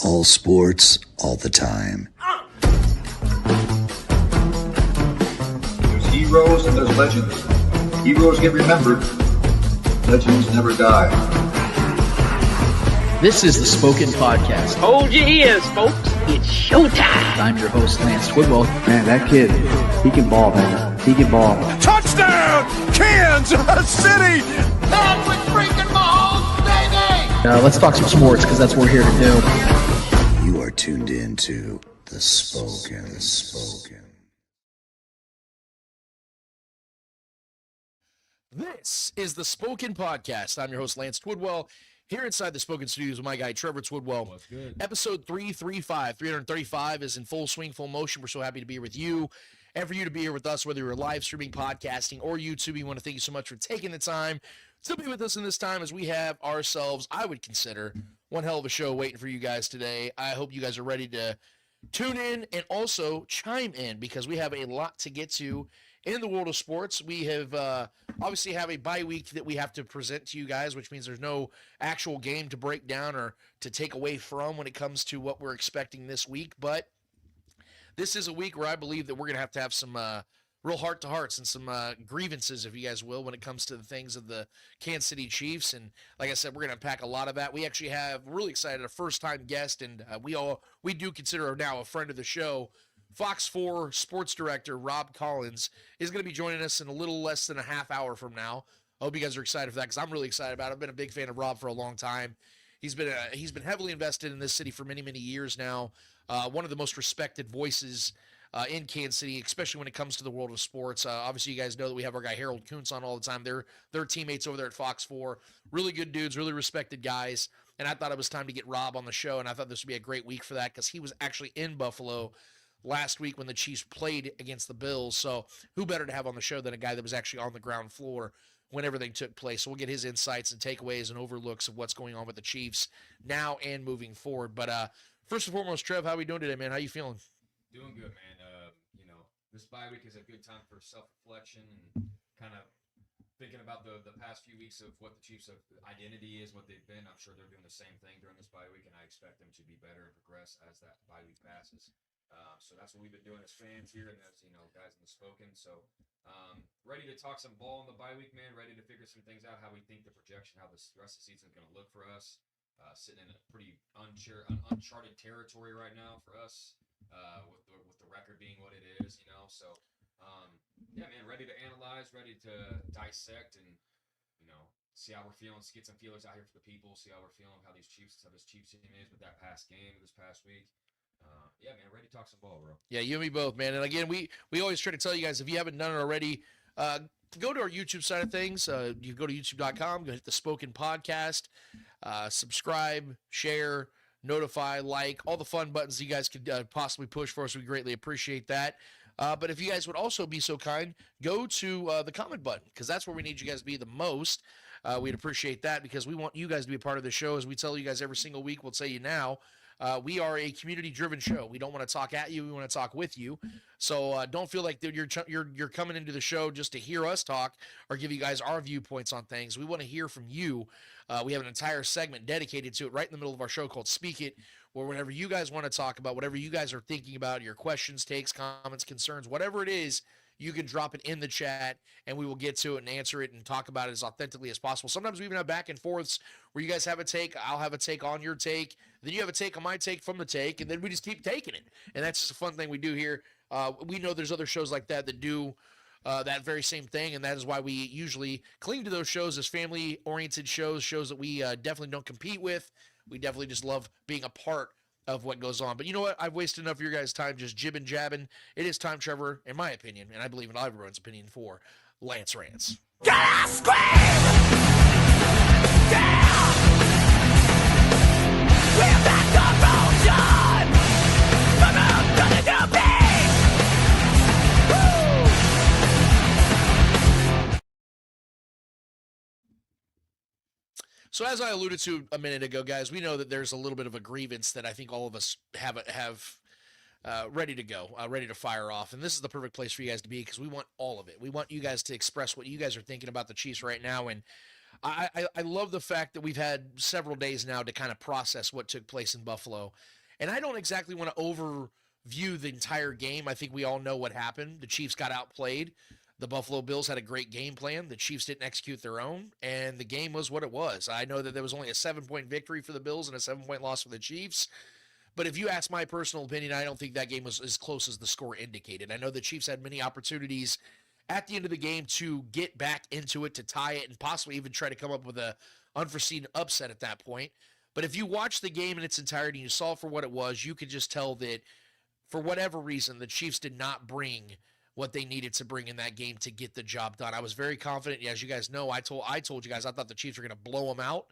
All sports, all the time. There's heroes and there's legends. Heroes get remembered. Legends never die. This is the Spoken Podcast. Hold your ears, folks. It's showtime. I'm your host, Lance Twidwell. Man, that kid, he can ball, man. He can ball. Touchdown, Kansas City! Patrick freaking Mahomes, baby! Let's talk some sports, because that's what we're here to do. You are tuned in to The Spoken. This is the Spoken Podcast. I'm your host, Lance Twidwell, here inside the Spoken Studios with my guy, Trevor Twidwell. What's good? Episode 335 is in full swing, full motion. We're so happy to be here with you and for you to be here with us, whether you're live streaming, podcasting, or YouTube. We want to thank you so much for taking the time to be with us in this time as we have ourselves, I would consider, one hell of a show waiting for you guys today. I hope you guys are ready to tune in and also chime in because we have a lot to get to in the world of sports. We have obviously have a bye week that we have to present to you guys, which means there's no actual game to break down or to take away from when it comes to what we're expecting this week. But this is a week where I believe that we're going to have some real heart-to-hearts and some grievances, if you guys will, when it comes to the things of the Kansas City Chiefs. And like I said, we're going to unpack a lot of that. We actually have, really excited, a first-time guest, and we do consider her now a friend of the show. Fox 4 sports director Rob Collins is going to be joining us in a little less than a half hour from now. I hope you guys are excited for that because I'm really excited about it. I've been a big fan of Rob for a long time. He's been heavily invested in this city for many, many years now. One of the most respected voices in Kansas City, especially when it comes to the world of sports. Obviously, you guys know that we have our guy Harold Kuntz on all the time. They're teammates over there at Fox 4. Really good dudes, really respected guys. And I thought it was time to get Rob on the show, and I thought this would be a great week for that because he was actually in Buffalo last week when the Chiefs played against the Bills. So who better to have on the show than a guy that was actually on the ground floor when everything took place. So we'll get his insights and takeaways and overlooks of what's going on with the Chiefs now and moving forward. But first and foremost, Trev, how are we doing today, man? How you feeling? Doing good, man. This bye week is a good time for self-reflection and kind of thinking about the past few weeks of what the Chiefs' identity is, what they've been. I'm sure they're doing the same thing during this bye week, and I expect them to be better and progress as that bye week passes. So that's what we've been doing as fans here and as, guys in the Spoken. So ready to talk some ball in the bye week, man. Ready to figure some things out, how we think the projection, how the rest of the season is going to look for us. Sitting in a pretty uncharted territory right now for us, with the record being what it is, So, yeah, man, ready to analyze, ready to dissect, and see how we're feeling. Get some feelers out here for the people. See how we're feeling, how this Chiefs team is with that past game this past week. Yeah, man, ready to talk some ball, bro. Yeah, you and me both, man. And again, we always try to tell you guys, if you haven't done it already, go to our YouTube side of things. You go to youtube.com, go hit the Spoken Podcast, subscribe, share, notify, like, all the fun buttons you guys could possibly push for us. We greatly appreciate that. But if you guys would also be so kind, go to the comment button because that's where we need you guys to be the most. We'd appreciate that because we want you guys to be a part of the show. As we tell you guys every single week, we'll tell you now. We are a community-driven show. We don't want to talk at you. We want to talk with you. So don't feel like you're coming into the show just to hear us talk or give you guys our viewpoints on things. We want to hear from you. We have an entire segment dedicated to it right in the middle of our show called Speak It, where whenever you guys want to talk about, whatever you guys are thinking about, your questions, takes, comments, concerns, whatever it is, you can drop it in the chat, and we will get to it and answer it and talk about it as authentically as possible. Sometimes we even have back and forths where you guys have a take, I'll have a take on your take, then you have a take on my take from the take, and then we just keep taking it. And that's just a fun thing we do here. We know there's other shows like that do that very same thing, and that is why we usually cling to those shows as family-oriented shows that we definitely don't compete with. We definitely just love being a part of what goes on. But you know what? I've wasted enough of your guys' time just jibbing, jabbing. It is time, Trevor, in my opinion, and I believe in everyone's opinion, for Lance Rants. Gotta scream! Down! We're back to motion! From out to the new beat! Woo! So as I alluded to a minute ago, guys, we know that there's a little bit of a grievance that I think all of us have ready to go, ready to fire off. And this is the perfect place for you guys to be because we want all of it. We want you guys to express what you guys are thinking about the Chiefs right now. And I love the fact that we've had several days now to kind of process what took place in Buffalo. And I don't exactly want to overview the entire game. I think we all know what happened. The Chiefs got outplayed. The Buffalo Bills had a great game plan. The Chiefs didn't execute their own, and the game was what it was. I know that there was only a 7-point victory for the Bills and a 7-point loss for the Chiefs. But if you ask my personal opinion, I don't think that game was as close as the score indicated. I know the Chiefs had many opportunities at the end of the game to get back into it, to tie it, and possibly even try to come up with a unforeseen upset at that point. But if you watch the game in its entirety and you saw it for what it was, you could just tell that for whatever reason, the Chiefs did not bring what they needed to bring in that game to get the job done. I was very confident. As you guys know, I told you guys I thought the Chiefs were going to blow them out.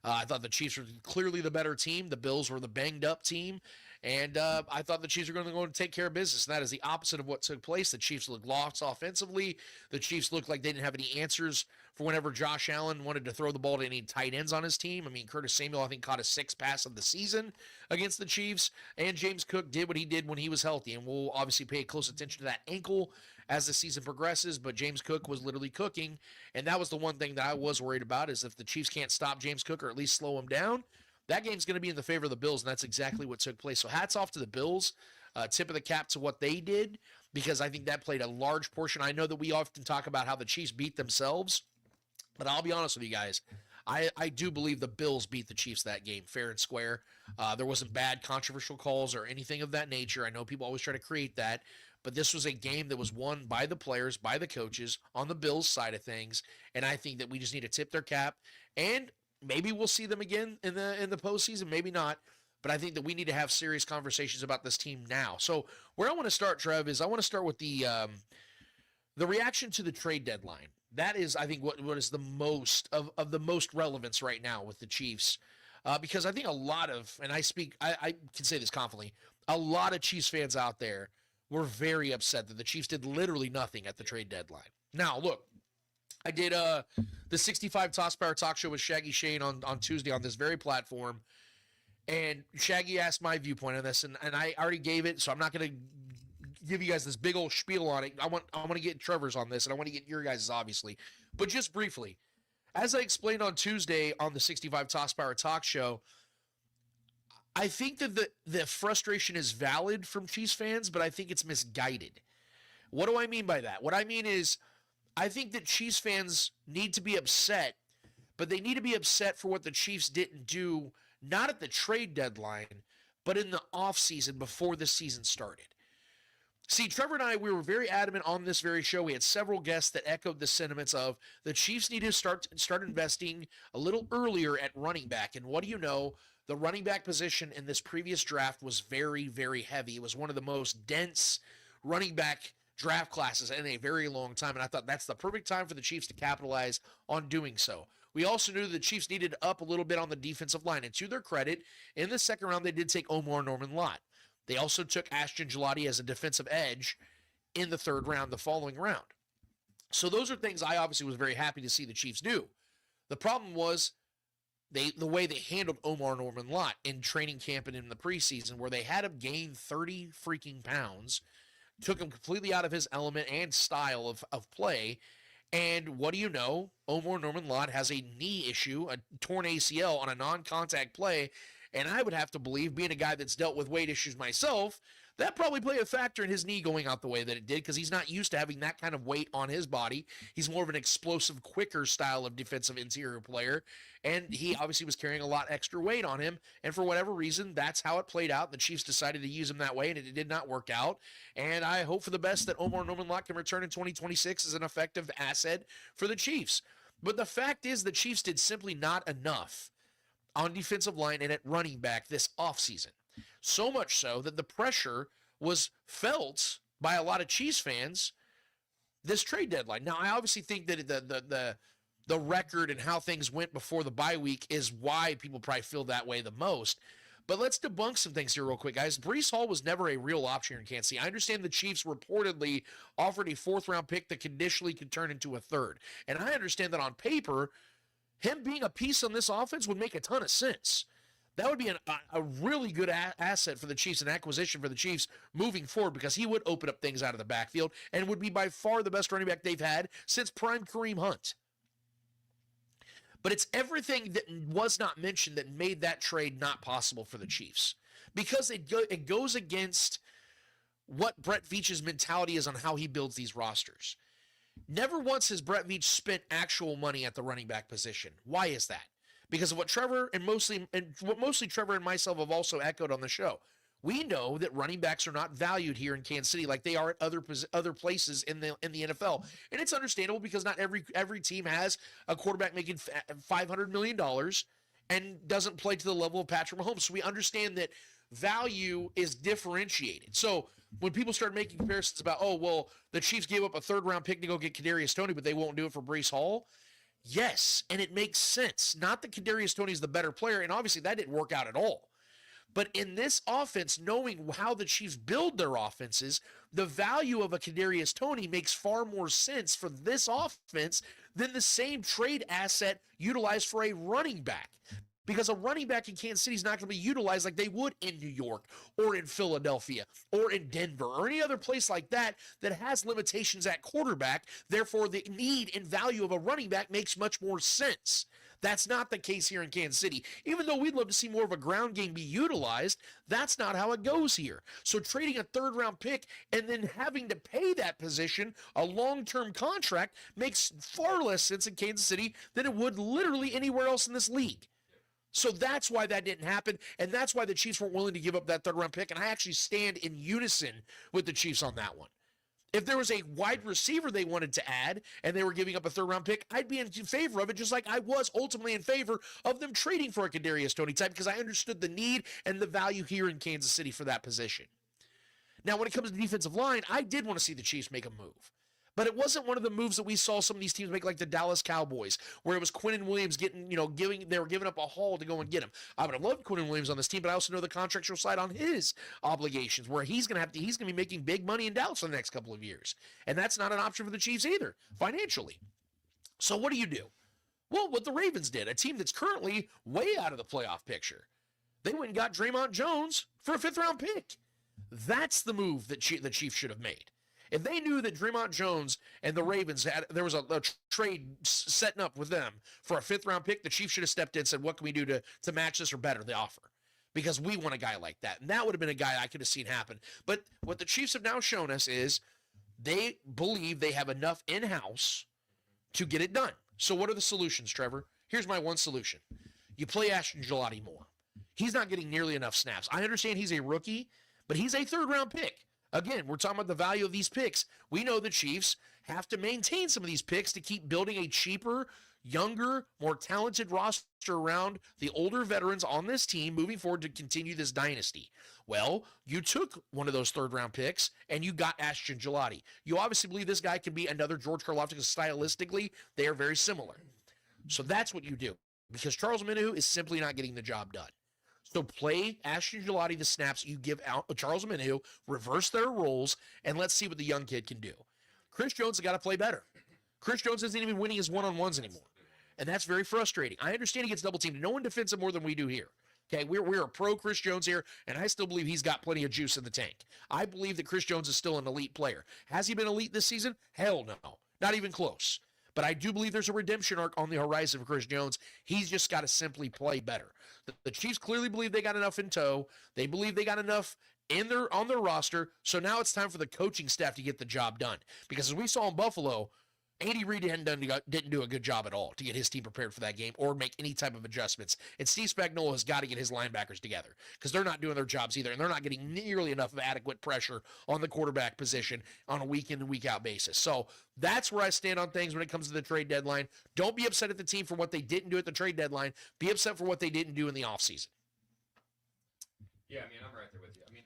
I thought the Chiefs were clearly the better team. The Bills were the banged-up team. And I thought the Chiefs were going to go and take care of business. And that is the opposite of what took place. The Chiefs looked lost offensively. The Chiefs looked like they didn't have any answers for whenever Josh Allen wanted to throw the ball to any tight ends on his team. I mean, Curtis Samuel, I think, caught his 6th pass of the season against the Chiefs. And James Cook did what he did when he was healthy. And we'll obviously pay close attention to that ankle as the season progresses. But James Cook was literally cooking. And that was the one thing that I was worried about, is if the Chiefs can't stop James Cook or at least slow him down, that game's going to be in the favor of the Bills, and that's exactly what took place. So hats off to the Bills. Tip of the cap to what they did, because I think that played a large portion. I know that we often talk about how the Chiefs beat themselves, but I'll be honest with you guys. I do believe the Bills beat the Chiefs that game, fair and square. There wasn't bad controversial calls or anything of that nature. I know people always try to create that, but this was a game that was won by the players, by the coaches, on the Bills side of things, and I think that we just need to tip their cap, and maybe we'll see them again in the postseason, maybe not. But I think that we need to have serious conversations about this team now. So where I want to start, Trev, is I want to start with the reaction to the trade deadline. That is, I think, what is the most of the most relevance right now with the Chiefs, because I think a lot of, and I can say this confidently, a lot of Chiefs fans out there were very upset that the Chiefs did literally nothing at the trade deadline. Now, look. I did the 65 Toss Power Talk Show with Shaggy Shane on Tuesday on this very platform, and Shaggy asked my viewpoint on this, and I already gave it, so I'm not going to give you guys this big old spiel on it. I want to get Trevor's on this, and I want to get your guys' obviously. But just briefly, as I explained on Tuesday on the 65 Toss Power Talk Show, I think that the frustration is valid from Chiefs fans, but I think it's misguided. What do I mean by that? What I mean is, I think that Chiefs fans need to be upset, but they need to be upset for what the Chiefs didn't do, not at the trade deadline, but in the offseason before the season started. See, Trevor and I, we were very adamant on this very show. We had several guests that echoed the sentiments of the Chiefs need to start investing a little earlier at running back. And what do you know? The running back position in this previous draft was very, very heavy. It was one of the most dense running back draft classes in a very long time, and I thought that's the perfect time for the Chiefs to capitalize on doing so. We also knew the Chiefs needed up a little bit on the defensive line, and to their credit, in the second round, they did take Omar Norman-Lott. They also took Ashton Gillotte as a defensive edge in the third round, the following round. So those are things I obviously was very happy to see the Chiefs do. The problem was the way they handled Omar Norman-Lott in training camp and in the preseason, where they had him gain 30 freaking pounds, took him completely out of his element and style of play. And what do you know? Omar Norman-Lott has a knee issue, a torn ACL on a non-contact play. And I would have to believe, being a guy that's dealt with weight issues myself, that probably played a factor in his knee going out the way that it did, because he's not used to having that kind of weight on his body. He's more of an explosive, quicker style of defensive interior player, and he obviously was carrying a lot extra weight on him, and for whatever reason, that's how it played out. The Chiefs decided to use him that way, and it did not work out, and I hope for the best that Omar Norman-Lott can return in 2026 as an effective asset for the Chiefs. But the fact is the Chiefs did simply not enough on defensive line and at running back this offseason. So much so that the pressure was felt by a lot of Chiefs fans this trade deadline. Now, I obviously think that the record and how things went before the bye week is why people probably feel that way the most. But let's debunk some things here real quick, guys. Breece Hall was never a real option here in Kansas City. I understand the Chiefs reportedly offered a 4th-round pick that conditionally could turn into a 3rd. And I understand that on paper, him being a piece on this offense would make a ton of sense. That would be a really good asset for the Chiefs, an acquisition for the Chiefs moving forward, because he would open up things out of the backfield and would be by far the best running back they've had since prime Kareem Hunt. But it's everything that was not mentioned that made that trade not possible for the Chiefs. Because it goes against what Brett Veach's mentality is on how he builds these rosters. Never once has Brett Veach spent actual money at the running back position. Why is that? Because of what mostly Trevor and myself have also echoed on the show. We know that running backs are not valued here in Kansas City like they are at other places in the NFL, and it's understandable because not every team has a quarterback making $500 million and doesn't play to the level of Patrick Mahomes. So we understand that value is differentiated. So when people start making comparisons about, oh, well, the Chiefs gave up a third-round pick to go get Kadarius Toney, but they won't do it for Breece Hall. Yes, and it makes sense. Not that Kadarius Toney is the better player, and obviously that didn't work out at all. But in this offense, knowing how the Chiefs build their offenses, the value of a Kadarius Toney makes far more sense for this offense than the same trade asset utilized for a running back. Because a running back in Kansas City is not going to be utilized like they would in New York or in Philadelphia or in Denver or any other place like that that has limitations at quarterback. Therefore, the need and value of a running back makes much more sense. That's not the case here in Kansas City. Even though we'd love to see more of a ground game be utilized, that's not how it goes here. So trading a third-round pick and then having to pay that position a long-term contract makes far less sense in Kansas City than it would literally anywhere else in this league. So that's why that didn't happen, and that's why the Chiefs weren't willing to give up that third-round pick, and I actually stand in unison with the Chiefs on that one. If there was a wide receiver they wanted to add and they were giving up a third-round pick, I'd be in favor of it, just like I was ultimately in favor of them trading for a Kadarius Toney type because I understood the need and the value here in Kansas City for that position. Now, when it comes to defensive line, I did want to see the Chiefs make a move. But it wasn't one of the moves that we saw some of these teams make, like the Dallas Cowboys, where it was Quinnen Williams they were giving up a haul to go and get him. I would have loved Quinnen Williams on this team, but I also know the contractual side on his obligations, where he's going to be making big money in Dallas for the next couple of years. And that's not an option for the Chiefs either, financially. So what do you do? Well, what the Ravens did, a team that's currently way out of the playoff picture. They went and got Draymond Jones for a fifth-round pick. That's the move that the Chiefs should have made. If they knew that Draymond Jones and the Ravens there was a trade setting up with them for a fifth-round pick, the Chiefs should have stepped in and said, what can we do to match this or better the offer? Because we want a guy like that. And that would have been a guy I could have seen happen. But what the Chiefs have now shown us is they believe they have enough in-house to get it done. So what are the solutions, Trevor? Here's my one solution. You play Ashton Gillotte more. He's not getting nearly enough snaps. I understand he's a rookie, but he's a third-round pick. Again, we're talking about the value of these picks. We know the Chiefs have to maintain some of these picks to keep building a cheaper, younger, more talented roster around the older veterans on this team moving forward to continue this dynasty. Well, you took one of those third-round picks, and you got Ashton Gillotte. You obviously believe this guy can be another George Karlaftis because stylistically, they are very similar. So that's what you do, because Charles Omenihu is simply not getting the job done. So play Ashton Gillotte the snaps you give out Charles Omenihu, reverse their roles, and let's see what the young kid can do. Chris Jones has got to play better. Chris Jones isn't even winning his one-on-ones anymore, and that's very frustrating. I understand he gets double-teamed. No one defends him more than we do here. Okay, we're a pro Chris Jones here, and I still believe he's got plenty of juice in the tank. I believe that Chris Jones is still an elite player. Has he been elite this season? Hell no. Not even close. But I do believe there's a redemption arc on the horizon for Chris Jones. He's just got to simply play better. The Chiefs clearly believe they got enough in tow. They believe they got enough on their roster. So now it's time for the coaching staff to get the job done. Because as we saw in Buffalo, Andy Reid didn't do a good job at all to get his team prepared for that game or make any type of adjustments. And Steve Spagnuolo has got to get his linebackers together because they're not doing their jobs either, and they're not getting nearly enough of adequate pressure on the quarterback position on a week-in and week-out basis. So that's where I stand on things when it comes to the trade deadline. Don't be upset at the team for what they didn't do at the trade deadline. Be upset for what they didn't do in the offseason. Yeah, I mean, I'm right there with you. I mean,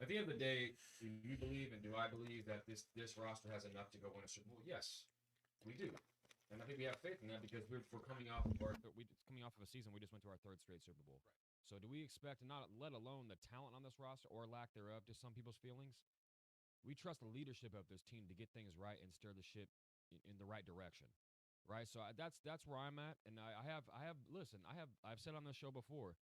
at the end of the day, do you believe and do I believe that this roster has enough to go win a Super Bowl? Yes, we do. And I think we have faith in that because we're coming off of a season we just went to our third straight Super Bowl. Right. So do we expect, not let alone the talent on this roster or lack thereof, to some people's feelings? We trust the leadership of this team to get things right and steer the ship in the right direction. Right? So that's where I'm at. And I've said on this show before,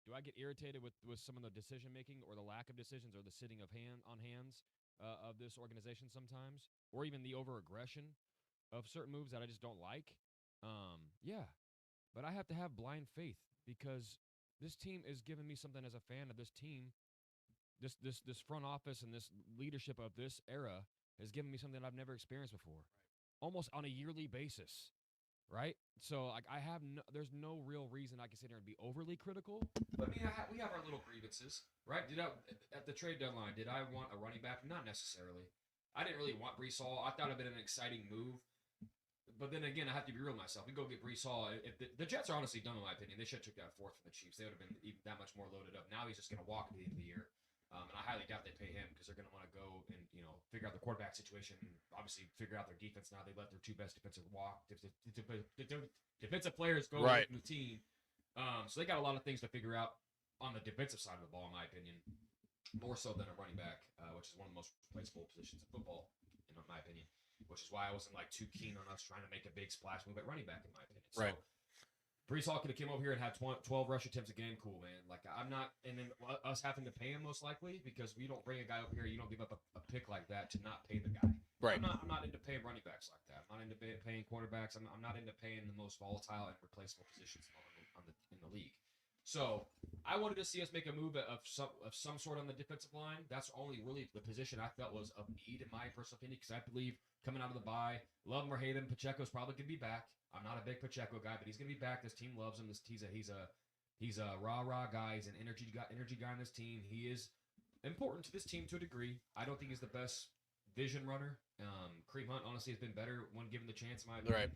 do I get irritated with some of the decision making or the lack of decisions or the sitting of hands of this organization sometimes, or even the over aggression of certain moves that I just don't like? Yeah, but I have to have blind faith because this team is giving me something as a fan of this team. This front office and this leadership of this era has given me something I've never experienced before, almost on a yearly basis, right? So like there's no real reason I can sit here and be overly critical. But I mean, we have our little grievances, right? At the trade deadline, did I want a running back? Not necessarily. I didn't really want Breece Hall. I thought it'd been an exciting move. But then again, I have to be real with myself. We go get Breece Hall. If the Jets are honestly done, in my opinion. They should have took that 4th from the Chiefs. They would have been even that much more loaded up. Now he's just going to walk at the end of the year. And I highly doubt they pay him because they're going to want to go and, figure out the quarterback situation and obviously figure out their defense now. They let their 2 best defensive players go right. from the team. So they got a lot of things to figure out on the defensive side of the ball, in my opinion, more so than a running back, which is one of the most replaceable positions in football, in my opinion, which is why I wasn't too keen on us trying to make a big splash move at running back, in my opinion. So, right. Breece Hall could have came over here and had 12 rush attempts a game. Cool, man. I'm not, and then us having to pay him most likely because we don't bring a guy over here. You don't give up a pick like that to not pay the guy. Right. I'm not into paying running backs like that. I'm not into paying quarterbacks. I'm not into paying the most volatile and replaceable positions in the league. So I wanted to see us make a move of some sort on the defensive line. That's only really the position I felt was of need in my personal opinion because I believe coming out of the bye, love him or hate him, Pacheco's probably going to be back. I'm not a big Pacheco guy, but he's going to be back. This team loves him. He's a rah-rah guy. He's an energy guy on this team. He is important to this team to a degree. I don't think he's the best vision runner. Kareem Hunt, honestly, has been better when given the chance, in my opinion.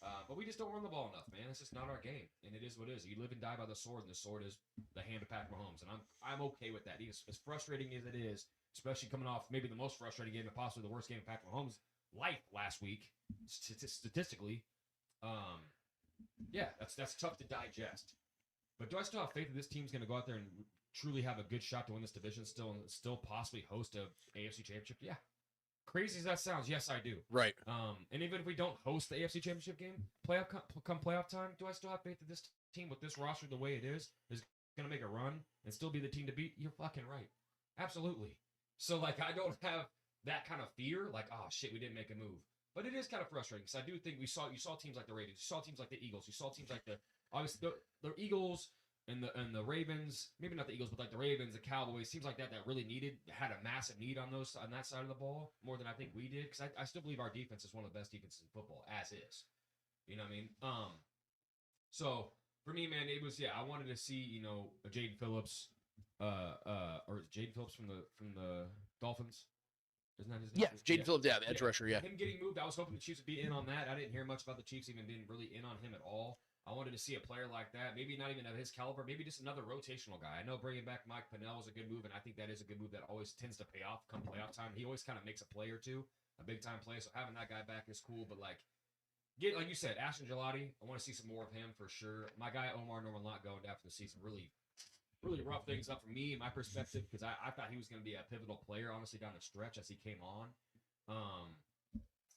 Right. But we just don't run the ball enough, man. It's just not our game, and it is what it is. You live and die by the sword, and the sword is the hand of Patrick Mahomes, and I'm okay with that. As frustrating as it is, especially coming off maybe the most frustrating game and possibly the worst game of Patrick Mahomes' life last week, statistically. Yeah, that's tough to digest. But do I still have faith that this team's going to go out there and truly have a good shot to win this division still possibly host a AFC Championship? Yeah. Crazy as that sounds, yes, I do. Right. And even if we don't host the AFC Championship game, come playoff time, do I still have faith that this team with this roster the way it is going to make a run and still be the team to beat? You're fucking right. Absolutely. So, I don't have that kind of fear, oh, shit, we didn't make a move. But it is kind of frustrating because I do think you saw teams like the Ravens, you saw teams like the Eagles, you saw teams like the Eagles and the Ravens, maybe not the Eagles, but the Ravens, the Cowboys, teams like that really had a massive need on that side of the ball more than I think we did because I still believe our defense is one of the best defenses in football as is. You know what I mean? So for me, man, it was I wanted to see a Jaden Phillips, or Jaden Phillips from the Dolphins. Isn't that his name? Yeah, Jaden Phillips, the edge rusher, yeah. Him getting moved, I was hoping the Chiefs would be in on that. I didn't hear much about the Chiefs even being really in on him at all. I wanted to see a player like that, maybe not even of his caliber, maybe just another rotational guy. I know bringing back Mike Pennell was a good move, and I think that is a good move that always tends to pay off come playoff time. He always kind of makes a play or two, a big-time play, so having that guy back is cool, but like you said, Ashton Gillotte, I want to see some more of him for sure. My guy, Omar Norman-Lott, going after the season really rough things up for me, in my perspective, because I thought he was going to be a pivotal player, honestly, down the stretch as he came on.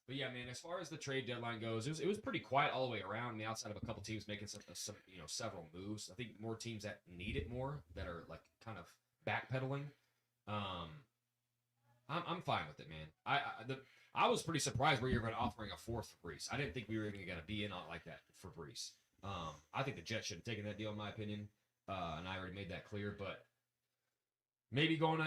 But yeah, man, as far as the trade deadline goes, it was pretty quiet all the way around. I mean, outside of a couple teams making some several moves. I think more teams that need it more that are kind of backpedaling. I'm fine with it, man. I was pretty surprised where you were offering a 4th for Breece. I didn't think we were even going to be in on like that for Breece. I think the Jets should have taken that deal, in my opinion, and I already made that clear. But maybe going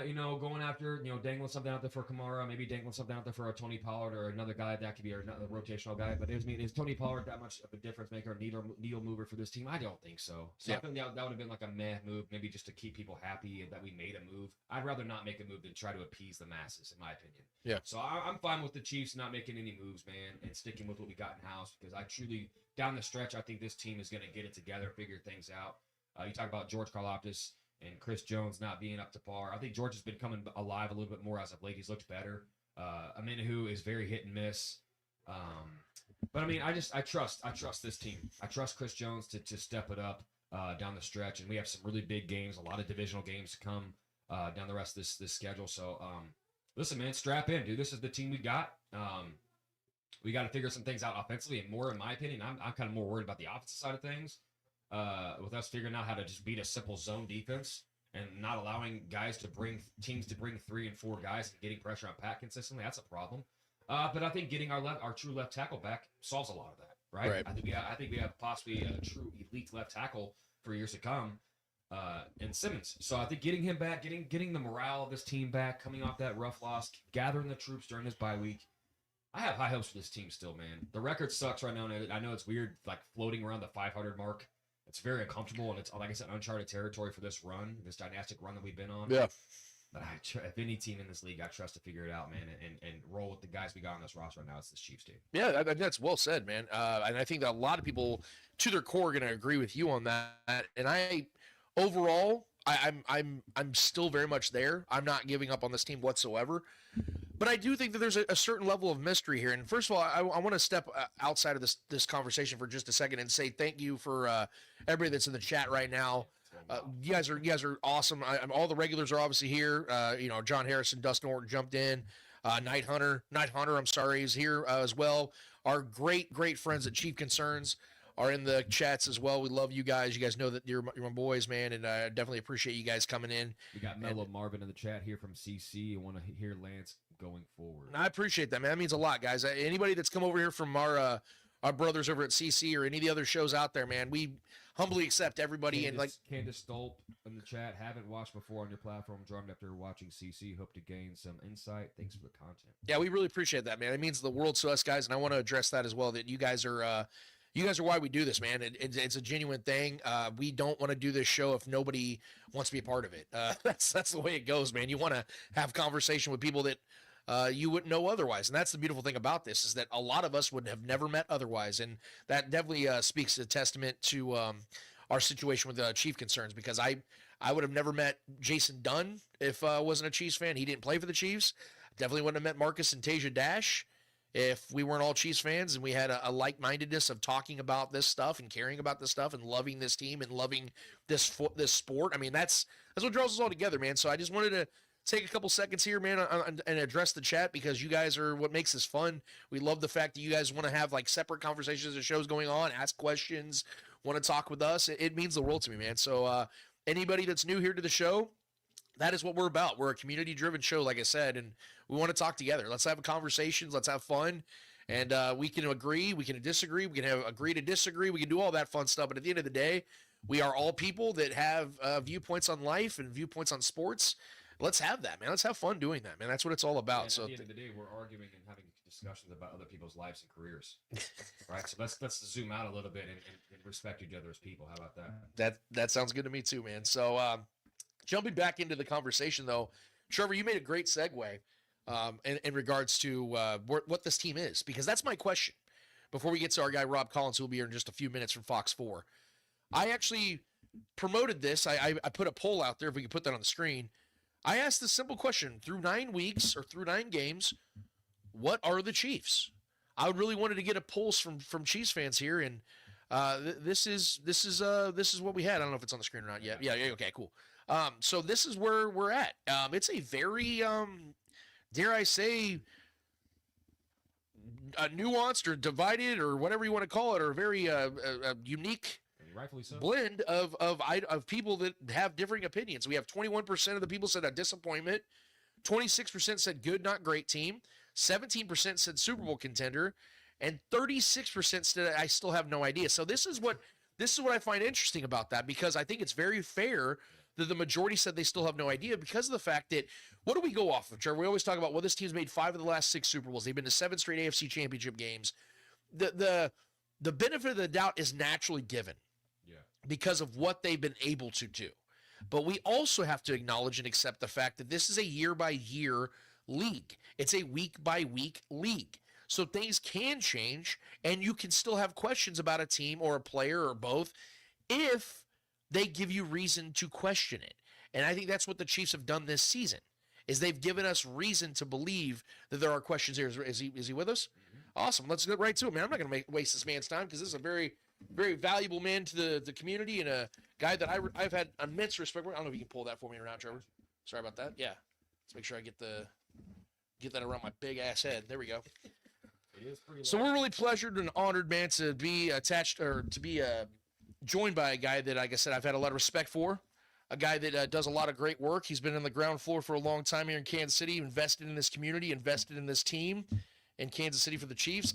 after, dangling something out there for Kamara, maybe dangling something out there for a Tony Pollard or another guy that could be another rotational guy. But is Tony Pollard that much of a difference maker, a needle mover for this team? I don't think so. So I think that would have been like a meh move, maybe just to keep people happy that we made a move. I'd rather not make a move than try to appease the masses, in my opinion. Yeah. So I'm fine with the Chiefs not making any moves, man, and sticking with what we got in house because I truly, down the stretch, I think this team is going to get it together, figure things out. You talk about George Karlaftis and Chris Jones not being up to par. I think George has been coming alive a little bit more as of late. He's looked better. Amenahu is very hit and miss. But I mean, I trust this team. I trust Chris Jones to step it up down the stretch. And we have some really big games, a lot of divisional games to come down the rest of this schedule. So listen, man, strap in, dude. This is the team we got. We got to figure some things out offensively, and more, in my opinion, I'm kind of more worried about the offensive side of things. With us figuring out how to just beat a simple zone defense and not allowing teams to bring 3 and 4 guys and getting pressure on Pat consistently, that's a problem. But I think getting our true left tackle back solves a lot of that. right? Right. I think we have possibly a true elite left tackle for years to come. And Simmons. So I think getting him back, getting the morale of this team back, coming off that rough loss, gathering the troops during this bye week. I have high hopes for this team still, man. The record sucks right now, and I know it's weird, like floating around the 500 mark. It's very uncomfortable, and it's, like I said, uncharted territory for this run, this dynastic run that we've been on. Yeah. But if any team in this league, I trust to figure it out, man, and roll with the guys we got on this roster right now. It's this Chiefs team. Yeah, that's well said, man. And I think that a lot of people, to their core, are going to agree with you on that. And overall, I'm still very much there. I'm not giving up on this team whatsoever. But I do think that there's a certain level of mystery here. And first of all, I want to step outside of this conversation for just a second and say thank you for everybody that's in the chat right now. You guys are awesome. All the regulars are obviously here. John Harrison, Dustin Orton jumped in. Night Hunter, I'm sorry, is here as well. Our great friends at Chief Concerns are in the chats as well. We love you guys. You guys know that you're my boys, man, and I definitely appreciate you guys coming in. We got Mellow Marvin in the chat here from CC. I want to hear Lance going forward. I appreciate that, man. That means a lot, guys. Anybody that's come over here from our brothers over at CC or any of the other shows out there, man, we humbly accept everybody. Candace Stolp in the chat. Haven't watched before on your platform. Joined after watching CC. Hope to gain some insight. Thanks for the content. Yeah, we really appreciate that, man. It means the world to us, guys, and I want to address that as well. That you guys are why we do this, man. It's a genuine thing. We don't want to do this show if nobody wants to be a part of it. That's the way it goes, man. You want to have conversation with people that you wouldn't know otherwise. And that's the beautiful thing about this, is that a lot of us would have never met otherwise. And that definitely speaks a testament to our situation with Chief Concerns, because I would have never met Jason Dunn if I wasn't a Chiefs fan. He didn't play for the Chiefs. Definitely wouldn't have met Marcus and 𝚂𝙿𝙸 if we weren't all Chiefs fans and we had a like-mindedness of talking about this stuff and caring about this stuff and loving this team and loving this sport. I mean, that's what draws us all together, man. So I just wanted to take a couple seconds here, man, and address the chat, because you guys are what makes this fun. We love the fact that you guys want to have like separate conversations as shows going on, ask questions, want to talk with us. It means the world to me, man. So anybody that's new here to the show, that is what we're about. We're a community-driven show, like I said, and we want to talk together. Let's have conversations. Let's have fun. And we can agree. We can disagree. We can agree to disagree. We can do all that fun stuff. But at the end of the day, we are all people that have viewpoints on life and viewpoints on sports. Let's have that, man. Let's have fun doing that, man. That's what it's all about. And so at the end of the day, we're arguing and having discussions about other people's lives and careers, right? So let's zoom out a little bit and respect each other as people. How about that? That sounds good to me too, man. So jumping back into the conversation, though, Trevor, you made a great segue in regards to what this team is, because that's my question. Before we get to our guy Rob Collins, who will be here in just a few minutes from Fox 4, I actually promoted this. I put a poll out there, if we could put that on the screen. I asked this simple question: through 9 weeks or through 9 games, what are the Chiefs? I really wanted to get a pulse from Chiefs fans here, and this is what we had. I don't know if it's on the screen or not yet. Yeah, okay, cool. So this is where we're at. It's a very, dare I say, nuanced or divided or whatever you want to call it, or very unique Rightfully so. blend of people that have differing opinions. We have 21% of the people said a disappointment, 26% said good, not great team, 17% said Super Bowl contender, and 36% said I still have no idea. So this is what I find interesting about that, because I think it's very fair that the majority said they still have no idea, because of the fact that, what do we go off of, Trevor? We always talk about, well, this team's made 5 of the last 6 Super Bowls. They've been to 7 straight AFC championship games. The benefit of the doubt is naturally given because of what they've been able to do. But we also have to acknowledge and accept the fact that this is a year-by-year league. It's a week-by-week league. So things can change, and you can still have questions about a team or a player or both if they give you reason to question it. And I think that's what the Chiefs have done this season, is they've given us reason to believe that there are questions here. Is he with us? Mm-hmm. Awesome. Let's get right to it, man. I'm not going to waste this man's time, because this is a very, very valuable man to the community, and a guy that I've had immense respect for. I don't know if you can pull that for me around, Trevor. Sorry about that. Yeah. Let's make sure I get that around my big ass head. There we go. So we're really pleasured and honored, man, to be attached, or to be joined by a guy that, like I said, I've had a lot of respect for. A guy that does a lot of great work. He's been on the ground floor for a long time here in Kansas City, invested in this community, invested in this team in Kansas City for the Chiefs.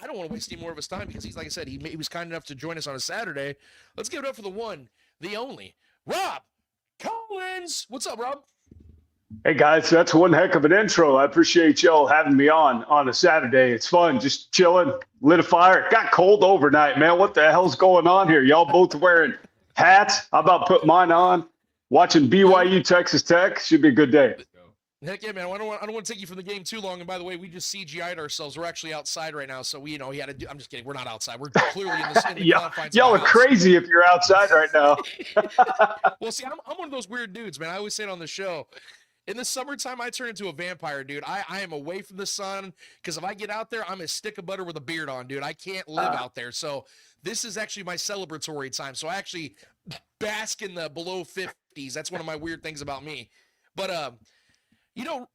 I don't want to waste any more of his time because he's, like I said, he was kind enough to join us on a Saturday. Let's give it up for the one, the only, Rob Collins. What's up, Rob? Hey guys, that's one heck of an intro. I appreciate y'all having me on a Saturday. It's fun, just chilling, lit a fire. It got cold overnight, man. What the hell's going on here? Y'all both wearing hats? How about put mine on? Watching BYU Texas Tech. Should be a good day. Heck yeah, man. I don't want to take you from the game too long. And by the way, we just CGI'd ourselves. We're actually outside right now. So we, he had to do, I'm just kidding. We're not outside. We're clearly in the confines. Y'all are crazy if you're outside right now. Well, see, I'm one of those weird dudes, man. I always say it on the show. In the summertime, I turn into a vampire, dude. I am away from the sun because if I get out there, I'm a stick of butter with a beard on, dude. I can't live out there. So this is actually my celebratory time. So I actually bask in the below 50s. That's one of my weird things about me. But,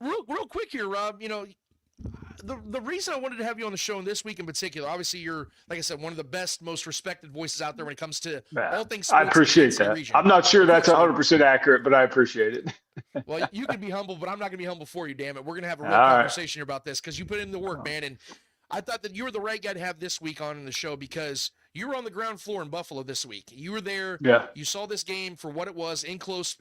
real quick here, Rob, the reason I wanted to have you on the show in this week in particular, obviously you're, like I said, one of the best, most respected voices out there when it comes to all things sports. I appreciate that. Region. I'm not sure that's 100% accurate, but I appreciate it. Well, you can be humble, but I'm not going to be humble for you, damn it. We're going to have a real conversation here about this because you put in the work, man. And I thought that you were the right guy to have this week on in the show because you were on the ground floor in Buffalo this week. You were there. Yeah. You saw this game for what it was, in close,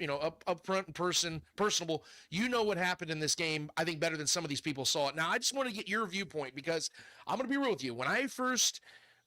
up front in person, personable. You know what happened in this game, I think, better than some of these people saw it. Now, I just want to get your viewpoint because I'm going to be real with you. When I first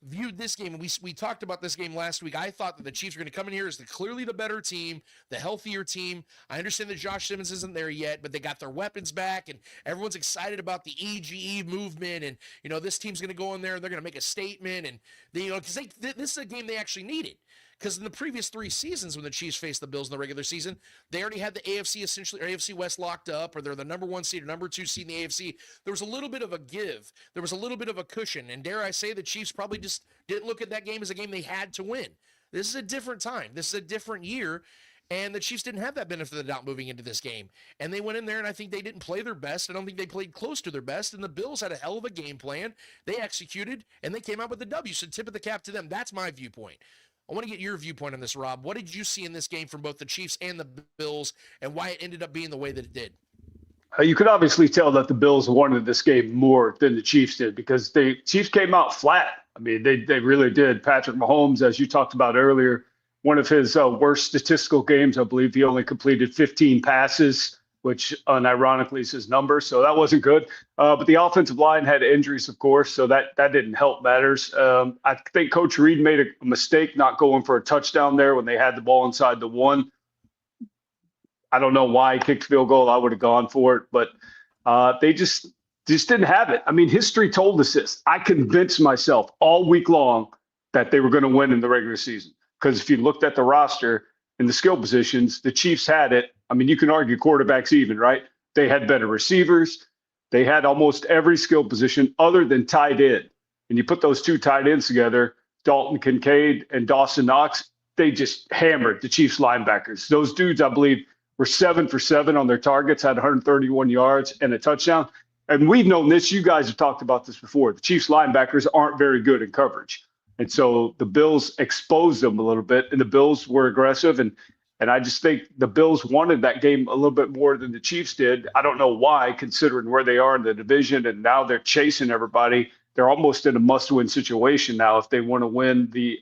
viewed this game, and we talked about this game last week, I thought that the Chiefs were going to come in here as clearly the better team, the healthier team. I understand that Josh Simmons isn't there yet, but they got their weapons back, and everyone's excited about the EGE movement, and, this team's going to go in there, and they're going to make a statement, and, because this is a game they actually needed. Because in the previous 3 seasons when the Chiefs faced the Bills in the regular season, they already had the AFC West locked up, or they're the number 1 seed or number 2 seed in the AFC. There was a little bit of a give. There was a little bit of a cushion. And dare I say, the Chiefs probably just didn't look at that game as a game they had to win. This is a different time. This is a different year. And the Chiefs didn't have that benefit of the doubt moving into this game. And they went in there, and I think they didn't play their best. I don't think they played close to their best. And the Bills had a hell of a game plan. They executed, and they came out with the W. So tip of the cap to them. That's my viewpoint. I want to get your viewpoint on this, Rob. What did you see in this game from both the Chiefs and the Bills, and why it ended up being the way that it did? You could obviously tell that the Bills wanted this game more than the Chiefs did because the Chiefs came out flat. I mean, they really did. Patrick Mahomes, as you talked about earlier, one of his worst statistical games. I believe he only completed 15 passes, which unironically is his number. So that wasn't good. But the offensive line had injuries, of course, so that didn't help matters. I think Coach Reed made a mistake not going for a touchdown there when they had the ball inside the 1. I don't know why he kicked field goal. I would have gone for it, but they just didn't have it. I mean, history told us this. I convinced myself all week long that they were going to win in the regular season because if you looked at the roster and the skill positions, the Chiefs had it. I mean, you can argue quarterbacks even, right? They had better receivers. They had almost every skill position other than tight end. And you put those 2 tight ends together, Dalton Kincaid and Dawson Knox, they just hammered the Chiefs linebackers. Those dudes, I believe, were 7 for 7 on their targets, had 131 yards and a touchdown. And we've known this. You guys have talked about this before. The Chiefs linebackers aren't very good in coverage. And so the Bills exposed them a little bit, and the Bills were aggressive. And I just think the Bills wanted that game a little bit more than the Chiefs did. I don't know why, considering where they are in the division, and now they're chasing everybody. They're almost in a must-win situation now if they want to win the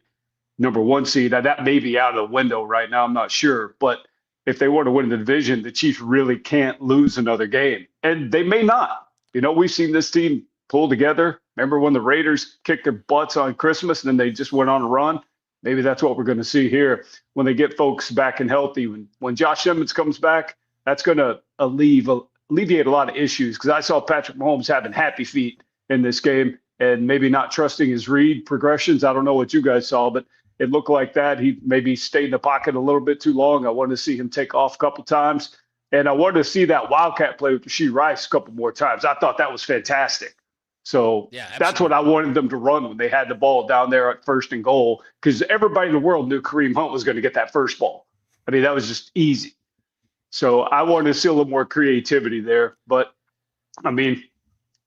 number 1 seed. Now, that may be out of the window right now. I'm not sure. But if they want to win the division, the Chiefs really can't lose another game. And they may not. We've seen this team pull together. Remember when the Raiders kicked their butts on Christmas and then they just went on a run? Maybe that's what we're going to see here when they get folks back and healthy. When Josh Simmons comes back, that's going to alleviate a lot of issues because I saw Patrick Mahomes having happy feet in this game and maybe not trusting his read progressions. I don't know what you guys saw, but it looked like that. He maybe stayed in the pocket a little bit too long. I wanted to see him take off a couple times. And I wanted to see that Wildcat play with Rashee Rice a couple more times. I thought that was fantastic. So that's what I wanted them to run when they had the ball down there at 1st and goal, because everybody in the world knew Kareem Hunt was going to get that first ball. I mean, that was just easy. So I wanted to see a little more creativity there. But, I mean,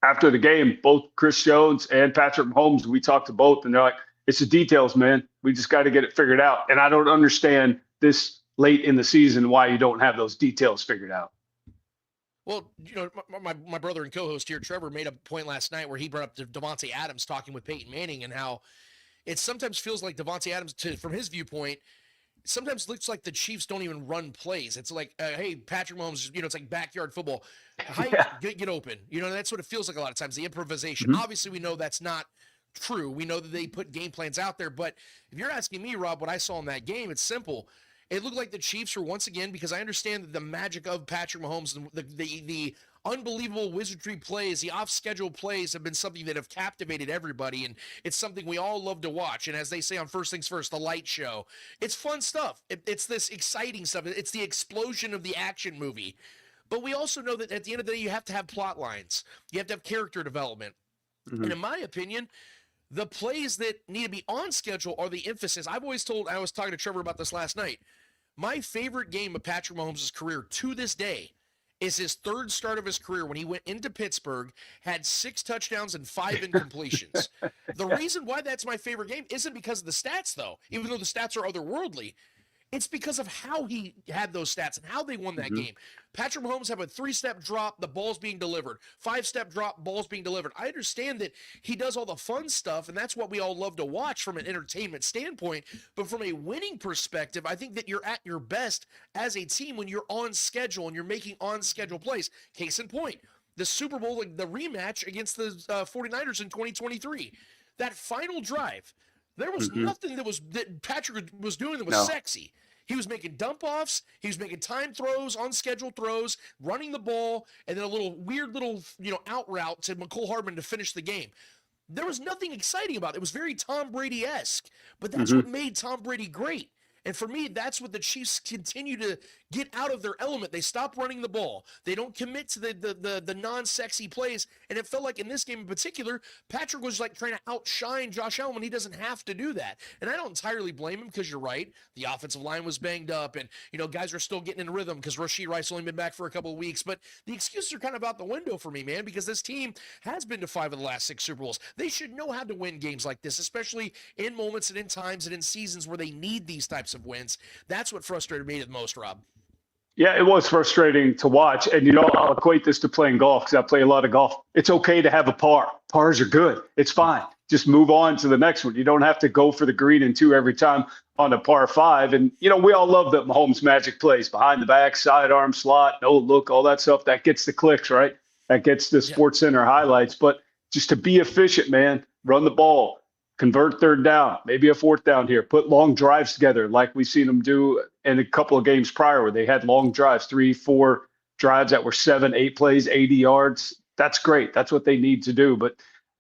after the game, both Chris Jones and Patrick Mahomes, we talked to both, and they're like, it's the details, man. We just got to get it figured out. And I don't understand this late in the season why you don't have those details figured out. Well, my brother and co-host here, Trevor, made a point last night where he brought up Davante Adams talking with Peyton Manning and how it sometimes feels like Davante Adams, from his viewpoint, sometimes looks like the Chiefs don't even run plays. It's like, hey, Patrick Mahomes, it's like backyard football. Get open. That's what it feels like a lot of times, the improvisation. Obviously, we know that's not true. We know that they put game plans out there. But if you're asking me, Rob, what I saw in that game, it's simple. It looked like the Chiefs were once again, because I understand the magic of Patrick Mahomes, the unbelievable wizardry plays, the off-schedule plays have been something that have captivated everybody, and it's something we all love to watch. And as they say on First Things First, the light show, it's fun stuff. It's this exciting stuff. It's the explosion of the action movie. But we also know that at the end of the day, you have to have plot lines. You have to have character development. And in my opinion, the plays that need to be on schedule are the emphasis. I've always told, I was talking to Trevor about this last night, my favorite game of Patrick Mahomes' career to this day is his third start of his career when he went into Pittsburgh, had 6 touchdowns and 5 incompletions. The reason why that's my favorite game isn't because of the stats, though, even though the stats are otherworldly. It's because of how he had those stats and how they won that game. Patrick Mahomes have a 3-step drop, the ball's being delivered. 5-step drop, ball's being delivered. I understand that he does all the fun stuff, and that's what we all love to watch from an entertainment standpoint. But from a winning perspective, I think that you're at your best as a team when you're on schedule and you're making on-schedule plays. Case in point, the Super Bowl, the rematch against the 49ers in 2023. That final drive, there was nothing that Patrick was doing that was sexy. He was making dump-offs. He was making time throws, on-schedule throws, running the ball, and then a weird little out route to Mecole Hardman to finish the game. There was nothing exciting about it. It was very Tom Brady-esque, but that's what made Tom Brady great. And for me, that's what the Chiefs continue to get out of their element. They stop running the ball. They don't commit to the non-sexy plays. And it felt like in this game in particular, Patrick was like trying to outshine Josh Allen when he doesn't have to do that. And I don't entirely blame him because you're right. The offensive line was banged up and, guys are still getting in rhythm because Rashee Rice only been back for a couple of weeks. But the excuses are kind of out the window for me, man, because this team has been to 5 of the last 6 Super Bowls. They should know how to win games like this, especially in moments and in times and in seasons where they need these types of wins. That's what frustrated me the most, Rob. Yeah, it was frustrating to watch. And, I'll equate this to playing golf because I play a lot of golf. It's okay to have a par. Pars are good. It's fine. Just move on to the next one. You don't have to go for the green and 2 every time on a par 5. And, we all love the Mahomes magic plays, behind the back, sidearm, slot, no look, all that stuff. That gets the clicks, right? That gets the Sports Center highlights. But just to be efficient, man, run the ball. Convert 3rd down, maybe a 4th down here. Put long drives together like we've seen them do in a couple of games prior where they had long drives, 3-4 drives that were 7-8 plays, 80 yards. That's great. That's what they need to do. But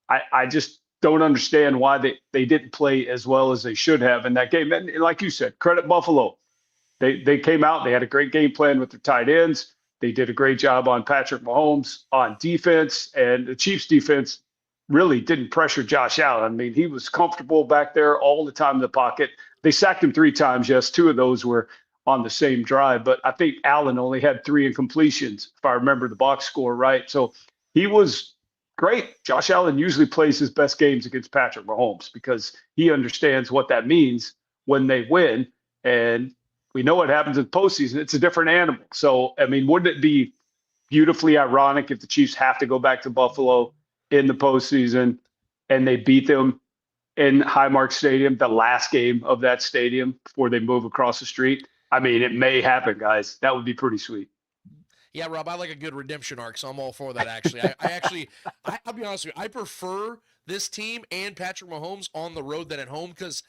I just don't understand why they didn't play as well as they should have in that game. And like you said, credit Buffalo. They came out. They had a great game plan with their tight ends. They did a great job on Patrick Mahomes on defense. And the Chiefs defense really didn't pressure Josh Allen. I mean, he was comfortable back there all the time in the pocket. They sacked him 3 times. Yes, 2 of those were on the same drive. But I think Allen only had 3 incompletions, if I remember the box score right. So he was great. Josh Allen usually plays his best games against Patrick Mahomes because he understands what that means when they win. And we know what happens in the postseason. It's a different animal. So, I mean, wouldn't it be beautifully ironic if the Chiefs have to go back to Buffalo in the postseason and they beat them in Highmark Stadium, the last game of that stadium before they move across the street? I mean, it may happen, guys. That would be pretty sweet. Yeah, Rob, I like a good redemption arc, so I'm all for that, actually. I'll be honest with you, I prefer this team and Patrick Mahomes on the road than at home because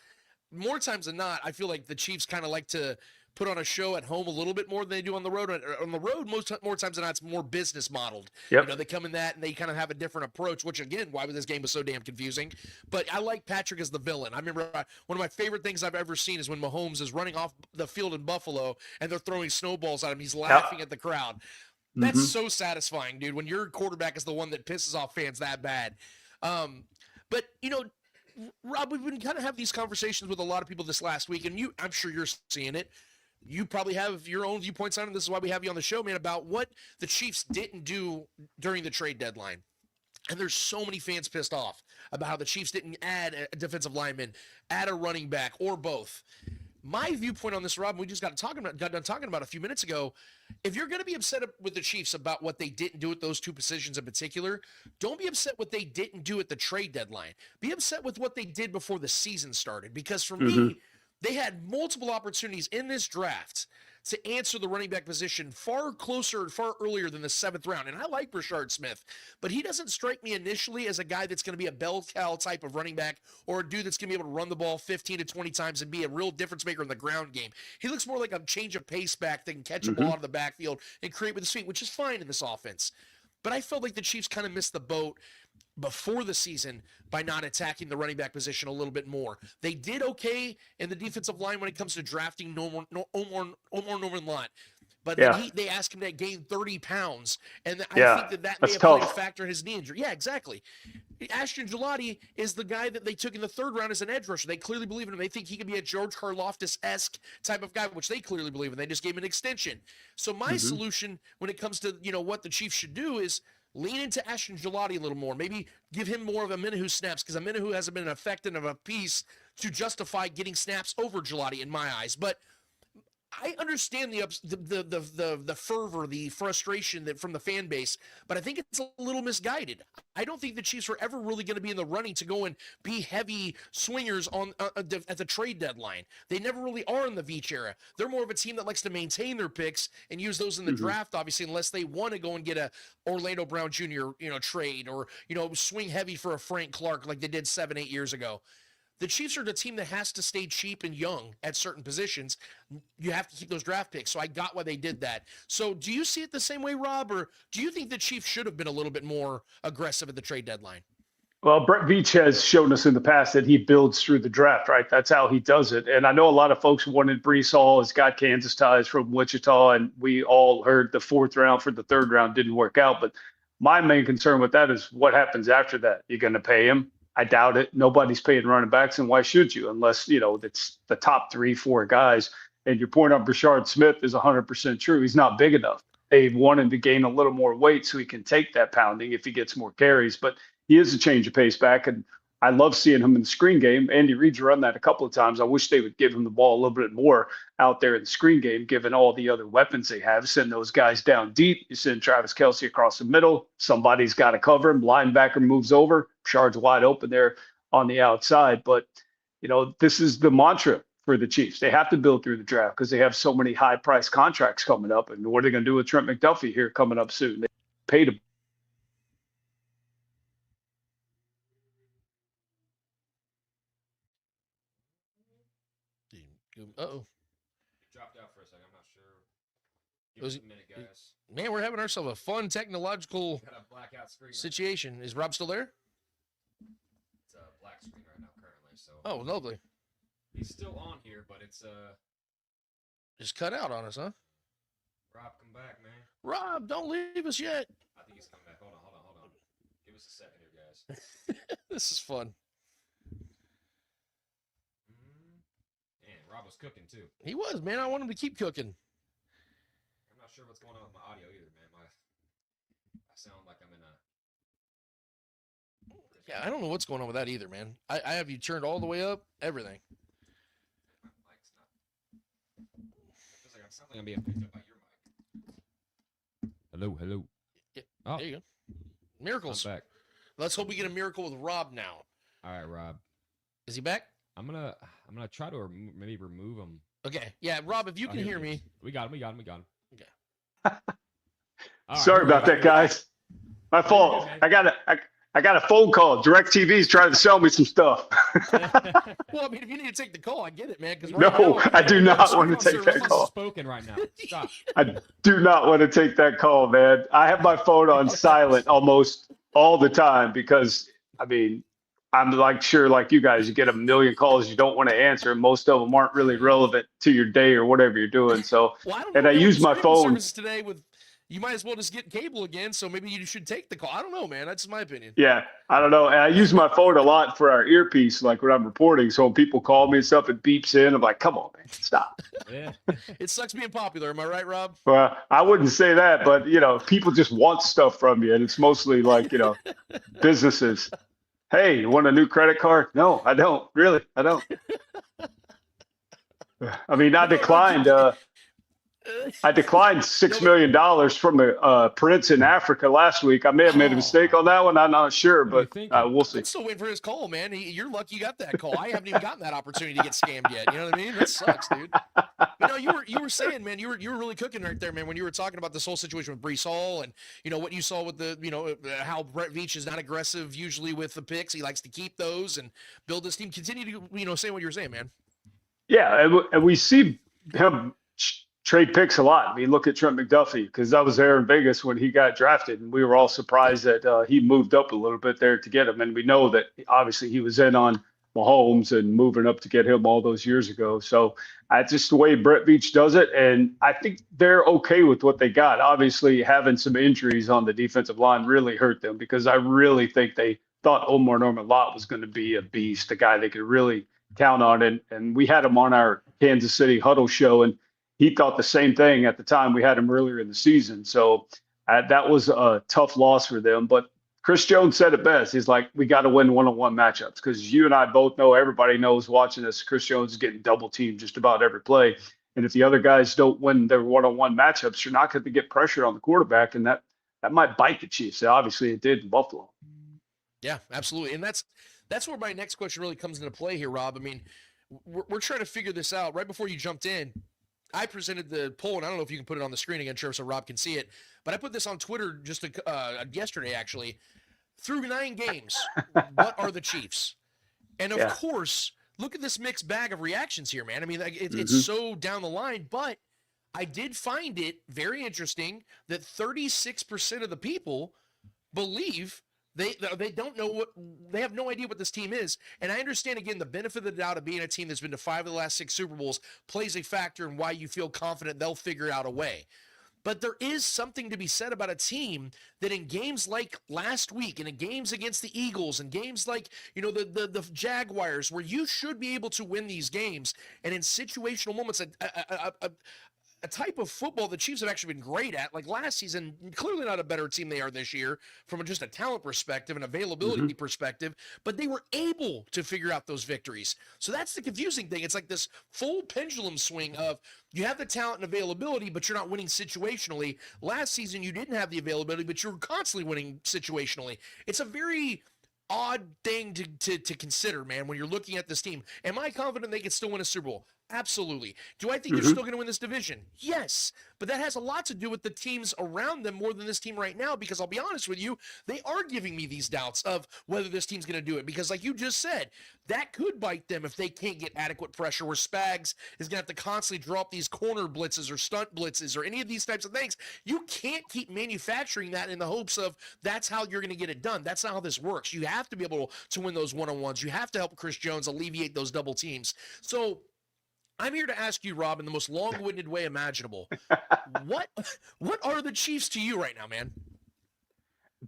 more times than not, I feel like the Chiefs kind of like to put on a show at home a little bit more than they do on the road. On the road, more times than not, it's more business modeled. Yep. They come in that and they kind of have a different approach, which again, why this game was so damn confusing. But I like Patrick as the villain. I remember one of my favorite things I've ever seen is when Mahomes is running off the field in Buffalo and they're throwing snowballs at him. He's laughing at the crowd. That's so satisfying, dude, when your quarterback is the one that pisses off fans that bad. But, Rob, we've been kind of having these conversations with a lot of people this last week, and I'm sure you're seeing it. You probably have your own viewpoints on it. This is why we have you on the show, man, about what the Chiefs didn't do during the trade deadline. And there's so many fans pissed off about how the Chiefs didn't add a defensive lineman, add a running back, or both. My viewpoint on this, Rob, we just got done talking about a few minutes ago. If you're going to be upset with the Chiefs about what they didn't do at those two positions in particular, don't be upset what they didn't do at the trade deadline. Be upset with what they did before the season started. Because for me, they had multiple opportunities in this draft to answer the running back position far earlier than the 7th round. And I like 𝚂𝙿𝙸𝚂, but he doesn't strike me initially as a guy that's going to be a bell cow type of running back or a dude that's going to be able to run the ball 15 to 20 times and be a real difference maker in the ground game. He looks more like a change of pace back that can catch a ball out of the backfield and create with his feet, which is fine in this offense. But I felt like the Chiefs kind of missed the boat before the season by not attacking the running back position a little bit more. They did okay in the defensive line when it comes to drafting Omar Norman Lott. But then they asked him to gain 30 pounds. And I think that may have played a factor in his knee injury. Yeah, exactly. 𝚿𝙺 𝙺𝙀 is the guy that they took in the 3rd round as an edge rusher. They clearly believe in him. They think he could be a George Karlaftis-esque type of guy, which they clearly believe in. They just gave him an extension. So my solution when it comes to, what the Chiefs should do is lean into 𝚿𝙺 𝙺𝙀 a little more. Maybe give him more of Omenihu snaps, because Omenihu hasn't been effective of a piece to justify getting snaps over 𝙺𝙺 in my eyes. But I understand the fervor, the frustration that from the fan base, but I think it's a little misguided. I don't think the Chiefs are ever really going to be in the running to go and be heavy swingers at the trade deadline. They never really are in the Veach era. They're more of a team that likes to maintain their picks and use those in the draft, obviously, unless they want to go and get a Orlando Brown Jr. Trade or swing heavy for a Frank Clark like they did 7-8 years ago. The Chiefs are the team that has to stay cheap and young at certain positions. You have to keep those draft picks. So I got why they did that. So do you see it the same way, Rob, or do you think the Chiefs should have been a little bit more aggressive at the trade deadline? Well, Brett Veach has shown us in the past that he builds through the draft, right? That's how he does it. And I know a lot of folks wanted Breece Hall. He's got Kansas ties from Wichita, and we all heard the 4th round for the 3rd round didn't work out. But my main concern with that is what happens after that. You're going to pay him? I doubt it. Nobody's paying running backs, and why should you? Unless, it's the top 3-4 guys. And your point on Brashard Smith is 100% true. He's not big enough. They want him to gain a little more weight so he can take that pounding if he gets more carries. But he is a change of pace back, and I love seeing him in the screen game. Andy Reid's run that a couple of times. I wish they would give him the ball a little bit more out there in the screen game, given all the other weapons they have. Send those guys down deep. You send Travis Kelce across the middle. Somebody's got to cover him. Linebacker moves over. Shard's wide open there on the outside. But, this is the mantra for the Chiefs. They have to build through the draft because they have so many high-priced contracts coming up. And what are they going to do with Trent McDuffie here coming up soon? They paid him. Uh-oh. Dropped out for a second. I'm not sure. Give us a minute, guys. Man, we're having ourselves a fun technological Got a blackout screen situation. Is Rob still there? It's a black screen right now currently. So. Oh, lovely. He's still on here, but it's just cut out on us, huh? Rob, come back, man. Rob, don't leave us yet. I think he's coming back. Hold on. Give us a second here, guys. This is fun. Man, Rob was cooking too. He was, man. I want him to keep cooking. I'm not sure what's going on with my audio either, man. I sound like I'm in a. Yeah, I don't know what's going on with that either, man. I have you turned all the way up, everything. My mic's not. It feels like I'm sounding like I'm being picked up by your mic. Hello. Yeah, oh, there you go. Miracles. I'm back. Let's hope we get a miracle with Rob now. All right, Rob. Is he back? I'm gonna try to maybe remove him. Okay. Yeah, Rob, if you can hear me. We got him. Okay. Sorry about that, guys. My fault. I got a phone call. DirecTV's trying to sell me some stuff. Well, I mean, if you need to take the call, I get it, man. No, I do not want to take that call. Spoken right now. Stop. I do not want to take that call, man. I have my phone on silent almost all the time because, I mean, I'm sure like you guys, you get a million calls you don't want to answer, and most of them aren't really relevant to your day or whatever you're doing. So, I use my phone today with. You might as well just get cable again, so maybe you should take the call. I don't know, man. That's my opinion. Yeah, I don't know. And I use my phone a lot for our earpiece, like when I'm reporting. So when people call me and stuff, it beeps in. I'm like, come on, man, stop. Yeah. It sucks being popular. Am I right, Rob? Well, I wouldn't say that, but, people just want stuff from you. And it's mostly like, businesses. Hey, you want a new credit card? No, I don't. Really, I don't. I mean, I But no, declined. I declined $6 million from a prince in Africa last week. I may have made a mistake on that one. I'm not sure, What are you but thinking? we'll see. I'm still waiting for his call, man. You're lucky you got that call. I haven't even gotten that opportunity to get scammed yet. You know what I mean? That sucks, dude. But no, you were saying, man, you were really cooking right there, man, when you were talking about this whole situation with Breece Hall and what you saw with the how Brett Veach is not aggressive usually with the picks. He likes to keep those and build this team. Continue to say what you were saying, man. Yeah, and we see him trade picks a lot. I mean, look at Trent McDuffie, because I was there in Vegas when he got drafted, and we were all surprised that he moved up a little bit there to get him. And we know that obviously he was in on Mahomes and moving up to get him all those years ago. So that's just the way Brett Veach does it. And I think they're okay with what they got. Obviously, having some injuries on the defensive line really hurt them, because I really think they thought Omar Norman-Lott was going to be a beast, a guy they could really count on. And we had him on our Kansas City huddle show, and he thought the same thing at the time. We had him earlier in the season. So that was a tough loss for them. But Chris Jones said it best. He's like, we got to win one-on-one matchups, because you and I both know, everybody knows watching this, Chris Jones is getting double teamed just about every play. And if the other guys don't win their one-on-one matchups, you're not going to get pressure on the quarterback. And that might bite the Chiefs. Obviously, it did in Buffalo. Yeah, absolutely. And that's where my next question really comes into play here, Rob. I mean, we're trying to figure this out. Right before you jumped in, I presented the poll, and I don't know if you can put it on the screen again, sure, so Rob can see it. But I put this on Twitter just yesterday, actually. Through 9 games, what are the Chiefs? And of course, look at this mixed bag of reactions here, man. I mean, it's so down the line, but I did find it very interesting that 36% of the people believe they don't know they have no idea what this team is. And I understand, again, the benefit of the doubt of being a team that's been to 5 of the last 6 Super Bowls plays a factor in why you feel confident they'll figure out a way. But there is something to be said about a team that in games like last week and in games against the Eagles and games like, the Jaguars, where you should be able to win these games, and in situational moments, a type of football the Chiefs have actually been great at. Like last season, clearly not a better team they are this year from just a talent perspective and availability perspective, but they were able to figure out those victories. So that's the confusing thing. It's like this full pendulum swing of you have the talent and availability, but you're not winning situationally. Last season, you didn't have the availability, but you were constantly winning situationally. It's a very odd thing to consider, man, when you're looking at this team. Am I confident they can still win a Super Bowl? Absolutely. Do I think they're still going to win this division? Yes. But that has a lot to do with the teams around them more than this team right now, because I'll be honest with you, they are giving me these doubts of whether this team's going to do it. Because like you just said, that could bite them if they can't get adequate pressure, where Spags is going to have to constantly drop these corner blitzes or stunt blitzes or any of these types of things. You can't keep manufacturing that in the hopes of that's how you're going to get it done. That's not how this works. You have to be able to win those one-on-ones. You have to help Chris Jones alleviate those double teams. So I'm here to ask you, Rob, in the most long-winded way imaginable. What are the Chiefs to you right now, man?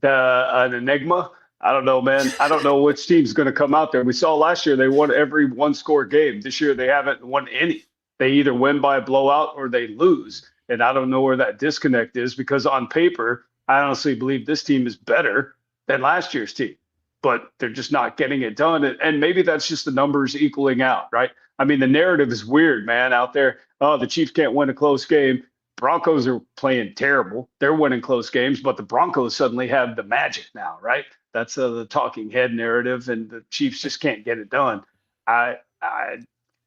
An enigma. I don't know, man. I don't know which team's going to come out there. We saw last year they won every one-score game. This year they haven't won any. They either win by a blowout or they lose. And I don't know where that disconnect is, because on paper, I honestly believe this team is better than last year's team. But they're just not getting it done. And maybe that's just the numbers equaling out, right? I mean, the narrative is weird, man, out there. Oh, the Chiefs can't win a close game. Broncos are playing terrible. They're winning close games, but the Broncos suddenly have the magic now, right? That's the talking head narrative, and the Chiefs just can't get it done. I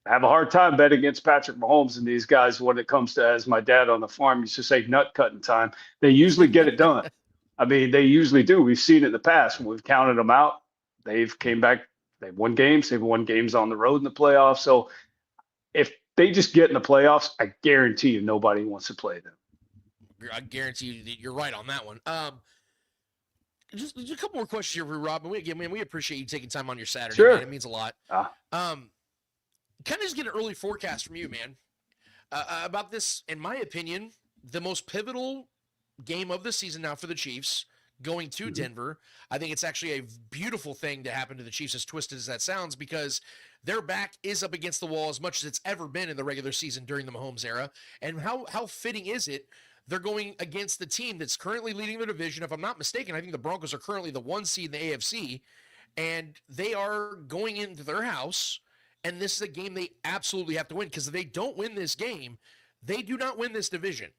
have a hard time betting against Patrick Mahomes and these guys when it comes to, as my dad on the farm used to say, nut cutting time. They usually get it done. I mean, they usually do. We've seen it in the past when we've counted them out. They've came back. They've won games. They've won games on the road in the playoffs. So if they just get in the playoffs, I guarantee you nobody wants to play them. I guarantee you that you're right on that one. Just a couple more questions here for Rob. We appreciate you taking time on your Saturday. Sure. Man. It means a lot. Kind of just get an early forecast from you, man, about this, in my opinion, the most pivotal game of the season now for the Chiefs, going to Denver. I think it's actually a beautiful thing to happen to the Chiefs, as twisted as that sounds, because their back is up against the wall as much as it's ever been in the regular season during the Mahomes era. And how fitting is it? They're going against the team that's currently leading the division. If I'm not mistaken, I think the Broncos are currently the 1 seed in the AFC, and they are going into their house And this is a game they absolutely have to win, because if they don't win this game, they do not win this division.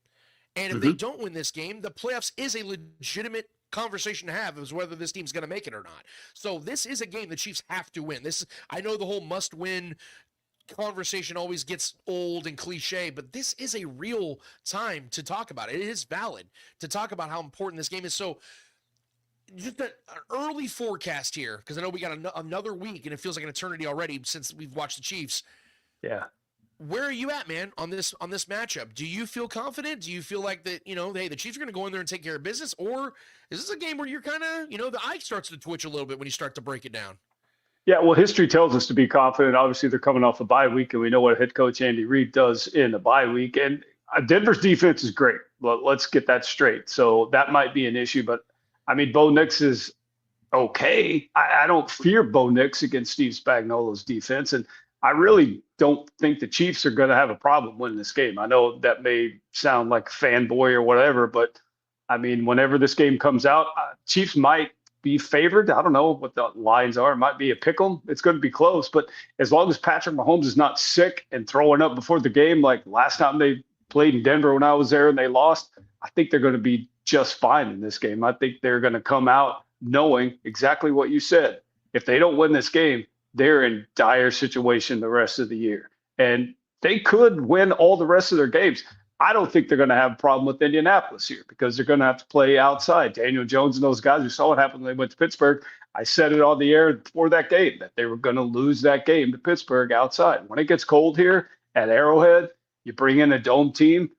And if they don't win this game, the playoffs is a legitimate conversation to have as whether this team's going to make it or not. So this is a game the Chiefs have to win. I know the whole must-win conversation always gets old and cliche, but this is a real time to talk about it. It is valid to talk about how important this game is. So just an early forecast here, because I know we got another week, and it feels like an eternity already since we've watched the Chiefs. Yeah. Where are you at, man, on this matchup? Do you feel confident? Do you feel like that, hey, the Chiefs are going to go in there and take care of business? Or is this a game where you're kind of, the eye starts to twitch a little bit when you start to break it down? Yeah, well, history tells us to be confident. Obviously, they're coming off a bye week, and we know what head coach Andy Reid does in the bye week. And Denver's defense is great. Well, let's get that straight. So that might be an issue. But, I mean, Bo Nix is okay. I don't fear Bo Nix against Steve Spagnuolo's defense. And I really don't think the Chiefs are going to have a problem winning this game. I know that may sound like a fanboy or whatever, but I mean, whenever this game comes out, Chiefs might be favored. I don't know what the lines are. It might be a pick 'em. It's going to be close, but as long as Patrick Mahomes is not sick and throwing up before the game, like last time they played in Denver when I was there and they lost, I think they're going to be just fine in this game. I think they're going to come out knowing exactly what you said. If they don't win this game, they're in dire situation the rest of the year. And they could win all the rest of their games. I don't think they're going to have a problem with Indianapolis here because they're going to have to play outside. Daniel Jones and those guys, we saw what happened when they went to Pittsburgh. I said it on the air before that game that they were going to lose that game to Pittsburgh outside. When it gets cold here at Arrowhead, you bring in a dome team.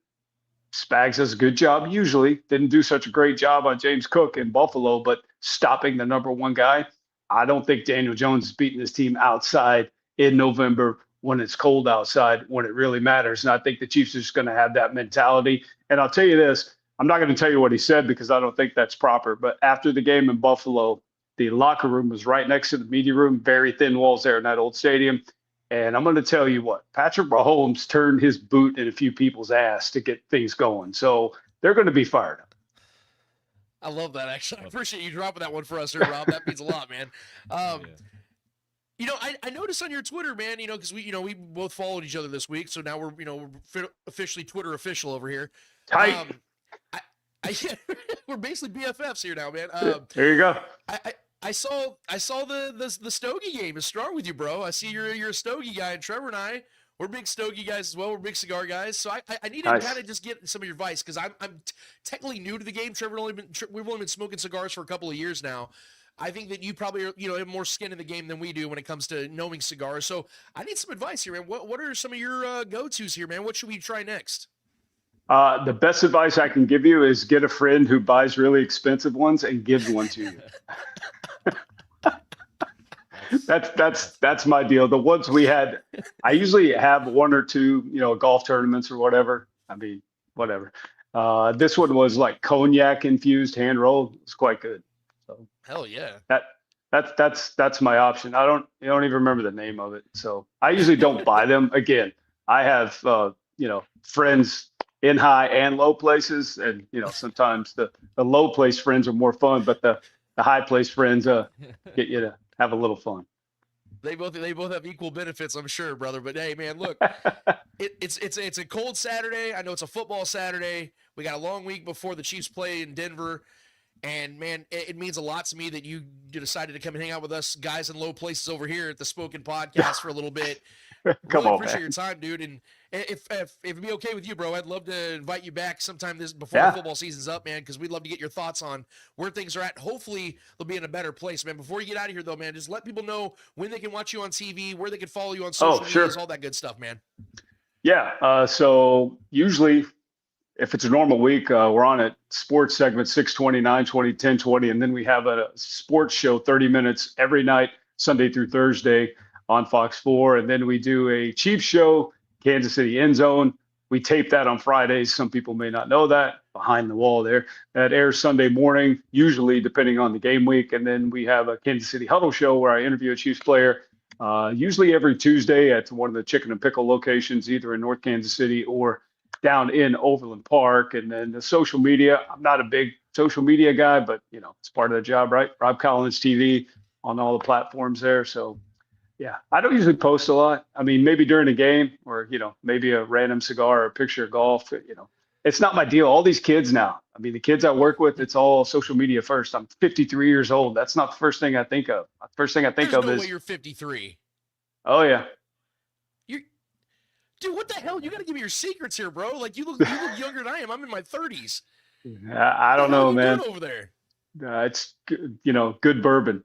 Spags does a good job usually. Didn't do such a great job on James Cook in Buffalo, but stopping the number one guy. I don't think Daniel Jones is beating his team outside in November when it's cold outside, when it really matters. And I think the Chiefs are just going to have that mentality. And I'll tell you this, I'm not going to tell you what he said because I don't think that's proper. But after the game in Buffalo, the locker room was right next to the media room, very thin walls there in that old stadium. And I'm going to tell you what, Patrick Mahomes turned his boot in a few people's ass to get things going. So they're going to be fired up. I love that, actually. I appreciate you dropping that one for us there, Rob. That means a lot, man. I noticed on your Twitter, man, because we both followed each other this week, so now we're officially Twitter official over here. Tight. We're basically BFFs here now, man. There you go. I saw the Stogie game is strong with you, bro. I see you're a Stogie guy, and Trevor and I, we're big Stogie guys as well. We're big cigar guys. So I need to kind of just get some of your advice because I'm technically new to the game. We've only been smoking cigars for a couple of years now. I think that you probably are, have more skin in the game than we do when it comes to knowing cigars. So I need some advice here, man. What are some of your go-tos here, man? What should we try next? The best advice I can give you is get a friend who buys really expensive ones and gives one to you. That's my deal. The ones we had, I usually have one or two, golf tournaments or whatever. I mean, whatever. This one was like cognac infused hand rolled. It's quite good. So hell yeah. That's my option. I don't even remember the name of it. So I usually don't buy them. Again, I have friends in high and low places, and sometimes the low place friends are more fun, but the high place friends get you to have a little fun. They both have equal benefits, I'm sure, brother. But hey, man, look, it's a cold Saturday. I know it's a football Saturday. We got a long week before the Chiefs play in Denver. And, man, it means a lot to me that you decided to come and hang out with us guys in low places over here at the Spoken Podcast for a little bit. Come on, appreciate man. your time, dude. And if it'd be okay with you, bro, I'd love to invite you back sometime before the football season's up, man, because we'd love to get your thoughts on where things are at. Hopefully, they'll be in a better place, man. Before you get out of here, though, man, just let people know when they can watch you on TV, where they can follow you on social media, all that good stuff, man. Yeah. So usually, if it's a normal week, we're on at sports segment 629, 20, 10, 20, and then we have a sports show 30 minutes every night, Sunday through Thursday on Fox 4. And then we do a Chiefs show, Kansas City End Zone. We tape that on Fridays. Some people may not know that, behind the wall there. That airs Sunday morning, usually depending on the game week. And then we have a Kansas City Huddle show where I interview a Chiefs player, usually every Tuesday at one of the Chicken and Pickle locations, either in North Kansas City or down in Overland Park. And then the social media, I'm not a big social media guy, but it's part of the job, right? Rob Collins TV on all the platforms there. So Yeah, I don't usually post a lot. I mean, maybe during a game or, maybe a random cigar or a picture of golf, It's not my deal. All these kids now, I mean, the kids I work with, it's all social media first. I'm 53 years old. That's not the first thing I think of. The first thing I think There's of no is, way you're 53. oh yeah. Dude, what the hell? You got to give me your secrets here, bro. Like you look younger than I am. I'm in my 30s. I don't know, what are you man. doing over there? It's, good bourbon.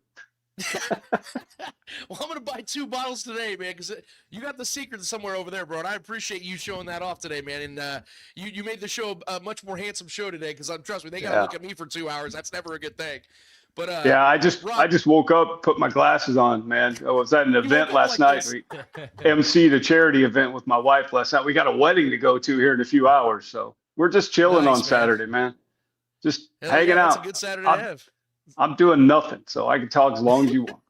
Well, I'm gonna buy 2 bottles today, man, because you got the secrets somewhere over there, bro. And I appreciate you showing that off today, man. And you made the show a much more handsome show today, because trust me, they gotta look at me for 2 hours. That's never a good thing. But yeah, I Rob, just woke up, put my glasses on, man. I was at an event last night. We emceed a charity event with my wife last night. We got a wedding to go to here in a few hours, so we're just chilling on Saturday, man. Just hanging out. That's a good Saturday to have. I'm doing nothing, so I can talk as long as you want.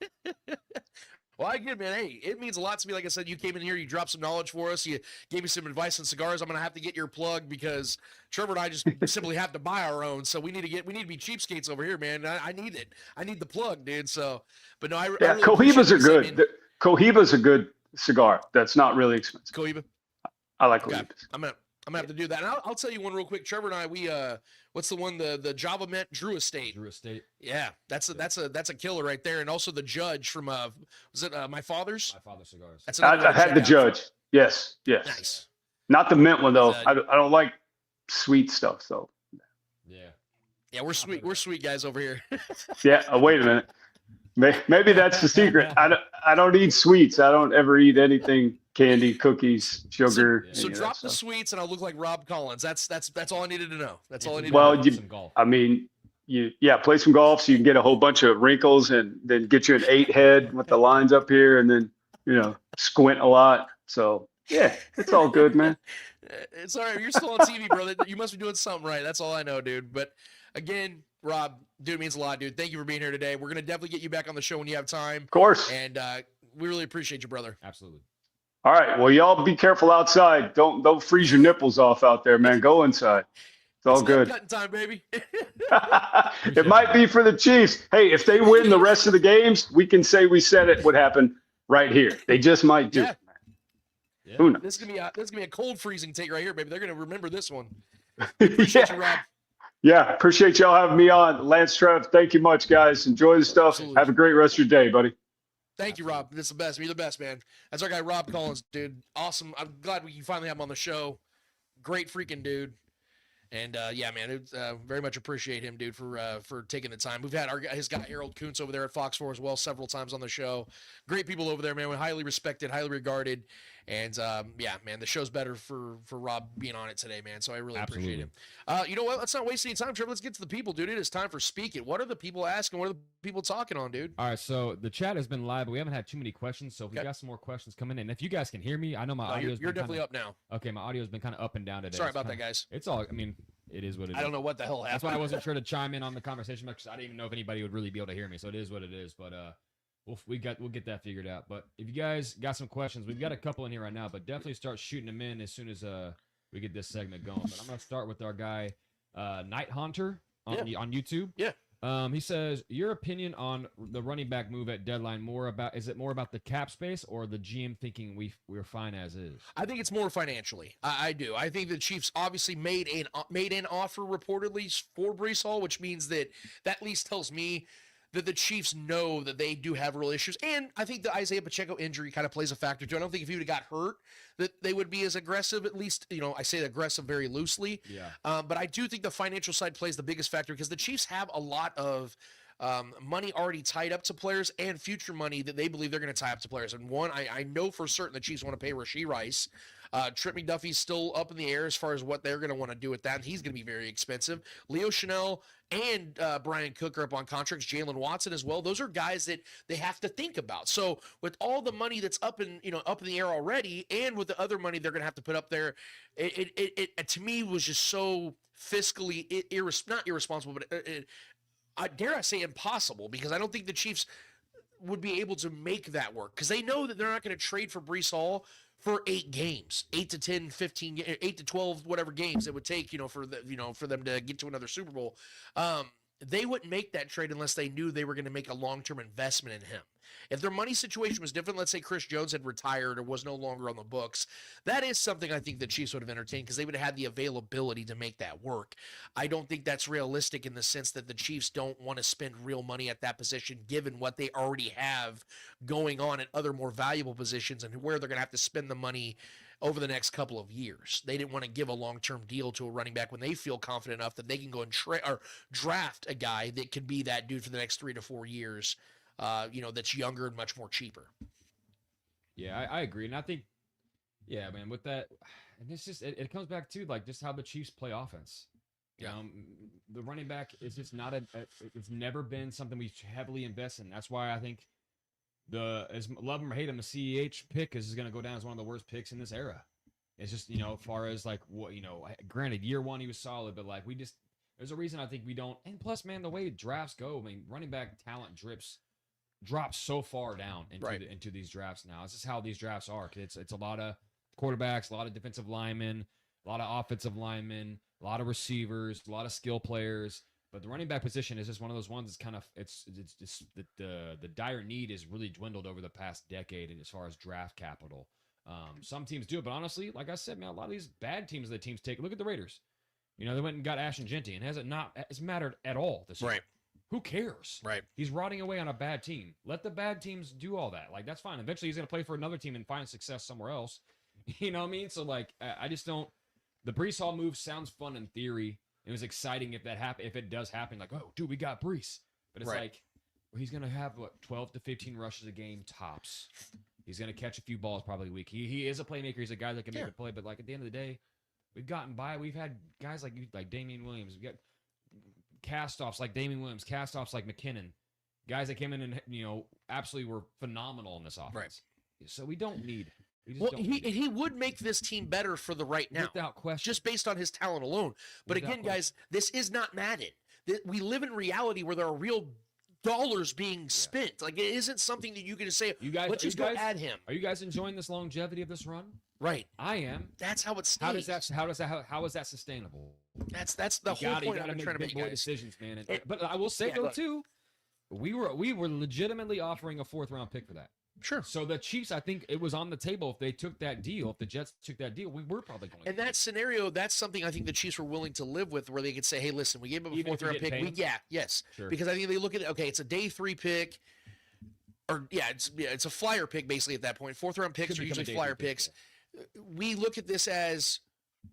Well, I get it, man. Hey, it means a lot to me. Like I said, you came in here, you dropped some knowledge for us, you gave me some advice on cigars. I'm gonna have to get your plug because Trevor and I just simply have to buy our own. So we need to be cheapskates over here, man. I need it. I need the plug, dude. So, but no, I really Cohibas are good. Cohiba's a good cigar. That's not really expensive. Cohiba. I like Cohibas. I'm gonna have to do that. And I'll tell you one real quick. Trevor and I, we what's the one, the 𝚂𝙾𝙳𝙸𝚂𝙾 𝚂𝙿𝙸𝚂𝙁. Yeah, that's a killer right there. And also the Judge from was it My Father's? My Father's Cigars. That's I had the Judge. Yes. Nice. Not the mint one though. I don't like sweet stuff. So. Yeah, we're sweet guys over here. Yeah. Wait a minute. Maybe that's the secret. I don't eat sweets. I don't ever eat anything candy, cookies, sugar. So drop the sweets, and I'll look like Rob Collins. That's all I needed to know. That's all I needed. Well, to know. I mean, play some golf so you can get a whole bunch of wrinkles, and then get you an 8 head with the lines up here, and then squint a lot. So yeah, it's all good, man. It's all right. You're still on TV, brother. You must be doing something right. That's all I know, dude. But again, Rob, dude, it means a lot, dude. Thank you for being here today. We're gonna definitely get you back on the show when you have time. Of course. And we really appreciate you, brother. Absolutely. All right. Well, y'all be careful outside. Don't freeze your nipples off out there, man. Go inside. It's all good. Cutting time, baby. It might be for the Chiefs. Hey, if they win the rest of the games, we can say we said it would happen right here. They just might do. Yeah. Who knows? This is gonna be a cold freezing take right here, baby. They're gonna remember this one. Appreciate you, Rob. Yeah, appreciate y'all having me on. Lance, Trev, thank you much, guys. Enjoy the stuff. Absolutely. Have a great rest of your day, buddy. Thank you, Rob. This is the best. You're the best, man. That's our guy, Rob Collins, dude. Awesome. I'm glad we finally have him on the show. Great freaking dude. And yeah, man, very much appreciate him, dude, for taking the time. We've had his guy Harold Kuntz over there at Fox 4 as well several times on the show. Great people over there, man. We're highly respected, highly regarded, and yeah, man, the show's better for Rob being on it today, man. So I really appreciate him. You know what? Let's not waste any time, Trevor. Let's get to the people, dude. It is time for Speak It. What are the people asking? What are the people talking on, dude? All right, so the chat has been live, but we haven't had too many questions. So if we got some more questions coming in, if you guys can hear me, I know my audio. You're definitely up now. Okay, my audio has been kind of up and down today. Sorry about that, guys. It's all. I mean. It is what it is. I don't know what the hell happened. That's why I wasn't sure to chime in on the conversation because I didn't even know if anybody would really be able to hear me. So it is what it is. But we'll get that figured out. But if you guys got some questions, we've got a couple in here right now. But definitely start shooting them in as soon as we get this segment going. But I'm gonna start with our guy Night Hunter on YouTube. Yeah. He says, your opinion on the running back move at deadline, is it more about the cap space or the GM thinking we're fine as is? I think it's more financially. I do. I think the Chiefs obviously made an offer reportedly for Breece Hall, which means that at least tells me that the Chiefs know that they do have real issues. And I think the Isaiah Pacheco injury kind of plays a factor too. I don't think if he would have got hurt that they would be as aggressive, at least, I say aggressive very loosely. Yeah. But I do think the financial side plays the biggest factor because the Chiefs have a lot of money already tied up to players and future money that they believe they're going to tie up to players. And one, I know for certain the Chiefs want to pay Rashee Rice. Trip McDuffie's still up in the air as far as what they're going to want to do with that. He's going to be very expensive. Leo Chanel and Brian Cook are up on contracts. Jalen Watson as well. Those are guys that they have to think about. So with all the money that's up in the air already, and with the other money they're going to have to put up there, it to me was just so fiscally not irresponsible, but dare I say impossible, because I don't think the Chiefs would be able to make that work because they know that they're not going to trade for Breece Hall for 8 games, 8 to 10, 15, 8 to 12, whatever games it would take, for them to get to another Super Bowl. they wouldn't make that trade unless they knew they were going to make a long-term investment in him. If their money situation was different, let's say Chris Jones had retired or was no longer on the books, that is something I think the Chiefs would have entertained because they would have had the availability to make that work. I don't think that's realistic in the sense that the Chiefs don't want to spend real money at that position given what they already have going on at other more valuable positions and where they're going to have to spend the money over the next couple of years. They didn't want to give a long-term deal to a running back when they feel confident enough that they can go and draft a guy that could be that dude for the next 3 to 4 years, that's younger and much more cheaper. Yeah, I agree. And I think, yeah, man, with that, and it's just, it comes back to like just how the Chiefs play offense. Yeah. The running back is just not it's never been something we heavily invest in. That's why I think as love him or hate him, the CEH pick is going to go down as one of the worst picks in this era. It's just, as far as like what, granted year one, he was solid, but like there's a reason I think we don't. And plus, man, the way drafts go, I mean, running back talent drops so far down into these drafts now. It's just how these drafts are. It's a lot of quarterbacks, a lot of defensive linemen, a lot of offensive linemen, a lot of receivers, a lot of skill players. But the running back position is just one of those ones that's kind of it's just the dire need is really dwindled over the past decade as far as draft capital. Some teams do it, but honestly, like I said, man, a lot of these bad teams that teams take. Look at the Raiders. They went and got Ashton Genty, and it's mattered at all this year. Right. Who cares? Right. He's rotting away on a bad team. Let the bad teams do all that. Like, that's fine. Eventually, he's going to play for another team and find success somewhere else. You know what I mean? So, like, I just don't. The Breece Hall move sounds fun in theory. It was exciting if it does happen. Like, oh, dude, we got Breece. But it's like, well, he's going to have, 12 to 15 rushes a game tops. He's going to catch a few balls probably a week. He is a playmaker. He's a guy that can make a play. But, like, at the end of the day, we've gotten by. We've had guys like Damian Williams. We've got cast-offs like Damian Williams, cast-offs like McKinnon, guys that came in and absolutely were phenomenal in this offense. Right. So we don't need. He would make this team better for the right now, without question, just based on his talent alone. But again, guys, this is not Madden. We live in reality where there are real dollars being spent. Like, it isn't something that you can just say, let's just go add him. Are you guys enjoying this longevity of this run? Right. I am. That's how it's. How is that sustainable? That's the whole point I'm trying to make, guys. Decisions, man. But I will say though too, we were legitimately offering a 4th round pick for that. Sure. So the Chiefs, I think it was on the table if they took that deal. If the Jets took that deal, we were probably going. In that scenario, that's something I think the Chiefs were willing to live with, where they could say, "Hey, listen, we gave them a 4th round pick. Yes, sure. Because I think they look at it. Okay, it's a day 3 pick, it's a flyer pick basically at that point. 4th round picks are usually flyer picks. We look at this as,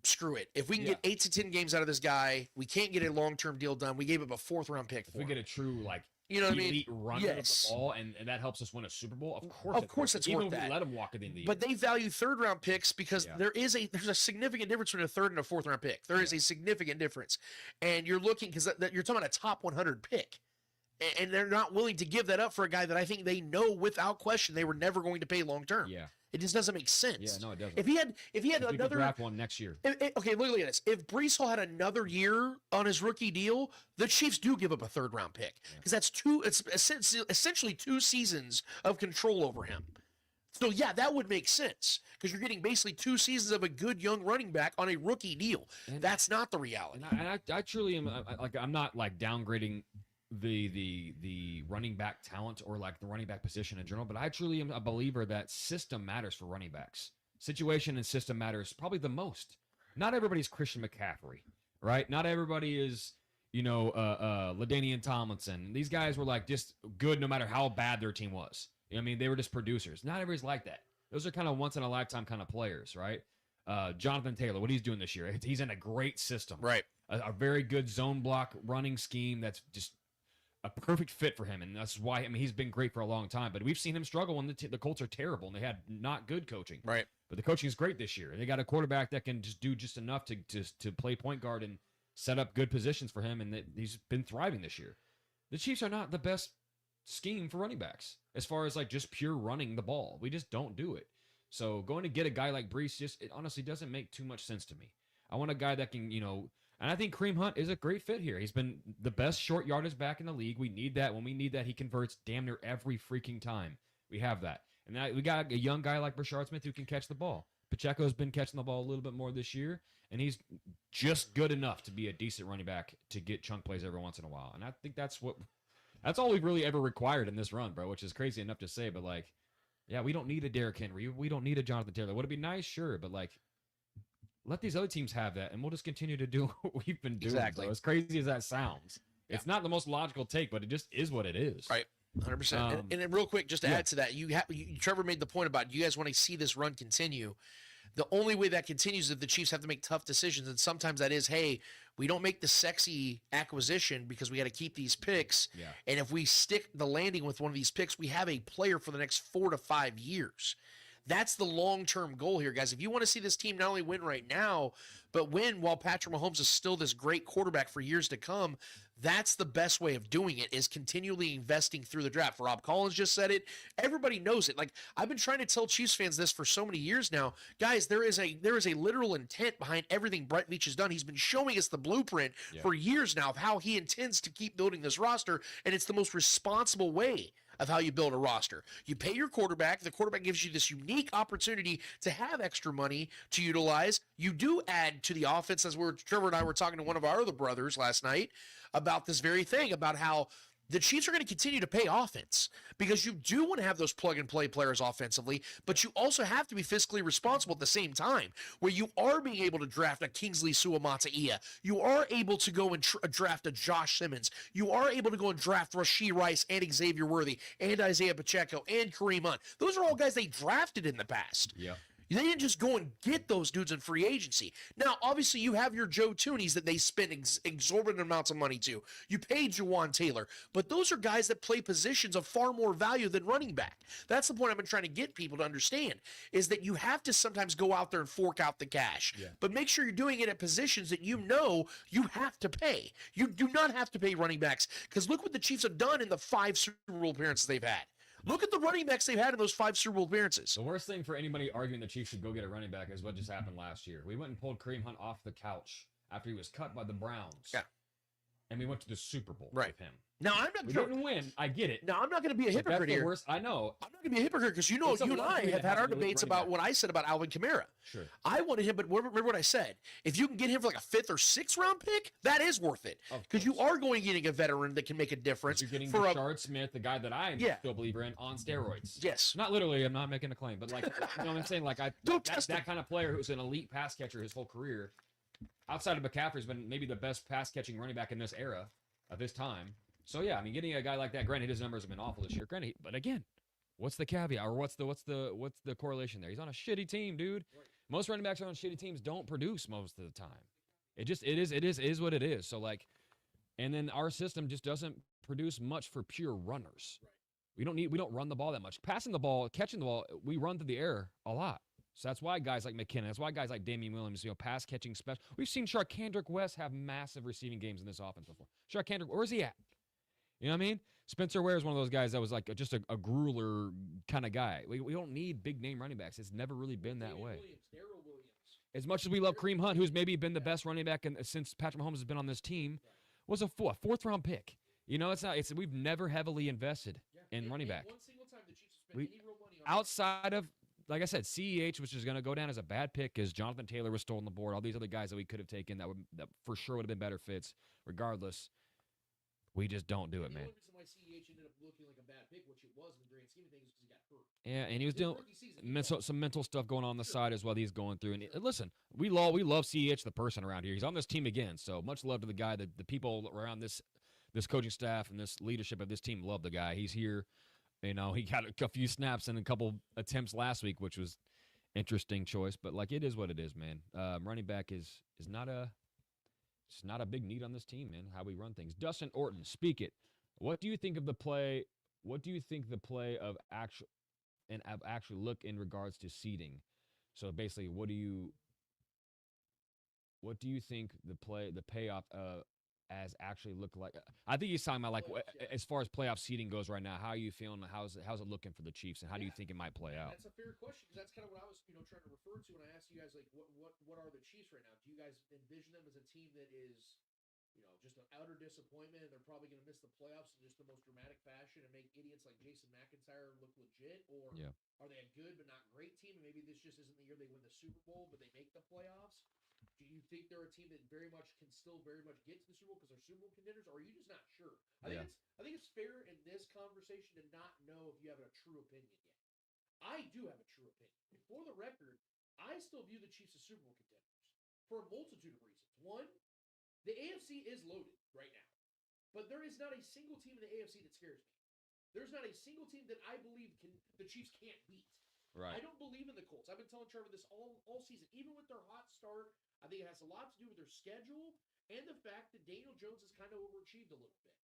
screw it. If we can get 8 to 10 games out of this guy, we can't get a long-term deal done. We gave him a 4th round pick. If we get a true elite runner of the ball, and that helps us win a Super Bowl, of course it's worth worth that. Even let him walk it in the year. But they value 3rd round picks because there's a significant difference between a 3rd and a 4th round pick. There is a significant difference, and you're looking because you're talking about a top 100 pick. And they're not willing to give that up for a guy that I think they know without question they were never going to pay long term. Yeah. It just doesn't make sense. Yeah, no, it doesn't. If he had another draft one next year. Okay, look at this. If Breece Hall had another year on his rookie deal, the Chiefs do give up a 3rd round pick because it's essentially 2 seasons of control over him. So yeah, that would make sense because you're getting basically 2 seasons of a good young running back on a rookie deal. And that's not the reality. And I truly am I'm not like downgrading the running back talent or like the running back position in general, but I truly am a believer that system matters for running backs. Situation and system matters probably the most. Not everybody's Christian McCaffrey, right? Not everybody is, LaDainian Tomlinson. These guys were like just good no matter how bad their team was. I mean, they were just producers. Not everybody's like that. Those are kind of once in a lifetime kind of players, right? Jonathan Taylor, what he's doing this year, he's in a great system. Right. A very good zone block running scheme that's just a perfect fit for him, and that's why he's been great for a long time. But we've seen him struggle when the Colts are terrible and they had not good coaching. Right. But the coaching is great this year. They got a quarterback that can just do just enough to play point guard and set up good positions for him, and he's been thriving this year. The Chiefs are not the best scheme for running backs as far as like just pure running the ball. We just don't do it. So going to get a guy like Breece it honestly doesn't make too much sense to me. I want a guy that can, and I think Kareem Hunt is a great fit here. He's been the best short yardage back in the league. We need that. When we need that, he converts damn near every freaking time. We have that. And now we got a young guy like Brashard Smith who can catch the ball. Pacheco's been catching the ball a little bit more this year, and he's just good enough to be a decent running back to get chunk plays every once in a while. And I think that's all we've really ever required in this run, bro, which is crazy enough to say, but like, yeah, we don't need a Derrick Henry. We don't need a Jonathan Taylor. Would it be nice? Sure, but like, let these other teams have that, and we'll just continue to do what we've been doing. Exactly. Bro. As crazy as that sounds. Yeah. It's not the most logical take, but it just is what it is. Right. 100%. And then real quick, just to add to that, Trevor made the point about you guys want to see this run continue. The only way that continues is if the Chiefs have to make tough decisions, and sometimes that is, hey, we don't make the sexy acquisition because we got to keep these picks. Yeah. And if we stick the landing with one of these picks, we have a player for the next 4 to 5 years. That's the long-term goal here, guys. If you want to see this team not only win right now, but win while Patrick Mahomes is still this great quarterback for years to come, that's the best way of doing it, is continually investing through the draft. Rob Collins just said it. Everybody knows it. Like, I've been trying to tell Chiefs fans this for so many years now. Guys, there is a literal intent behind everything Brett Veach has done. He's been showing us the blueprint for years now of how he intends to keep building this roster, and it's the most responsible way of how you build a roster. You pay your quarterback. The quarterback gives you this unique opportunity to have extra money to utilize. You do add to the offense, as Trevor and I were talking to one of our other brothers last night about this very thing, about how the Chiefs are going to continue to pay offense because you do want to have those plug-and-play players offensively, but you also have to be fiscally responsible at the same time, where you are being able to draft a 𝚂𝙿𝙸𝚂𝙾𝙳𝙴. You are able to go and draft a Josh Simmons. You are able to go and draft Rashee Rice and Xavier Worthy and Isaiah Pacheco and Kareem Hunt. Those are all guys they drafted in the past. Yeah. They didn't just go and get those dudes in free agency. Now, obviously, you have your Joe Toonies that they spend exorbitant amounts of money to. You pay Jawan Taylor. But those are guys that play positions of far more value than running back. That's the point I've been trying to get people to understand, is that you have to sometimes go out there and fork out the cash. Yeah. But make sure you're doing it at positions that you know you have to pay. You do not have to pay running backs, because look what the Chiefs have done in the 5 Super Bowl appearances they've had. Look at the running backs they've had in those 5 Super Bowl appearances. The worst thing for anybody arguing the Chiefs should go get a running back is what just happened last year. We went and pulled Kareem Hunt off the couch after he was cut by the Browns. Yeah. And we went to the Super Bowl with him. Now, I'm not. We didn't win. I get it. Now, I'm not going to be a hypocrite here. Worst, I know. I'm not going to be a hypocrite because you and I have had our debates about what I said about Alvin Kamara. Sure. I wanted him, but remember what I said. If you can get him for like a 5th or 6th round pick, that is worth it. Because you are going getting a veteran that can make a difference. You're getting Rashard Smith, the guy that I am still a believer in, on steroids. Yes. Not literally. I'm not making a claim, but like, you know what I'm saying? Like, that kind of player who's an elite pass catcher his whole career, outside of McCaffrey's been maybe the best pass catching running back in this era of his time. So yeah, I mean, getting a guy like that, granted his numbers have been awful this year, granted, but again, what's the caveat, or what's the correlation there? He's on a shitty team, dude. Right. Most running backs on shitty teams don't produce most of the time. It is what it is. So like, and then our system just doesn't produce much for pure runners. Right. We don't run the ball that much. Passing the ball, catching the ball, we run through the air a lot. So that's why guys like McKinnon, that's why guys like Damian Williams, pass catching special. We've seen Sharkandrick West have massive receiving games in this offense before. Sharkandrick, where's he at? You know what I mean? Spencer Ware is one of those guys that was like just a grueler kind of guy. We don't need big name running backs. It's never really been that way. As much as we love Kareem Hunt, who's maybe been the best running back since Patrick Mahomes has been on this team, was a 4th round pick. You know, we've never heavily invested in running back. One single time the Chiefs have spent any real money on outside of, like I said, CEH, which is going to go down as a bad pick, because Jonathan Taylor was still on the board. All these other guys that we could have taken that for sure would have been better fits. Regardless, we just don't do it, man. The only reason why CEH ended up looking like a bad pick, which it was in the grand scheme of things, is because he got hurt. Yeah, and he was doing some mental stuff going on the side as well. He's going through. And listen, we love CEH, the person around here. He's on this team again, so much love to the guy. The people around this coaching staff and this leadership of this team love the guy. He's here. You know, he got a few snaps and a couple attempts last week, which was interesting choice. But like, it is what it is, man. Running back is not a. It's not a big need on this team, man, how we run things. Dustin Orton, speak it. What do you think of the play? What do you think the play of actual look in regards to seeding? So basically, what do you think the payoff as actually look like? I think he's talking about like as far as playoff seeding goes right now. How are you feeling? How's it looking for the Chiefs, and how do you think it might play out? That's a fair question, because that's kind of what I was trying to refer to when I asked you guys, like, what are the Chiefs right now? Do you guys envision them as a team that is just an utter disappointment, and they're probably going to miss the playoffs in just the most dramatic fashion and make idiots like Jason McIntyre look legit? Or are they a good but not great team, and maybe this just isn't the year they win the Super Bowl, but they make the playoffs? Do you think they're a team that very much can still very much get to the Super Bowl because they're Super Bowl contenders, or are you just not sure? I think it's fair in this conversation to not know if you have a true opinion yet. I do have a true opinion. For the record, I still view the Chiefs as Super Bowl contenders for a multitude of reasons. One, the AFC is loaded right now, but there is not a single team in the AFC that scares me. There's not a single team that I believe the Chiefs can't beat. Right. I don't believe in the Colts. I've been telling Trevor this all season. Even with their hot start, I think it has a lot to do with their schedule and the fact that Daniel Jones has kind of overachieved a little bit.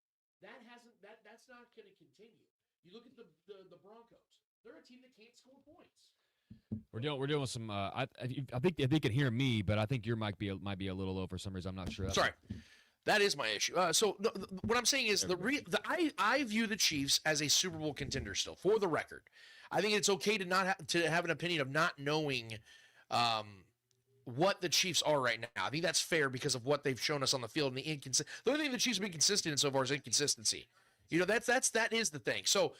That's not going to continue. You look at the Broncos. They're a team that can't score points. We're doing some. I think they can hear me, but I think your mic might be a little low for some reason. I'm not sure. Sorry, that is my issue. What I'm saying is I view the Chiefs as a Super Bowl contender still. For the record, I think it's okay to have an opinion of not knowing what the Chiefs are right now. I think that's fair because of what they've shown us on the field and the only thing the Chiefs have been consistent in so far is inconsistency. That is the thing. So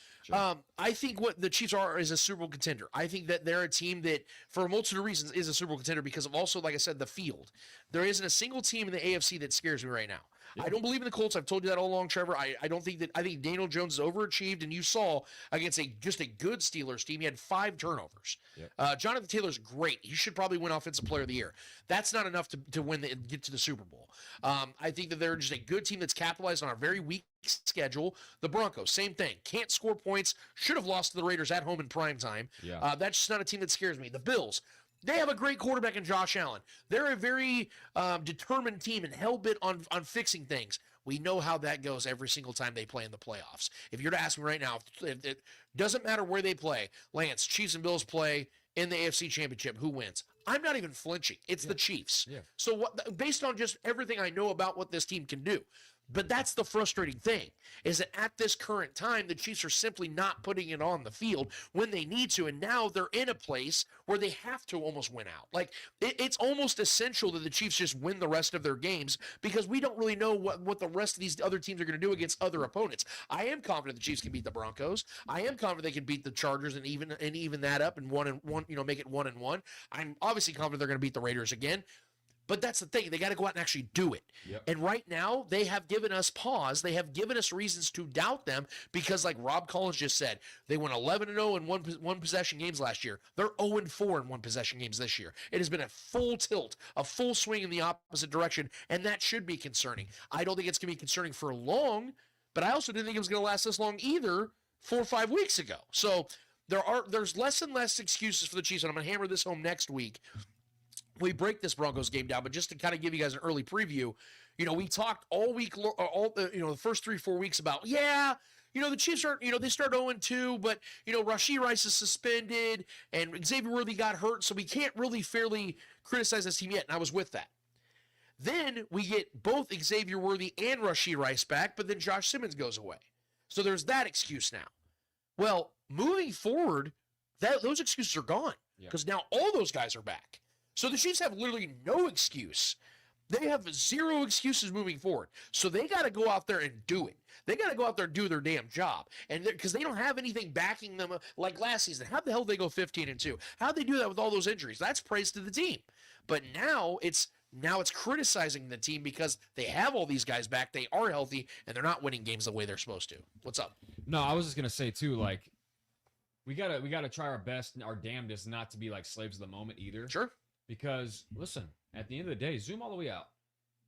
I think what the Chiefs are is a Super Bowl contender. I think that they're a team that, for a multitude of reasons, is a Super Bowl contender because of also, like I said, the field. There isn't a single team in the AFC that scares me right now. I don't believe in the Colts. I've told you that all along, Trevor. I think Daniel Jones is overachieved, and you saw against just a good Steelers team, he had 5 turnovers. Yep. Jonathan Taylor's great. He should probably win Offensive Player of the Year. That's not enough to win and get to the Super Bowl. I think that they're just a good team that's capitalized on a very weak schedule. The Broncos, same thing. Can't score points. Should have lost to the Raiders at home in prime time. Yeah. That's just not a team that scares me. The Bills, they have a great quarterback in Josh Allen. They're a very determined team and hell-bent on fixing things. We know how that goes every single time they play in the playoffs. If you're to ask me right now, it doesn't matter where they play. Lance, Chiefs and Bills play in the AFC Championship. Who wins? I'm not even flinching. It's the Chiefs. Yeah. So based on just everything I know about what this team can do, but that's the frustrating thing, is that at this current time, the Chiefs are simply not putting it on the field when they need to, and now they're in a place where they have to almost win out. Like, it's almost essential that the Chiefs just win the rest of their games because we don't really know what the rest of these other teams are going to do against other opponents. I am confident the Chiefs can beat the Broncos. I am confident they can beat the Chargers and even that up and make it 1-1. I'm obviously confident they're going to beat the Raiders again. But that's the thing. They got to go out and actually do it. Yep. And right now, they have given us pause. They have given us reasons to doubt them because, like Rob Collins just said, they went 11-0 in one possession games last year. They're 0-4 in one possession games this year. It has been a full tilt, a full swing in the opposite direction, and that should be concerning. I don't think it's going to be concerning for long, but I also didn't think it was going to last this long either 4 or 5 weeks ago. So there's less and less excuses for the Chiefs, and I'm going to hammer this home next week. We break this Broncos game down, but just to kind of give you guys an early preview, we talked all week, the first 3-4 weeks about, the Chiefs are, they start 0-2, but, Rashee Rice is suspended and Xavier Worthy got hurt, so we can't really fairly criticize this team yet, and I was with that. Then we get both Xavier Worthy and Rashee Rice back, but then Josh Simmons goes away. So there's that excuse now. Well, moving forward, those excuses are gone because now all those guys are back. So the Chiefs have literally no excuse. They have 0 excuses moving forward. So they got to go out there and do it. They got to go out there and do their damn job. And because they don't have anything backing them like last season. How the hell did they go 15-2? How'd they do that with all those injuries? That's praise to the team. But now it's criticizing the team because they have all these guys back. They are healthy, and they're not winning games the way they're supposed to. What's up? No, I was just going to say, too, like, we gotta try our best and our damnedest not to be like slaves of the moment either. Sure. Because, listen, at the end of the day, zoom all the way out.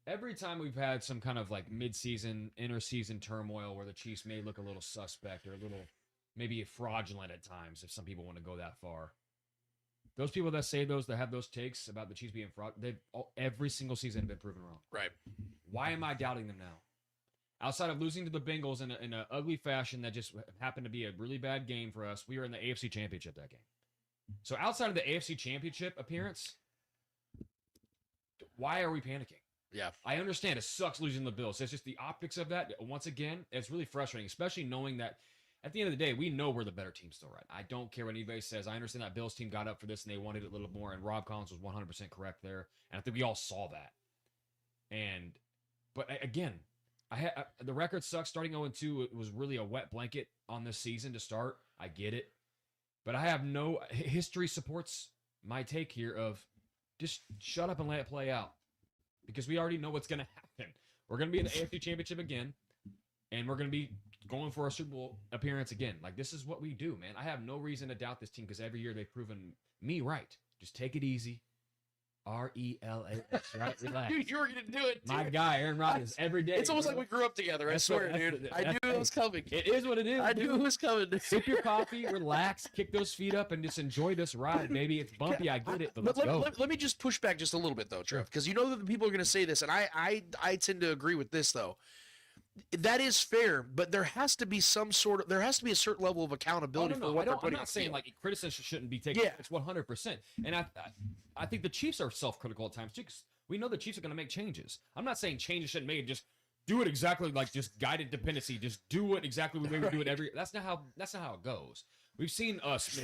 Every time we've had some kind of like mid-season, inter-season turmoil where the Chiefs may look a little suspect or a little maybe fraudulent at times, if some people want to go that far. Those people that say that have those takes about the Chiefs being fraud, every single season been proven wrong. Right. Why am I doubting them now? Outside of losing to the Bengals in an ugly fashion that just happened to be a really bad game for us, we were in the AFC Championship that game. So outside of the AFC Championship appearance, why are we panicking? Yeah. I understand it sucks losing the Bills. It's just the optics of that. Once again, it's really frustrating, especially knowing that at the end of the day, we know we're the better team still, right? I don't care what anybody says. I understand that Bills team got up for this and they wanted it a little more, and Rob Collins was 100% correct there. And I think we all saw that. And But again, the record sucks. Starting 0-2, it was really a wet blanket on this season to start. I get it. But I have no history supports my take here of just shut up and let it play out. Because we already know what's going to happen. We're going to be in the AFC Championship again. And we're going to be going for a Super Bowl appearance again. Like, this is what we do, man. I have no reason to doubt this team because every year they've proven me right. Just take it easy. RELAX, right? Relax. Dude, you were going to do it, dude. My guy, Aaron Rodgers, every day. It's almost like we grew up together. I swear, dude. I knew it was coming. It is what it is. I knew it was coming. Sip your coffee, relax, kick those feet up, and just enjoy this ride, baby. It's bumpy, I get it, but let's go. Let me just push back just a little bit, though, Trev, because you know that the people are going to say this, and I tend to agree with this, though. That is fair, but there has to be a certain level of accountability for what they're putting. I'm not saying like criticism shouldn't be taken. Yeah, it's 100%. And I think the Chiefs are self-critical at times too, because we know the Chiefs are going to make changes. I'm not saying changes shouldn't be made. Just do it exactly like just guided dependency. Just do it exactly the way we do it every. That's not how it goes. We've seen us,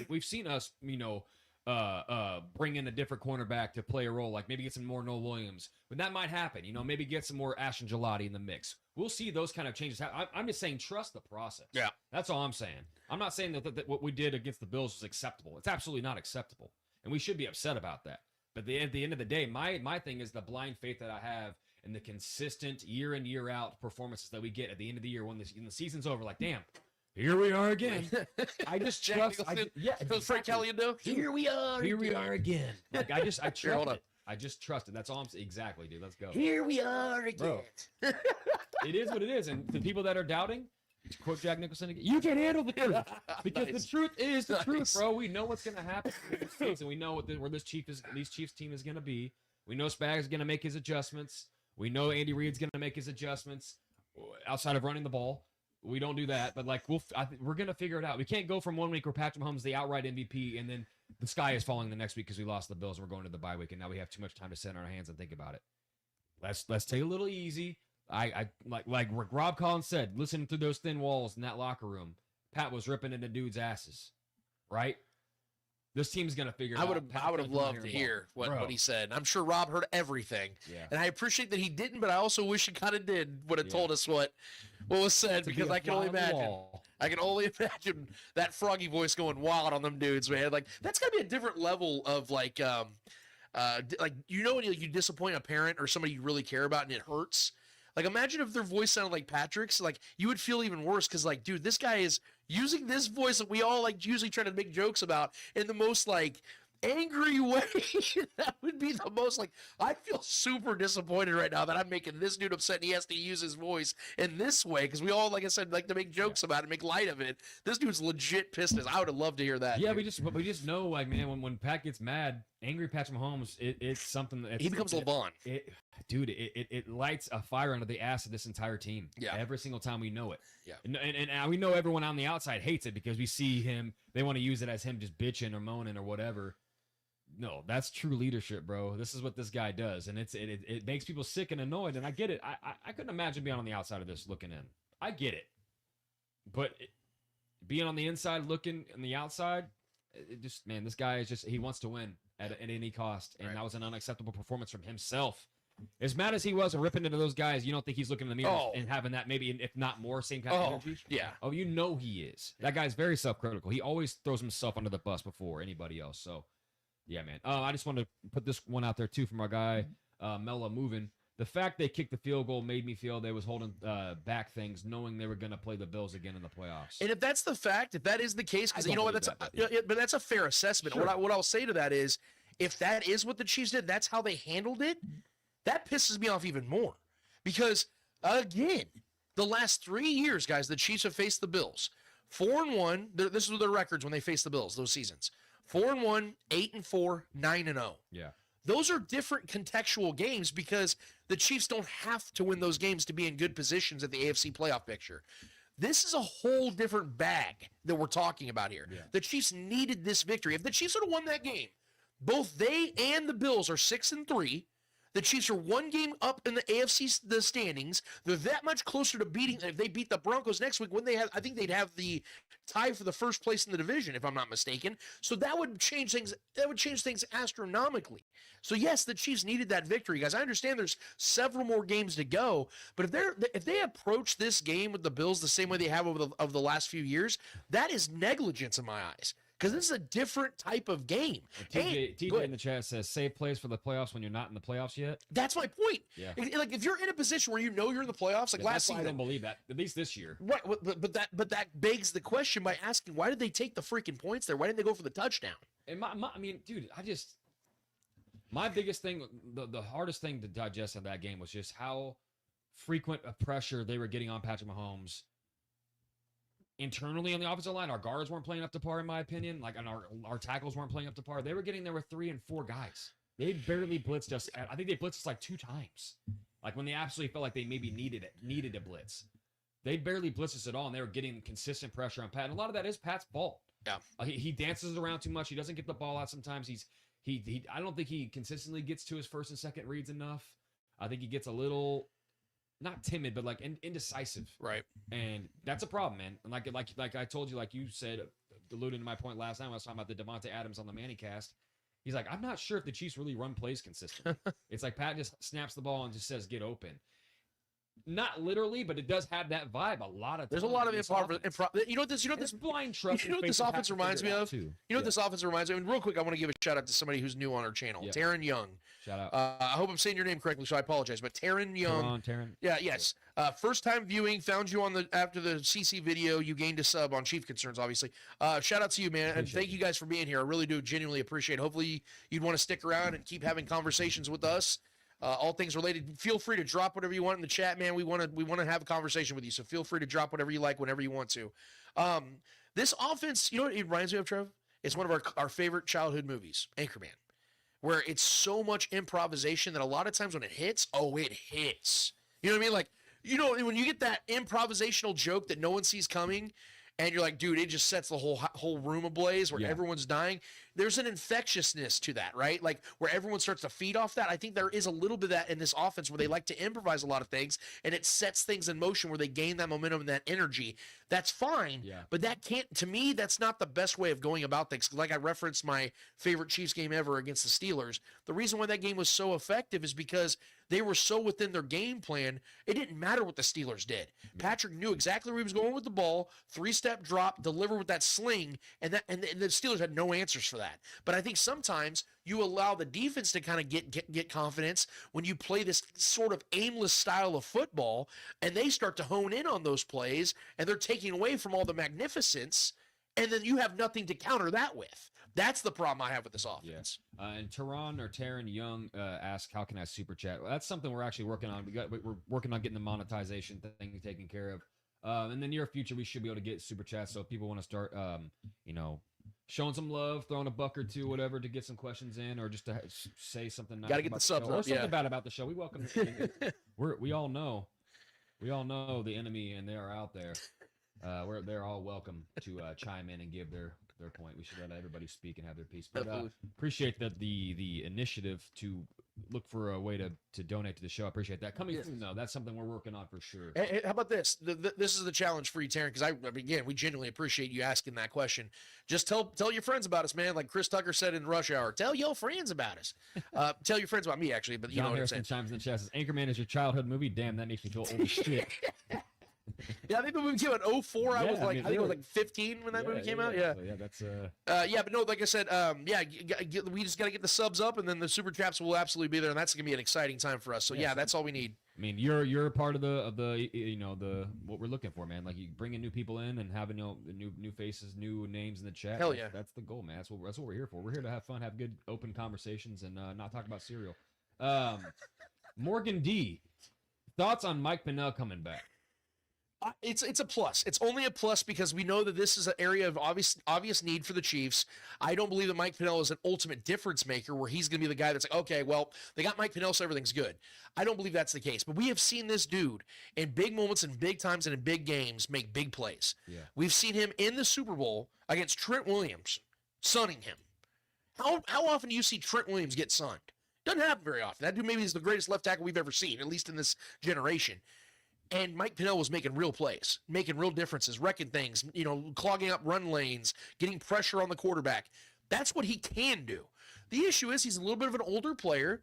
bring in a different cornerback to play a role, like maybe get some more Noah Williams. But that might happen, maybe get some more Ashton Gelati in the mix. We'll see those kind of changes. I'm just saying trust the process. Yeah. That's all I'm saying. I'm not saying that what we did against the Bills was acceptable. It's absolutely not acceptable. And we should be upset about that. But at the end of the day, my thing is the blind faith that I have in the consistent year in, year out performances that we get at the end of the year when the season's over. Like, damn. Here we are again. I just trust. Frank Kelly, Here we are again. Like I trust it. I just trust it. That's all I'm saying. Exactly, dude. Let's go. Here we are again. It is what it is. And the people that are doubting, quote Jack Nicholson again, you can handle the truth. Because the truth is the truth, bro. We know what's going to happen in this season. We know where this Chiefs team is going to be. We know Spags is going to make his adjustments. We know Andy Reid's going to make his adjustments outside of running the ball. We don't do that, but like we're gonna figure it out. We can't go from 1 week where Patrick Mahomes is the outright MVP, and then the sky is falling the next week because we lost the Bills and we're going to the bye week, and now we have too much time to sit on our hands and think about it. Let's take it a little easy. I like Rob Collins said, listening through those thin walls in that locker room, Pat was ripping into dudes' asses, right? This team's gonna figure it out. I would have loved to hear what he said. I'm sure Rob heard everything, and I appreciate that he didn't, but I also wish he kind of did. Would have told us what was said, because I can only imagine. I can only imagine that froggy voice going wild on them dudes, man. Like that's gotta be a different level of when you disappoint a parent or somebody you really care about and it hurts. Like imagine if their voice sounded like Patrick's. Like you would feel even worse because like, dude, this guy is using this voice that we all like usually try to make jokes about in the most like angry way. That would be the most like, I feel super disappointed right now that I'm making this dude upset and he has to use his voice in this way because we all, like I said, like to make jokes about it, make light of it. This dude's legit pissed. I would have loved to hear that. Yeah, dude. we just know, like, man, when Pat gets mad, angry Patrick Mahomes, it's something that he becomes LeVon. It lights a fire under the ass of this entire team. Yeah, every single time we know it. Yeah, and we know everyone on the outside hates it because we see him. They want to use it as him just bitching or moaning or whatever. No, that's true leadership, bro. This is what this guy does, and it makes people sick and annoyed. And I get it. I couldn't imagine being on the outside of this looking in. I get it, but being on the inside looking on the outside, this guy is he wants to win at any cost, and that was an unacceptable performance from himself. As mad as he was and ripping into those guys, you don't think he's looking in the mirror and having that maybe, if not more, same kind of energy? Yeah. Oh, you know he is. That guy's very self-critical. He always throws himself under the bus before anybody else. So, yeah, man. I just want to put this one out there, too, from our guy, Mela Movin. The fact they kicked the field goal made me feel they was holding back things, knowing they were going to play the Bills again in the playoffs. And if that's the fact, if that is the case, because you know what, but that's a fair assessment. Sure. What I'll say to that is, if that is what the Chiefs did, that's how they handled it, that pisses me off even more. Because, again, the last 3 years, guys, the Chiefs have faced the Bills. 4-1, this is their records when they faced the Bills, those seasons. 4-1, 8-4, 9-0. Yeah. Those are different contextual games because the Chiefs don't have to win those games to be in good positions at the AFC playoff picture. This is a whole different bag that we're talking about here. Yeah. The Chiefs needed this victory. If the Chiefs would have won that game, both they and the Bills are 6-3. The Chiefs are one game up in the AFC the standings. They're that much closer to beating. If they beat the Broncos next week, when they have, I think they'd have the tie for the first place in the division, if I'm not mistaken. So that would change things. That would change things astronomically. So yes, the Chiefs needed that victory, guys. I understand there's several more games to go, but if they approach this game with the Bills the same way they have over the last few years, that is negligence in my eyes. Because this is a different type of game. TJ in the chat says, save plays for the playoffs when you're not in the playoffs yet. That's my point. Yeah. Like, if you're in a position where you know you're in the playoffs, like last season. I don't believe that, at least this year. Right, but that begs the question by asking, why did they take the freaking points there? Why didn't they go for the touchdown? And I mean, dude, my biggest thing, the hardest thing to digest in that game was just how frequent a pressure they were getting on Patrick Mahomes. Internally on the offensive line, our guards weren't playing up to par, in my opinion. Like, and our tackles weren't playing up to par. They were getting there with 3 and 4 guys. They barely blitzed us. I think they blitzed us like 2 times. Like when they absolutely felt like they maybe needed a blitz. They barely blitzed us at all, and they were getting consistent pressure on Pat. And a lot of that is Pat's fault. Yeah, he dances around too much. He doesn't get the ball out sometimes. I don't think he consistently gets to his first and second reads enough. I think he gets a little. Not timid, but like indecisive, right? And that's a problem, man. And like I told you, like you said, alluding to my point last time, when I was talking about the Devontae Adams on the Manny cast. He's like, I'm not sure if the Chiefs really run plays consistently. It's like Pat just snaps the ball and just says, "Get open." Not literally, but it does have that vibe. A lot of there's a lot of improv. You know what this blind trust. You know what this offense reminds me of? You know what this offense reminds me of? And real quick, I want to give a shout out to somebody who's new on our channel, Taryn Young. Shout out. I hope I'm saying your name correctly, so I apologize. But Taryn Young. Taryn. Yeah, yes. First time viewing, found you after the CC video. You gained a sub on Chief Concerns, obviously. Shout out to you, man, and thank you guys for being here. I really do genuinely appreciate it. Hopefully, you'd want to stick around and keep having conversations with us. All things related. Feel free to drop whatever you want in the chat, man. We want to have a conversation with you, so feel free to drop whatever you like whenever you want to. This offense, you know what it reminds me of, Trev? It's one of our favorite childhood movies, Anchorman, where it's so much improvisation that a lot of times when it hits, it hits. You know what I mean? Like, you know, when you get that improvisational joke that no one sees coming, and you're like, dude, it just sets the whole room ablaze where everyone's dying. There's an infectiousness to that, right? Like where everyone starts to feed off that. I think there is a little bit of that in this offense where they like to improvise a lot of things, and it sets things in motion where they gain that momentum and that energy. That's fine, but that can't, to me, that's not the best way of going about things. Like I referenced my favorite Chiefs game ever against the Steelers. The reason why that game was so effective is because they were so within their game plan, it didn't matter what the Steelers did. Patrick knew exactly where he was going with the ball, 3-step drop, deliver with that sling, and the Steelers had no answers for that. But I think sometimes you allow the defense to kind of get confidence when you play this sort of aimless style of football, and they start to hone in on those plays, and they're taking away from all the magnificence, and then you have nothing to counter that with. That's the problem I have with this offense. And Taryn Young asked, how can I super chat? Well, that's something we're actually working on. We're working on getting the monetization thing taken care of. In the near future, we should be able to get super chats. So if people want to start, showing some love, throwing a buck or two, whatever, to get some questions in, or just to say something nice. Got to get the subs up, or something bad about the show. We welcome it. We all know the enemy, and they are out there. They're all welcome to chime in and give their point. We should let everybody speak and have their piece. But appreciate that the initiative to look for a way to donate to the show. I appreciate that. Coming soon, though, that's something we're working on for sure. Hey, how about this? This is the challenge for you, Taryn, because again, we genuinely appreciate you asking that question. Just tell your friends about us, man. Like Chris Tucker said in Rush Hour, tell your friends about us. Tell your friends about me, actually, but you know what I'm saying. Chimes in the chat says, Anchorman is your childhood movie. Damn, that makes me feel old as shit. Yeah, I think the movie came out in 2004. I think I was like 15 when that movie came out. Yeah. So, that's but no, like I said, we just got to get the subs up, and then the super chats will absolutely be there, and that's gonna be an exciting time for us. So that's all we need. I mean, you're a part of the what we're looking for, man. Like you bringing new people in and having new faces, new names in the chat. Hell yeah, that's the goal, man. That's what we're here for. We're here to have fun, have good open conversations, and not talk about cereal. Morgan D, thoughts on Mike Pennell coming back? It's a plus. It's only a plus because we know that this is an area of obvious need for the Chiefs. I don't believe that Mike Pennell is an ultimate difference maker where he's going to be the guy that's like, okay, well, they got Mike Pennell, so everything's good. I don't believe that's the case. But we have seen this dude in big moments and big times and in big games make big plays. Yeah. We've seen him in the Super Bowl against Trent Williams, sunning him. How often do you see Trent Williams get sunned? Doesn't happen very often. That dude maybe is the greatest left tackle we've ever seen, at least in this generation. And Mike Pennell was making real plays, making real differences, wrecking things, clogging up run lanes, getting pressure on the quarterback. That's what he can do. The issue is he's a little bit of an older player.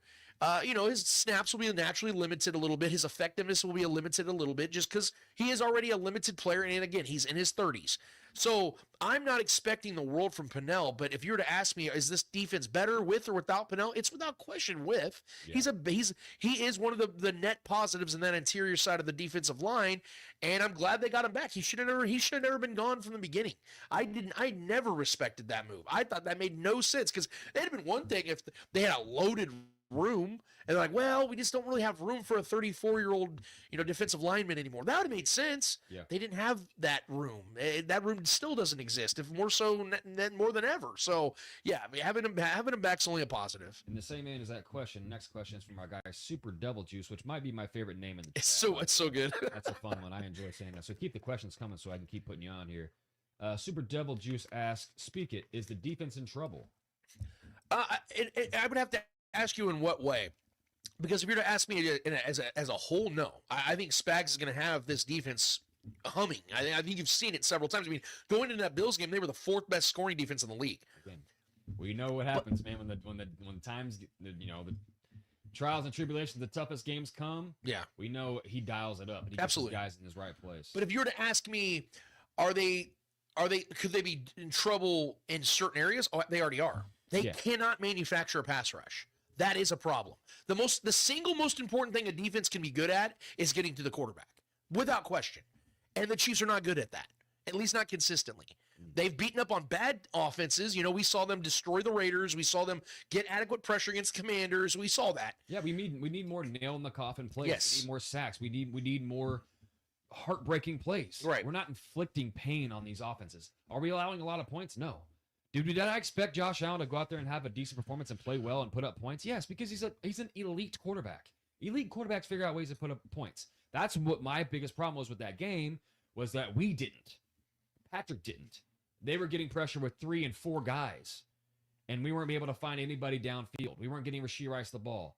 His snaps will be naturally limited a little bit. His effectiveness will be limited a little bit just because he is already a limited player. And again, he's in his 30s. So I'm not expecting the world from Pennell, but if you were to ask me, is this defense better with or without Pennell? It's without question with. Yeah. He is one of the net positives in that interior side of the defensive line, and I'm glad they got him back. He should have never been gone from the beginning. I never respected that move. I thought that made no sense because it'd have been one thing if they had a loaded room and they're like, well, we just don't really have room for a 34-year-old defensive lineman anymore. That would have made sense. Yeah. They didn't have that room. That room still doesn't exist, if more so more than ever. So yeah, I mean, having him back's only a positive. In the same vein as that question, next question is from our guy Super Double Juice, which might be my favorite name in the chat. It's so good. That's a fun one. I enjoy saying that. So keep the questions coming so I can keep putting you on here. Super Double Juice asks, "Speak it. Is the defense in trouble?" I would have to ask you in what way, because if you're to ask me as a whole, no. I think Spags is going to have this defense humming. I think you've seen it several times. I mean, going into that Bills game, they were the 4th best scoring defense in the league. Again, we know what happens, man. When times the trials and tribulations, the toughest games come. Yeah, we know he dials it up. And he gets his guys in his right place. But if you were to ask me, could they be in trouble in certain areas? Oh, they already are. They cannot manufacture a pass rush. That is a problem. The single most important thing a defense can be good at is getting to the quarterback, without question. And the Chiefs are not good at that, at least not consistently. They've beaten up on bad offenses. We saw them destroy the Raiders. We saw them get adequate pressure against Commanders. We saw that. Yeah, we need more nail in the coffin plays. Yes. We need more sacks. We need more heartbreaking plays. Right. We're not inflicting pain on these offenses. Are we allowing a lot of points? No. Dude, did I expect Josh Allen to go out there and have a decent performance and play well and put up points? Yes, because he's an elite quarterback. Elite quarterbacks figure out ways to put up points. That's what my biggest problem was with that game, was that we didn't. Patrick didn't. They were getting pressure with 3 and 4 guys, and we weren't able to find anybody downfield. We weren't getting Rashee Rice the ball.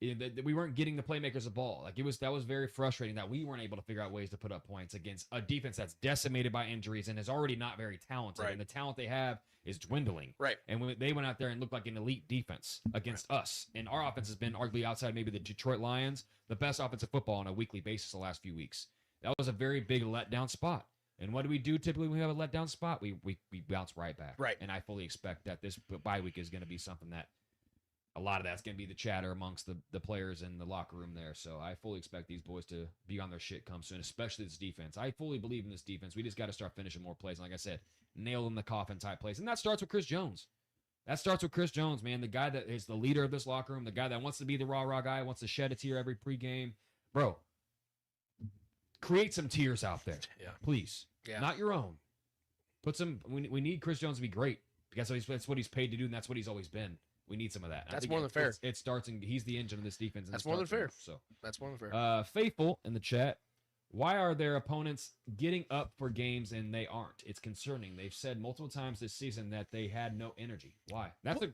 We weren't getting the playmakers the ball. That was very frustrating that we weren't able to figure out ways to put up points against a defense that's decimated by injuries and is already not very talented. Right. And the talent they have is dwindling. Right. And when they went out there and looked like an elite defense against us, and our offense has been arguably outside maybe the Detroit Lions, the best offensive football on a weekly basis the last few weeks. That was a very big letdown spot. And what do we do typically when we have a letdown spot? We bounce right back. Right. And I fully expect that this bye week is going to be something that a lot of that's going to be the chatter amongst the players in the locker room there. So I fully expect these boys to be on their shit come soon, especially this defense. I fully believe in this defense. We just got to start finishing more plays. And like I said, nail in the coffin type plays. And that starts with Chris Jones. Man. The guy that is the leader of this locker room, the guy that wants to be the rah-rah guy, wants to shed a tear every pregame. Bro, create some tears out there. Yeah. Please. Yeah. Not your own. We need Chris Jones to be great because that's what he's paid to do, and that's what he's always been. We need some of that. That's more than fair. It starts, and he's the engine of this defense. That's more than fair. So that's more than fair. Faithful in the chat. Why are their opponents getting up for games and they aren't? It's concerning. They've said multiple times this season that they had no energy. Why? Okay.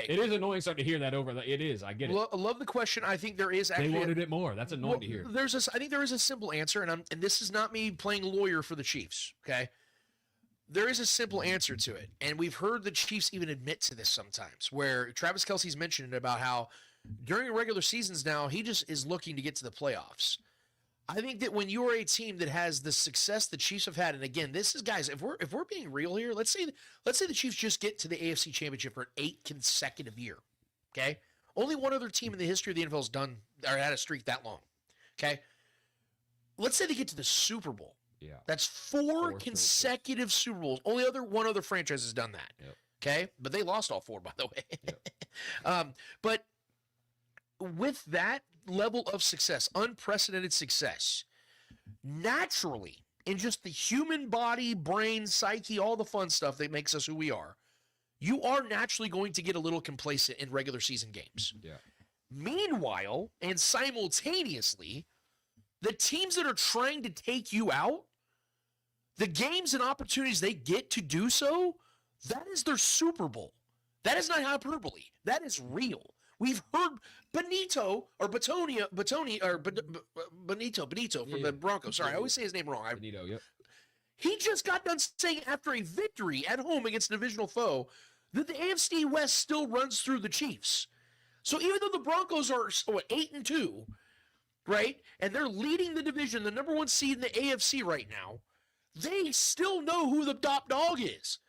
It is annoying starting to hear that over. It is. I get it. I love the question. I think there is actually. They wanted it more. That's annoying to hear. I think there is a simple answer, and this is not me playing lawyer for the Chiefs. Okay. There is a simple answer to it, and we've heard the Chiefs even admit to this sometimes, where Travis Kelce's mentioned about how during regular seasons now he just is looking to get to the playoffs. I think that when you are a team that has the success the Chiefs have had, and again, this is, guys, if we're being real here, let's say the Chiefs just get to the AFC Championship for an 8 consecutive year. Okay, only one other team in the history of the NFL has done or had a streak that long. Okay, let's say they get to the Super Bowl. Yeah. That's 4 consecutive Super Bowls. Only one other franchise has done that. Yep. Okay? But they lost all 4, by the way. Yep. But with that level of success, unprecedented success, naturally, in just the human body, brain, psyche, all the fun stuff that makes us who we are, you are naturally going to get a little complacent in regular season games. Yeah. Meanwhile, and simultaneously, the teams that are trying to take you out, the games and opportunities they get to do so, that is their Super Bowl. That is not hyperbole. That is real. We've heard Benito from the Broncos. Sorry, I always say his name wrong. Benito, yep. He just got done saying after a victory at home against a divisional foe that the AFC West still runs through the Chiefs. So even though the Broncos are 8-2, right, and they're leading the division, the number 1 seed in the AFC right now, they still know who the top dog is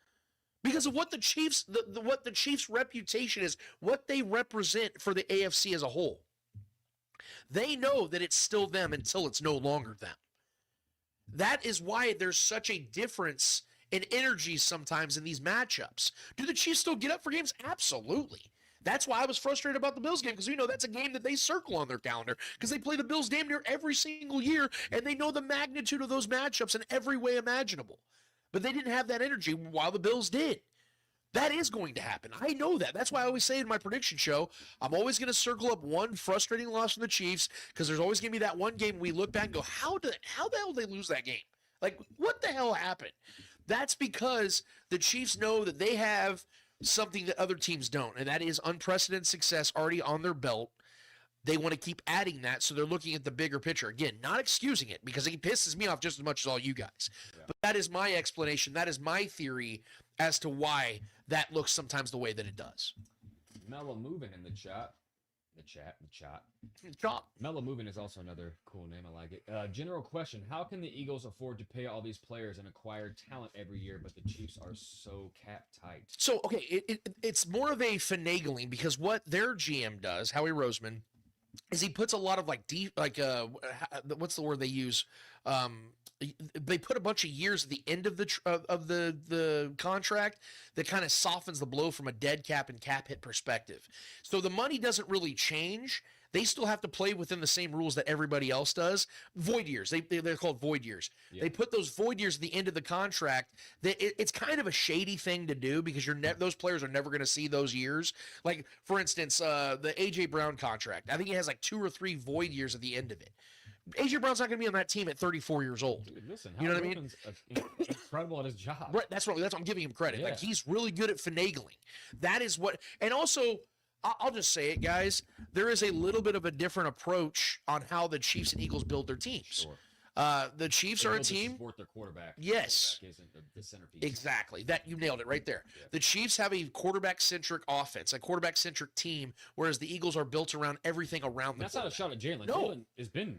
because of what the Chiefs, what the Chiefs' reputation is, what they represent for the AFC as a whole. They know that it's still them until it's no longer them. That is why there's such a difference in energy sometimes in these matchups. Do the Chiefs still get up for games? Absolutely. That's why I was frustrated about the Bills game, because we know that's a game that they circle on their calendar because they play the Bills damn near every single year, and they know the magnitude of those matchups in every way imaginable. But they didn't have that energy while the Bills did. That is going to happen. I know that. That's why I always say in my prediction show, I'm always going to circle up one frustrating loss from the Chiefs because there's always going to be that one game we look back and go, how the hell did they lose that game? Like, what the hell happened? That's because the Chiefs know that they have something that other teams don't, and that is unprecedented success already on their belt. They want to keep adding that, so they're looking at the bigger picture. Again, not excusing it, because it pisses me off just as much as all you guys. Yeah. But that is my explanation. That is my theory as to why that looks sometimes the way that it does. Mellow Moving in the chat. The chat. Chop. Mellow Moving is also another cool name. I like it. General question. How can the Eagles afford to pay all these players and acquire talent every year, but the Chiefs are so cap tight? So, okay, it's more of a finagling, because what their GM does, Howie Roseman, is he puts a lot of what's the word they use? They put a bunch of years at the end of the contract that kind of softens the blow from a dead cap and cap hit perspective. So the money doesn't really change. They still have to play within the same rules that everybody else does. Void years. They're called void years. Yeah. They put those void years at the end of the contract. It's kind of a shady thing to do because those players are never going to see those years. Like, for instance, the A.J. Brown contract. I think he has like 2 or 3 void years at the end of it. A.J. Brown's not going to be on that team at 34 years old. Dude, listen, you know what I mean? Incredible at his job. Right, that's what I'm giving him credit. Yeah. Like, he's really good at finagling. That is what, and also, I'll just say it, guys. There is a little bit of a different approach on how the Chiefs and Eagles build their teams. Sure. The Chiefs are a team. Support their quarterback. Yes. The quarterback isn't the centerpiece. Exactly. That you nailed it right there. Yeah. The Chiefs have a quarterback-centric offense, a quarterback-centric team, whereas the Eagles are built around everything around them. That's not a shot at Jalen. No. Jalen has been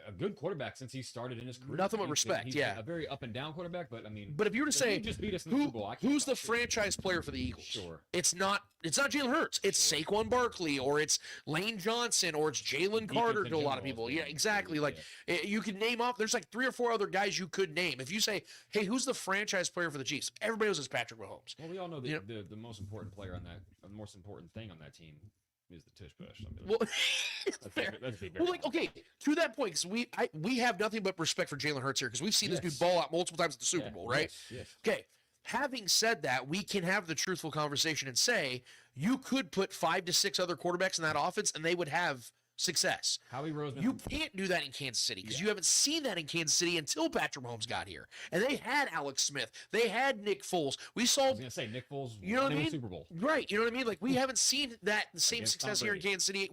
a good quarterback since he started in his career. Nothing but respect. He's yeah, a very up and down quarterback, but I mean, but if you were to say just beat us in the Super Bowl, who's the franchise player for the Eagles? Sure, it's not Jalen Hurts. It's Saquon Barkley, or it's Lane Johnson, or it's Jalen Carter to a lot of people. Yeah, exactly. Like, you can name off. There's like 3 or 4 other guys you could name. If you say, "Hey, who's the franchise player for the Chiefs?" Everybody knows it's Patrick Mahomes. Well, we all know the most important player on that, the most important thing on that team is the tush push. Well, let's be fair. Well, like, okay, to that point, because we have nothing but respect for Jalen Hurts here, because we've seen this dude ball out multiple times at the Super Bowl, right? Yes. Okay. Having said that, we can have the truthful conversation and say you could put 5 to 6 other quarterbacks in that offense, and they would have success. Howie Roseman. You can't do that in Kansas City because you haven't seen that in Kansas City until Patrick Mahomes got here. And they had Alex Smith. They had Nick Foles. We saw. I was going to say, Nick Foles won the Super Bowl. Right. You know what I mean? Like, we haven't seen the same success here in Kansas City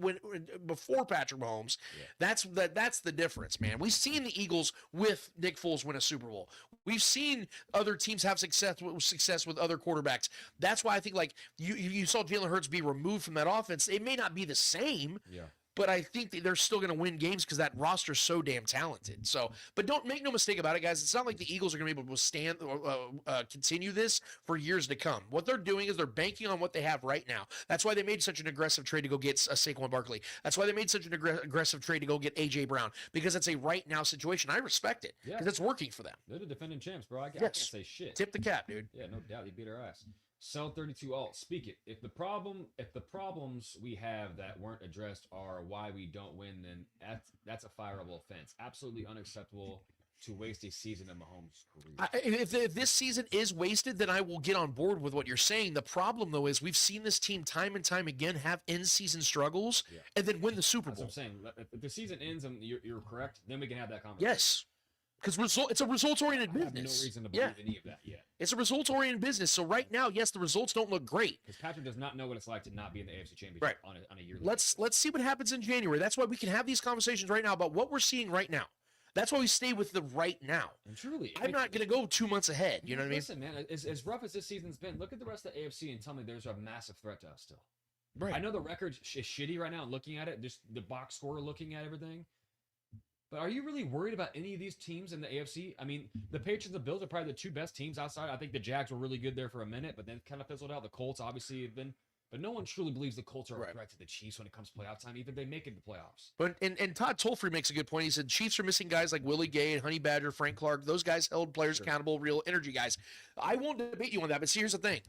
before Patrick Mahomes. Yeah. That's the difference, man. We've seen the Eagles with Nick Foles win a Super Bowl. We've seen other teams have success with other quarterbacks. That's why I think, like, you saw Jalen Hurts be removed from that offense. It may not be the same. Yeah. But I think that they're still going to win games because that roster's so damn talented. So, but don't make no mistake about it, guys. It's not like the Eagles are going to be able to withstand or continue this for years to come. What they're doing is they're banking on what they have right now. That's why they made such an aggressive trade to go get Saquon Barkley. That's why they made such an aggressive trade to go get A.J. Brown, because it's a right now situation. I respect it because it's working for them. They're the defending champs, bro. I can't say shit. Tip the cap, dude. Yeah, no doubt. They beat our ass. Cell 32 alt, speak it. If the problems we have that weren't addressed are why we don't win, then that's a fireable offense. Absolutely unacceptable to waste a season of Mahomes' career. If this season is wasted, then I will get on board with what you're saying. The problem, though, is we've seen this team time and time again have in-season struggles and then win the Super Bowl. That's what I'm saying. If the season ends and you're correct, then we can have that conversation. Yes. Because it's a results-oriented I have business. no reason to believe any of that yet. It's a results-oriented business. So right now, yes, the results don't look great. Because Patrick does not know what it's like to not be in the AFC Championship Right. on a yearly Let's see what happens in January. That's why we can have these conversations right now about what we're seeing right now. That's why we stay with the right now. And truly, I'm not going to go 2 months ahead. You know what I mean? Listen, man, as rough as this season's been, look at the rest of the AFC and tell me there's a massive threat to us still. Right. I know the record is shitty right now. Looking at it, just the box score, looking at everything. But are you really worried about any of these teams in the AFC? I mean, the Patriots and the Bills are probably the two best teams outside. I think the Jags were really good there for a minute, but then kind of fizzled out. The Colts obviously have been, but no one truly believes the Colts are a threat to the Chiefs when it comes to playoff time, even if they make it to the playoffs. But and Todd Tolfrey makes a good point. He said Chiefs are missing guys like Willie Gay and Honey Badger, Frank Clark. Those guys held players accountable, real energy guys. I won't debate you on that, but see, here's the thing.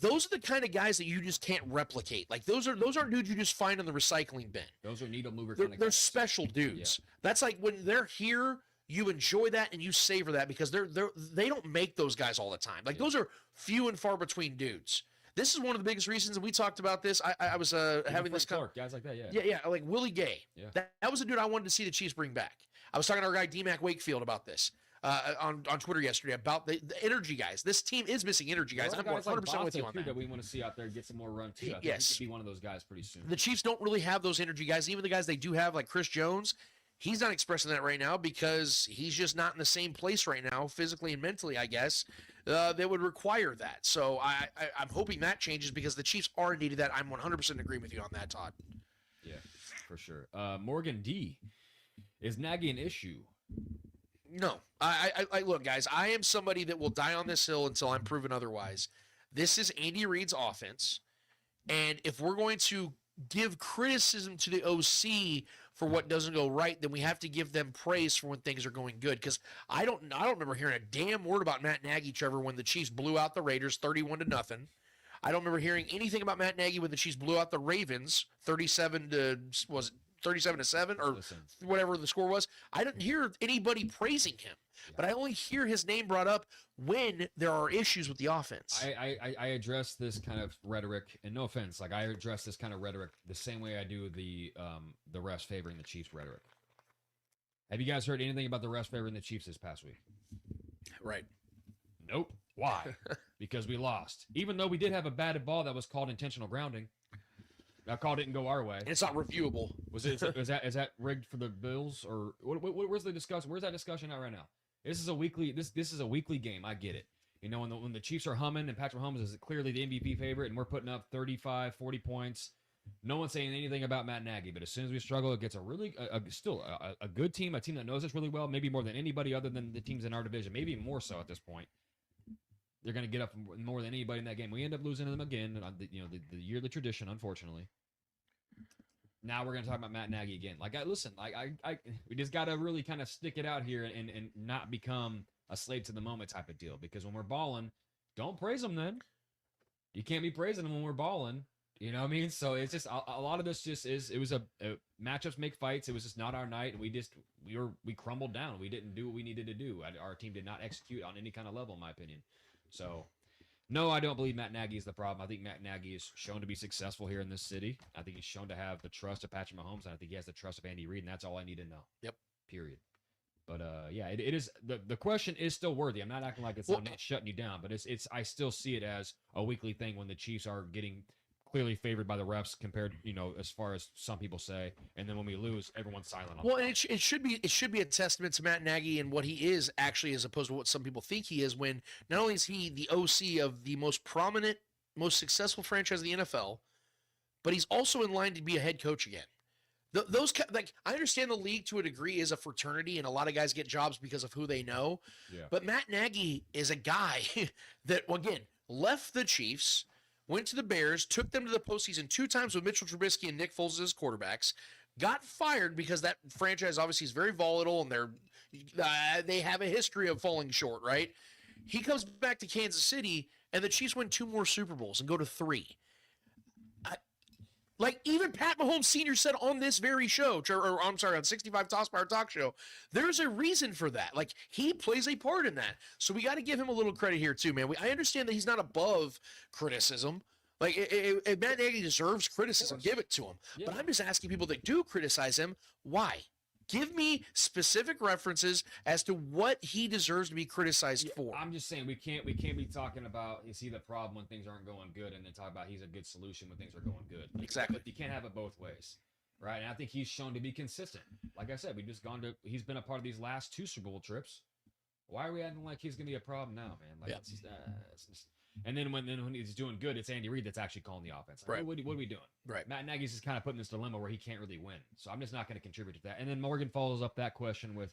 Those are the kind of guys that you just can't replicate. Like those aren't dudes you just find in the recycling bin. Those are needle mover. They're special dudes. Yeah. That's like when they're here, you enjoy that and you savor that because they don't make those guys all the time. Like those are few and far between dudes. This is one of the biggest reasons, and we talked about this. I was having this guys like that, yeah, like Willie Gay. Yeah. That was a dude I wanted to see the Chiefs bring back. I was talking to our guy D-Mac Wakefield about this. On Twitter yesterday about the energy guys. This team is missing energy guys. I'm 100% with you on that. We want to see out there get some more run too. Yes, he could be one of those guys pretty soon. The Chiefs don't really have those energy guys. Even the guys they do have, like Chris Jones, he's not expressing that right now because he's just not in the same place right now, physically and mentally. I guess that would require that. So I'm hoping that changes because the Chiefs are in need of that. I'm 100% agree with you on that, Todd. Yeah, for sure. Morgan D, is Nagy an issue? No, I look, guys, I am somebody that will die on this hill until I'm proven otherwise. This is Andy Reid's offense, and if we're going to give criticism to the OC for what doesn't go right, then we have to give them praise for when things are going good. Because I don't remember hearing a damn word about Matt Nagy, Trevor, when the Chiefs blew out the Raiders 31-0. I don't remember hearing anything about Matt Nagy when the Chiefs blew out the Ravens 37-7 or whatever the score was. I didn't hear anybody praising him, but I only hear his name brought up when there are issues with the offense. I address this kind of rhetoric, and no offense, like I address this kind of rhetoric the same way I do the refs favoring the Chiefs rhetoric. Have you guys heard anything about the refs favoring the Chiefs this past week? Right. Nope. Why? Because we lost. Even though we did have a batted ball that was called intentional grounding. That call didn't go our way. And it's not reviewable. Is that rigged for the Bills or where's the discussion? Where's that discussion at right now? This is a weekly game. I get it. You know, when the Chiefs are humming and Patrick Mahomes is clearly the MVP favorite and we're putting up 35, 40 points, no one's saying anything about Matt Nagy. But as soon as we struggle, it gets still a good team, a team that knows us really well, maybe more than anybody other than the teams in our division, maybe more so at this point. They're going to get up more than anybody in that game. We end up losing to them again. The yearly tradition, unfortunately. Now we're going to talk about Matt Nagy again. Like, we just got to really kind of stick it out here and not become a slave to the moment type of deal. Because when we're balling, don't praise them then. You can't be praising them when we're balling. You know what I mean? So it's just a lot of this it was a matchups make fights. It was just not our night. And we crumbled down. We didn't do what we needed to do. Our team did not execute on any kind of level, in my opinion. So, no, I don't believe Matt Nagy is the problem. I think Matt Nagy is shown to be successful here in this city. I think he's shown to have the trust of Patrick Mahomes, and I think he has the trust of Andy Reid, and that's all I need to know. Yep. Period. But yeah, it is the question is still worthy. I'm not acting like I'm not shutting you down, but it's I still see it as a weekly thing when the Chiefs are getting clearly favored by the refs compared, as far as some people say, and then when we lose, everyone's silent. Well, and it should be a testament to Matt Nagy and what he is actually, as opposed to what some people think he is. When not only is he the OC of the most prominent, most successful franchise in the NFL, but he's also in line to be a head coach again. I understand the league to a degree is a fraternity, and a lot of guys get jobs because of who they know. Yeah. But Matt Nagy is a guy that, again, left the Chiefs, went to the Bears, took them to the postseason 2 times with Mitchell Trubisky and Nick Foles as quarterbacks, got fired because that franchise obviously is very volatile and they have a history of falling short, right? He comes back to Kansas City, and the Chiefs win 2 more Super Bowls and go to 3. Like even Pat Mahomes Sr. said on this very show, on 65 Toss Power Talk Show, there's a reason for that. Like he plays a part in that. So we got to give him a little credit here too, man. I understand that he's not above criticism. Like if Matt Nagy deserves criticism, give it to him. Yeah. But I'm just asking people that do criticize him, why? Give me specific references as to what he deserves to be criticized for. I'm just saying we can't be talking about is he the problem when things aren't going good, and then talk about he's a good solution when things are going good. Exactly. You can't have it both ways, right? And I think he's shown to be consistent. Like I said, he's been a part of these last 2 Super Bowl trips. Why are we acting like he's gonna be a problem now, man? Like, it's just, and then when he's doing good, it's Andy Reid that's actually calling the offense. Like, Right. What are we doing? Right. Matt Nagy's just kind of put in this dilemma where he can't really win. So I'm just not going to contribute to that. And then Morgan D follows up that question with,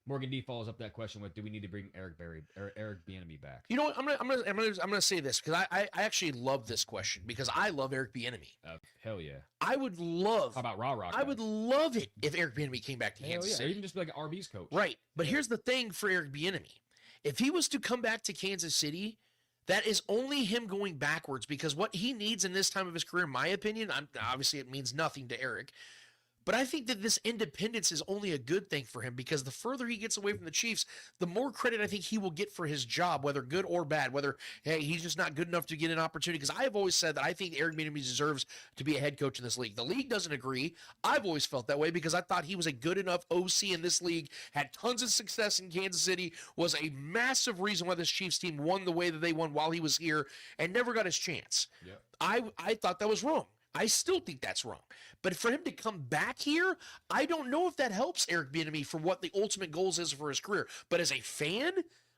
do we need to bring Eric Bieniemy back? You know what? I'm gonna say this because I actually love this question because I love Eric Bieniemy. Hell yeah. I would love. How about Rah? I would love it if Eric Bieniemy came back to Kansas City. Or even just be like an RB's coach. Right. But here's the thing for Eric Bieniemy. If he was to come back to Kansas City, that is only him going backwards because what he needs in this time of his career, in my opinion, obviously it means nothing to Eric, but I think that this independence is only a good thing for him because the further he gets away from the Chiefs, the more credit I think he will get for his job, whether good or bad, whether, hey, he's just not good enough to get an opportunity. Because I have always said that I think Eric Bieniemy deserves to be a head coach in this league. The league doesn't agree. I've always felt that way because I thought he was a good enough OC in this league, had tons of success in Kansas City, was a massive reason why this Chiefs team won the way that they won while he was here, and never got his chance. Yep. I thought that was wrong. I still think that's wrong. But for him to come back here, I don't know if that helps Eric Bieniemy for what the ultimate goals is for his career. But as a fan,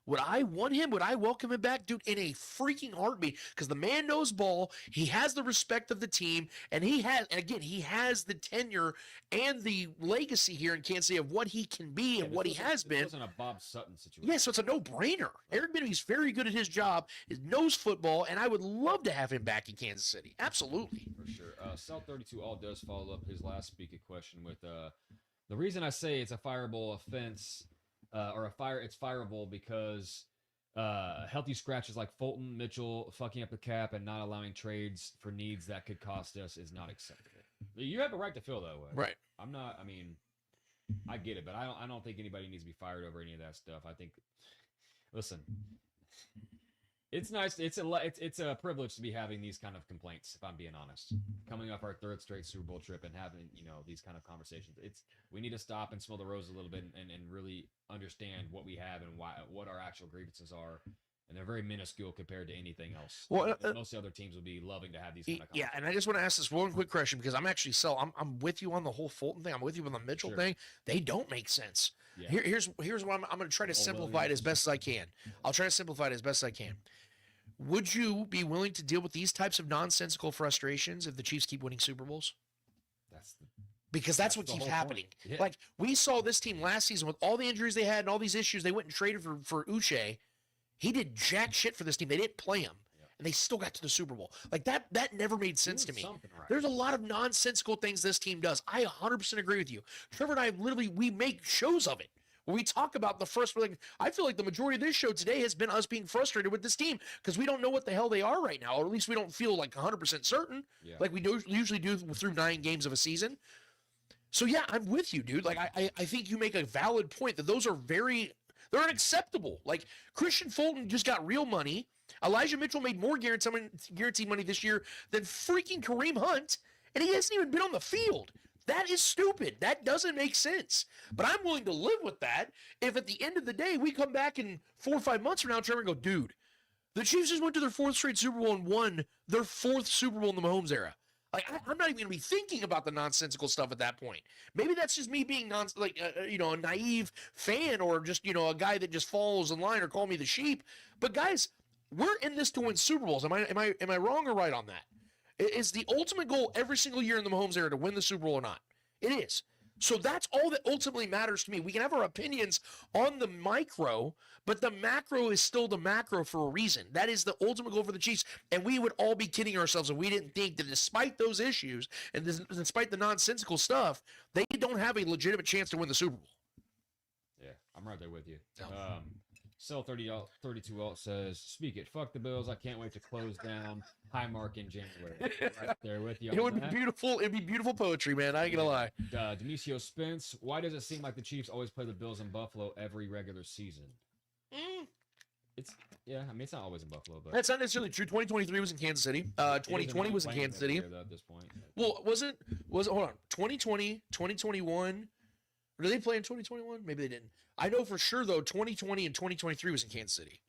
would I want him? Would I welcome him back? Dude, in a freaking heartbeat. Because the man knows ball. He has the respect of the team. And he has the tenure and the legacy here in Kansas City of what he can be and what he has been. It wasn't a Bob Sutton situation. Yeah, so it's a no-brainer. Eric Bieniemy's very good at his job. He knows football. And I would love to have him back in Kansas City. Absolutely. For sure. Cell32 all does follow up his last speaker question with the reason I say it's a fireable offense it's fireable because healthy scratches like Fulton, Mitchell fucking up the cap and not allowing trades for needs that could cost us is not acceptable. You have a right to feel that way. Right. I get it, but I don't think anybody needs to be fired over any of that stuff. I think, listen, it's nice. It's a privilege to be having these kind of complaints, if I'm being honest. Coming off our 3rd straight Super Bowl trip and having, these kind of conversations. We need to stop and smell the roses a little bit and really understand what we have and what our actual grievances are. And they're very minuscule compared to anything else. Well, most of the other teams would be loving to have these kind of conversations. Yeah, and I just want to ask this one quick question because I'm actually I'm with you on the whole Fulton thing. I'm with you on the Mitchell thing. They don't make sense. Yeah. Here's what I'm going to try to simplify it as best as I can. I'll try to simplify it as best as I can. Would you be willing to deal with these types of nonsensical frustrations if the Chiefs keep winning Super Bowls? Because that's what keeps happening. Yeah. Like, we saw this team last season with all the injuries they had and all these issues. They went and traded for 𝚂𝙭. He did jack shit for this team. They didn't play him. And they still got to the Super Bowl. Like, that never made sense to me. Right. There's a lot of nonsensical things this team does. I 100% agree with you. Trevor and I we make shows of it. When we talk about I feel like the majority of this show today has been us being frustrated with this team because we don't know what the hell they are right now, or at least we don't feel like 100% certain, like we usually do through 9 games of a season. So yeah, I'm with you, dude. Like I think you make a valid point that those are they're unacceptable. Like Christian Fulton just got real money. Elijah Mitchell made more guaranteed money this year than freaking Kareem Hunt, and he hasn't even been on the field. That is stupid. That doesn't make sense. But I'm willing to live with that if at the end of the day we come back in 4 or 5 months from now, Trevor, and go, dude, the Chiefs just went to their 4th straight Super Bowl and won their 4th Super Bowl in the Mahomes era. Like, I'm not even going to be thinking about the nonsensical stuff at that point. Maybe that's just me being a naive fan or just, a guy that just follows in line or call me the sheep. But guys, we're in this to win Super Bowls. Am I wrong or right on that? Is the ultimate goal every single year in the Mahomes era to win the Super Bowl or not? It is. So that's all that ultimately matters to me. We can have our opinions on the micro, but the macro is still the macro for a reason. That is the ultimate goal for the Chiefs, and we would all be kidding ourselves if we didn't think that despite those issues and despite the nonsensical stuff, they don't have a legitimate chance to win the Super Bowl. Yeah, I'm right there with you. Cell32 alt says, "Speak it. Fuck the Bills. I can't wait to close down Highmark in January." Right there with you. It would be beautiful. It'd be beautiful poetry, man. I ain't gonna lie. Demisio Spence, why does it seem like the Chiefs always play the Bills in Buffalo every regular season? It's not always in Buffalo, but that's not necessarily true. 2023 was in Kansas City. 2020 was in Kansas City. At this point. Well, hold on. 2020, 2021. Or did they play in 2021? Maybe they didn't. I know for sure though. 2020 and 2023 was in Kansas City.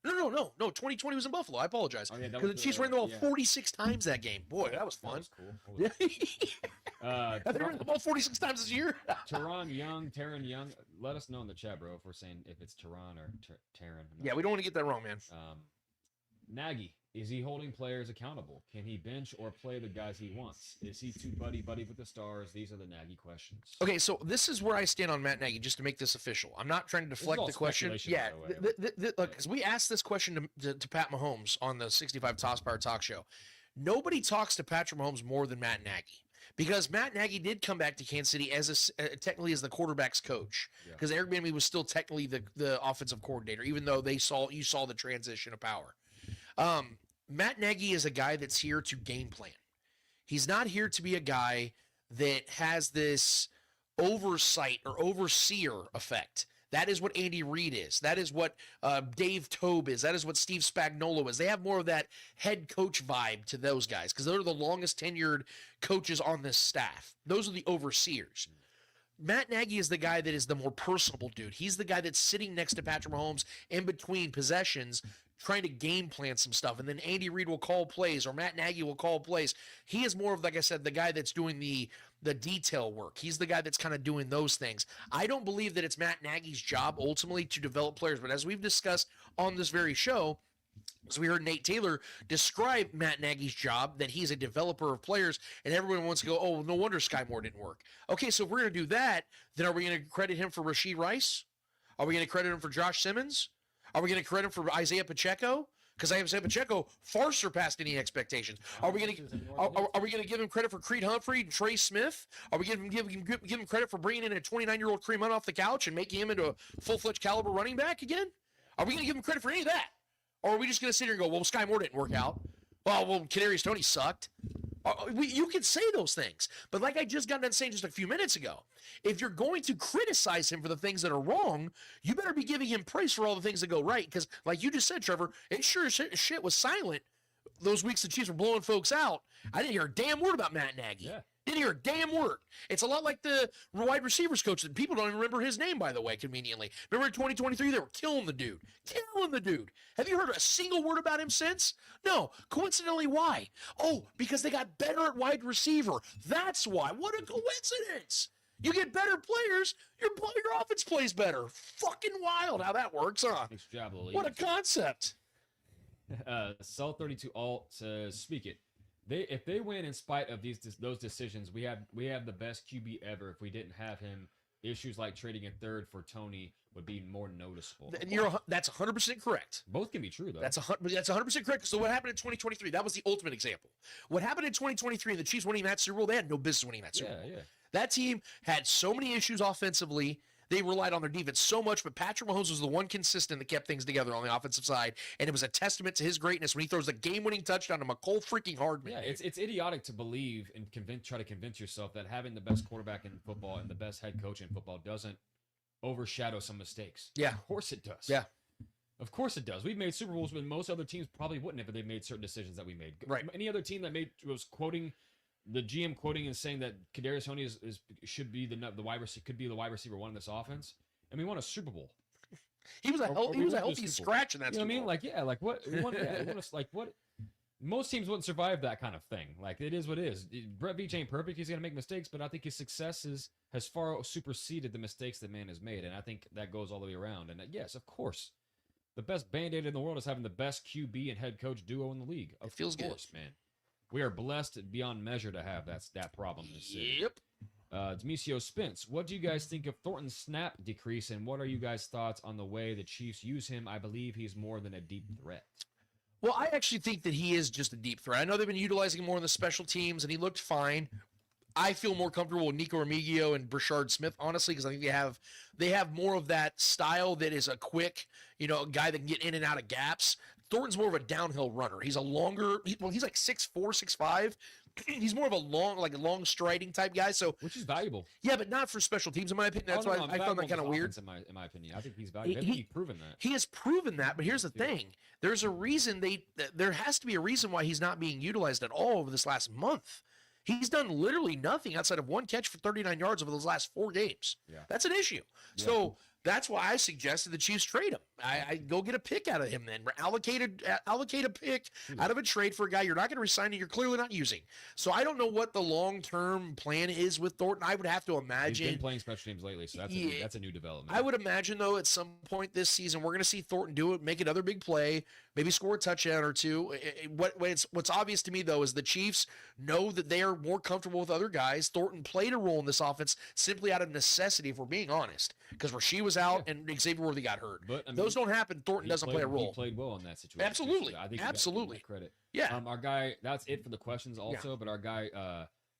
No. 2020 was in Buffalo. I apologize. Oh, yeah, Because the Chiefs ran the ball yeah. 46 times that game. Boy, that was fun. That was cool. That was Have they ran the ball 46 times this year? Taron Young. Let us know in the chat, bro, if we're saying if it's Taron or Taron. Yeah, we don't want to get that wrong, man. Nagy, is he holding players accountable? Can he bench or play the guys he wants? Is he too buddy with the stars? These are the Nagy questions. Okay, so this is where I stand on Matt Nagy, just to make this official. I'm not trying to deflect the question. Yeah, look, because we asked this question to Pat Mahomes on the 65 Toss Power Talk Show. Nobody talks to Patrick Mahomes more than Matt Nagy. Because Matt Nagy did come back to Kansas City as technically as the quarterback's coach, because Eric Bieniemy was still technically the offensive coordinator, even though you saw the transition of power. Matt Nagy is a guy that's here to game plan. He's not here to be a guy that has this oversight or overseer effect. That is what Andy Reid is. That is what Dave Tobe is. That is what Steve Spagnuolo is. They have more of that head coach vibe to those guys because they're the longest tenured coaches on this staff. Those are the overseers. Matt Nagy is the guy that is the more personable dude. He's the guy that's sitting next to Patrick Mahomes in between possessions trying to game plan some stuff, and then Andy Reid will call plays or Matt Nagy will call plays. He is more of, like I said, the guy that's doing the detail work. He's the guy that's kind of doing those things. I don't believe that it's Matt Nagy's job ultimately to develop players, but as we've discussed on this very show, as we heard Nate Taylor describe Matt Nagy's job, that he's a developer of players, and everyone wants to go, oh, no wonder Sky Moore didn't work. Okay, so if we're going to do that, then are we going to credit him for Rashee Rice? Are we going to credit him for Josh Simmons? Are we going to credit him for Isaiah Pacheco? Because Isaiah Pacheco far surpassed any expectations. Are we going to give him credit for Creed Humphrey and Trey Smith? Are we going to give him credit for bringing in a 29-year-old Kareem Hunt off the couch and making him into a full-fledged caliber running back again? Are we going to give him credit for any of that? Or are we just going to sit here and go, well, Sky Moore didn't work out. Well, Kadarius Toney sucked. You can say those things. But like I just got done saying just a few minutes ago, if you're going to criticize him for the things that are wrong, you better be giving him praise for all the things that go right. Because like you just said, Trevor, it sure as shit was silent those weeks the Chiefs were blowing folks out. I didn't hear a damn word about Matt Nagy. Yeah. Didn't hear a damn word. It's a lot like the wide receivers coach that people don't even remember his name, by the way, conveniently. Remember in 2023, they were killing the dude. Have you heard a single word about him since? No. Coincidentally, why? Oh, because they got better at wide receiver. That's why. What a coincidence. You get better players, your offense plays better. Fucking wild how that works, huh? What a concept. Cell32 Alt says, speak it. If they win in spite of those decisions, we have the best QB ever. If we didn't have him, issues like trading a third for Toney would be more noticeable. And that's 100% correct. Both can be true though. That's 100% correct. So what happened in 2023? That was the ultimate example. What happened in 2023 and the Chiefs winning that Super Bowl? They had no business winning that Super Bowl. Yeah. That team had so many issues offensively. They relied on their defense so much, but Patrick Mahomes was the one consistent that kept things together on the offensive side, and it was a testament to his greatness when he throws a game-winning touchdown to McCole freaking Hardman. Yeah, it's idiotic to believe and try to convince yourself that having the best quarterback in football and the best head coach in football doesn't overshadow some mistakes. Yeah. Of course it does. Yeah. Of course it does. We've made Super Bowls when most other teams probably wouldn't have if they made certain decisions that we made. Right. Any other team that was quoting the GM and saying that Kadarius Toney should be the wide receiver, could be the wide receiver one in this offense, and we won a Super Bowl. He was a healthy scratch in that. You know what I mean? Like what? What? Most teams wouldn't survive that kind of thing. Like it is what it is. Brett Veach ain't perfect. He's gonna make mistakes, but I think his success has far superseded the mistakes that man has made, and I think that goes all the way around. And yes, of course, the best Band-Aid in the world is having the best QB and head coach duo in the league. Of course, man. We are blessed beyond measure to have that problem in this city. Yep. Demisio Spence, what do you guys think of Thornton's snap decrease, and what are you guys' thoughts on the way the Chiefs use him? I believe he's more than a deep threat. Well, I actually think that he is just a deep threat. I know they've been utilizing him more in the special teams, and he looked fine. I feel more comfortable with Nico Remigio and Brashard Smith, honestly, because I think they have more of that style that is a quick, guy that can get in and out of gaps. Thornton's more of a downhill runner. He's a longer, he's like 6'4", 6'5". He's more of a long striding type guy. So which is valuable. Yeah, but not for special teams, in my opinion. That's why I found that kind of weird. In my opinion, I think he's valuable. He's proven that. He has proven that, but here's the thing: there's a reason there has to be a reason why he's not being utilized at all over this last month. He's done literally nothing outside of one catch for 39 yards over those last 4 games. Yeah. That's an issue. Yeah. So that's why I suggested the Chiefs trade him. I go get a pick out of him then. Allocate a pick out of a trade for a guy you're not going to resign and you're clearly not using. So I don't know what the long-term plan is with Thornton. I would have to imagine. He's been playing special teams lately, so that's a new development. I would imagine, though, at some point this season, we're going to see Thornton do it, make another big play, maybe score a touchdown or two. What's obvious to me, though, is the Chiefs know that they are more comfortable with other guys. Thornton played a role in this offense simply out of necessity, if we're being honest, because Rasheed was out and Xavier Worthy got hurt. But, I mean, those don't happen. Thornton doesn't play a role. He played well in that situation. Absolutely. So I think Absolutely. Credit. Yeah. Our guy, that's it for the questions also, but our guy,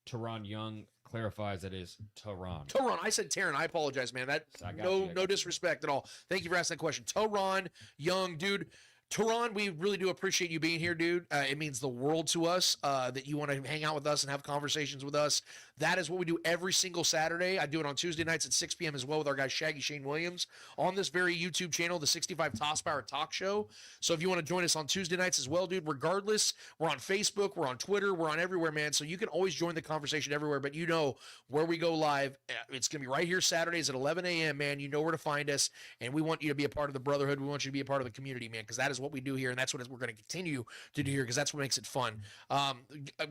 Teron Young, clarifies that is Teron. Teron. I said Taryn. I apologize, man. No disrespect at all. Thank you for asking that question. Teron Young, dude. Teron, we really do appreciate you being here, dude. It means the world to us that you want to hang out with us and have conversations with us. That is what we do every single Saturday. I do it on Tuesday nights at 6 p.m. as well with our guy Shaggy Shane Williams on this very YouTube channel, the 65 Toss Power Talk Show. So if you want to join us on Tuesday nights as well, dude, regardless, we're on Facebook, we're on Twitter, we're on everywhere, man. So you can always join the conversation everywhere. But you know where we go live. It's going to be right here Saturdays at 11 a.m., man. You know where to find us. And we want you to be a part of the brotherhood. We want you to be a part of the community, man, because that is what we do here. And that's what we're going to continue to do here because that's what makes it fun.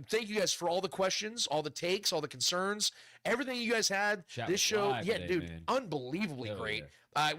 Thank you guys for all the questions, all the takes, all the concerns, everything you guys had. This show, today, dude, man. unbelievably great.